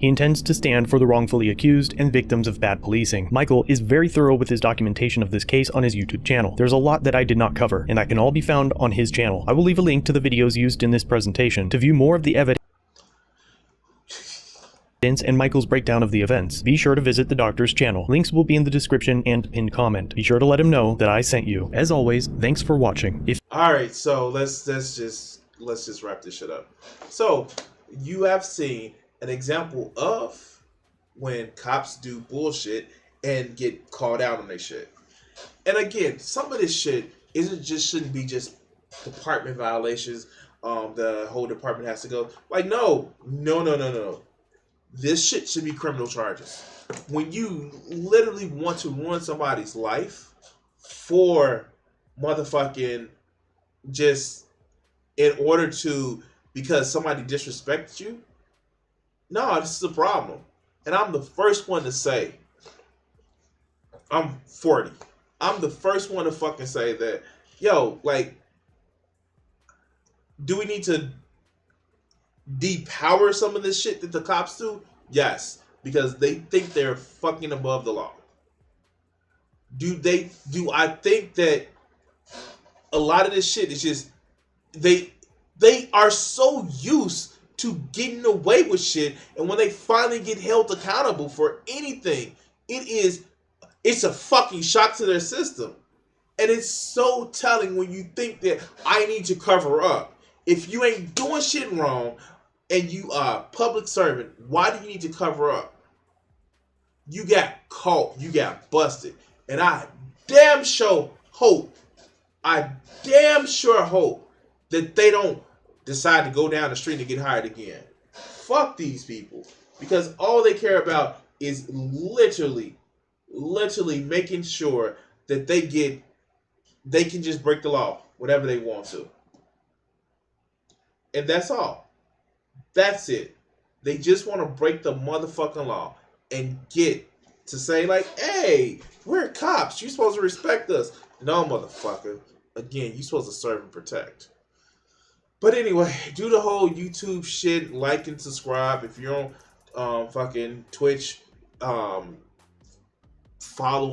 He intends to stand for the wrongfully accused and victims of bad policing. Michael is very thorough with his documentation of this case on his YouTube channel. There's a lot that I did not cover, and that can all be found on his channel. I will leave a link to the videos used in this presentation. To view more of the evidence and Michael's breakdown of the events, be sure to visit the doctor's channel. Links will be in the description and pinned comment. Be sure to let him know that I sent you. As always, thanks for watching. All right, so let's just wrap this shit up. So you have seen an example of when cops do bullshit and get called out on their shit. And again, some of this shit shouldn't be just department violations. The whole department has to go. Like, no. This shit should be criminal charges. When you literally want to ruin somebody's life for motherfucking just in order to, because somebody disrespected you. No, this is a problem. And I'm the first one to say, I'm 40. I'm the first one to fucking say that, yo, like, do we need to depower some of this shit that the cops do? Yes, because they think they're fucking above the law. Do I think that a lot of this shit is just, they are so used to getting away with shit, and when they finally get held accountable for anything, it's a fucking shock to their system. And it's so telling when you think that I need to cover up. If you ain't doing shit wrong and you are a public servant, why do you need to cover up? You got caught, you got busted, and I damn sure hope that they don't decide to go down the street and get hired again. Fuck these people. Because all they care about is literally making sure that they can just break the law whenever they want to. And that's all. That's it. They just want to break the motherfucking law and get to say like, hey, we're cops. You're supposed to respect us. No, motherfucker. Again, you're supposed to serve and protect. But anyway, do the whole YouTube shit, like and subscribe. If you're on fucking Twitch, follow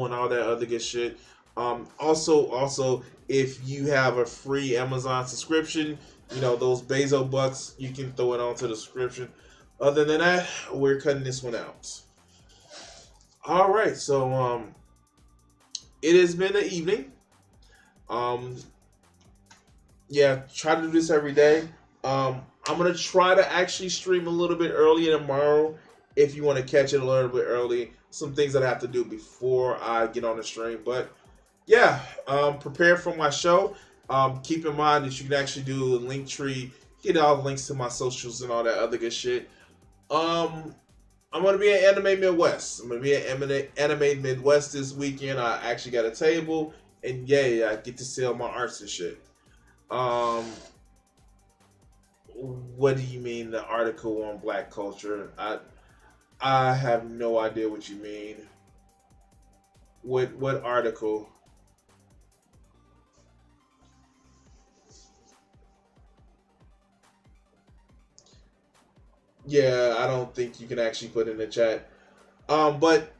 and all that other good shit. Also, if you have a free Amazon subscription, you know, those Bezo bucks, you can throw it onto the subscription. Other than that, we're cutting this one out. All right, so it has been an evening. Yeah, try to do this every day. I'm going to try to actually stream a little bit earlier tomorrow if you want to catch it a little bit early. Some things that I have to do before I get on the stream. But yeah, prepare for my show. Keep in mind that you can actually do a link tree, get all the links to my socials and all that other good shit. I'm going to be at Anime Midwest. I'm going to be at Anime Midwest this weekend. I actually got a table. And yeah, I get to sell my arts and shit. What do you mean the article on black culture? I have no idea what you mean. What article? Yeah, I don't think you can actually put in the chat. But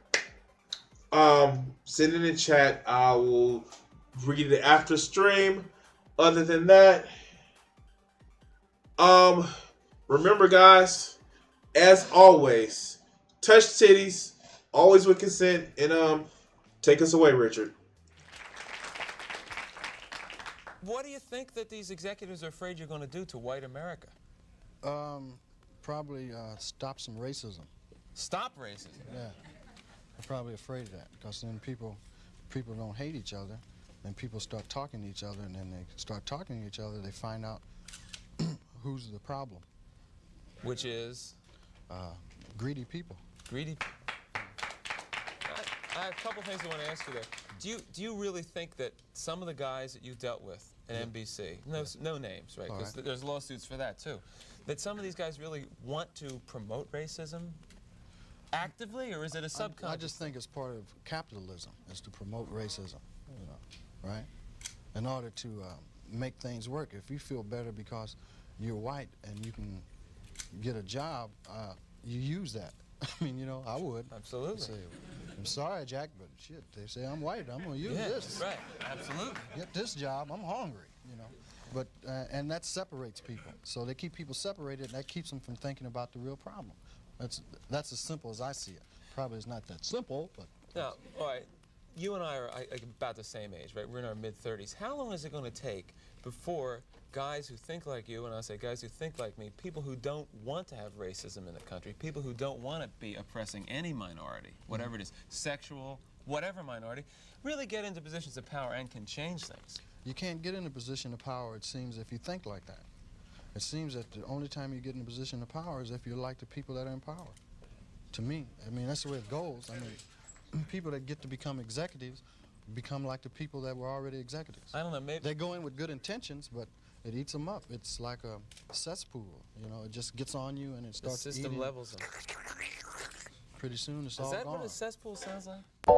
send in the chat. I will read it after stream. Other than that, remember guys, as always, touch titties, always with consent, and take us away, Richard. What do you think that these executives are afraid you're going to do to white America? Probably stop some racism. Stop racism? Yeah. They're probably afraid of that because then people don't hate each other, and people start talking to each other, and then they start talking to each other, they find out who's the problem. Which is? Greedy people. Greedy. I have a couple things I want to ask you there. Do you really think that some of the guys that you dealt with at NBC, no names, right? Because there's lawsuits for that too, that some of these guys really want to promote racism actively, or is it a subconscious? I just think it's part of capitalism, is to promote racism, you know, right? In order to make things work. If you feel better because you're white and you can get a job, you use that. I mean, you know, I would. Absolutely. Say, I'm sorry, Jack, but shit, they say I'm white. I'm going to use this. Right, absolutely. Get this job. I'm hungry, you know. But, and that separates people. So they keep people separated, and that keeps them from thinking about the real problem. That's as simple as I see it. Probably it's not that simple, but... Now, all right, you and I are about the same age, right? We're in our mid-30s. How long is it going to take before guys who think like you, and I say guys who think like me, people who don't want to have racism in the country, people who don't want to be oppressing any minority, whatever it is, sexual, whatever minority, really get into positions of power and can change things? You can't get in a position of power, it seems, if you think like that. It seems that the only time you get in a position of power is if you're like the people that are in power. To me, I mean, that's the way it goes. I mean, people that get to become executives become like the people that were already executives. I don't know, maybe... They go in with good intentions, but it eats them up. It's like a cesspool, you know, it just gets on you and it starts the system eating. levels them. Pretty soon it's all Is that gone. what a cesspool sounds like? Yes.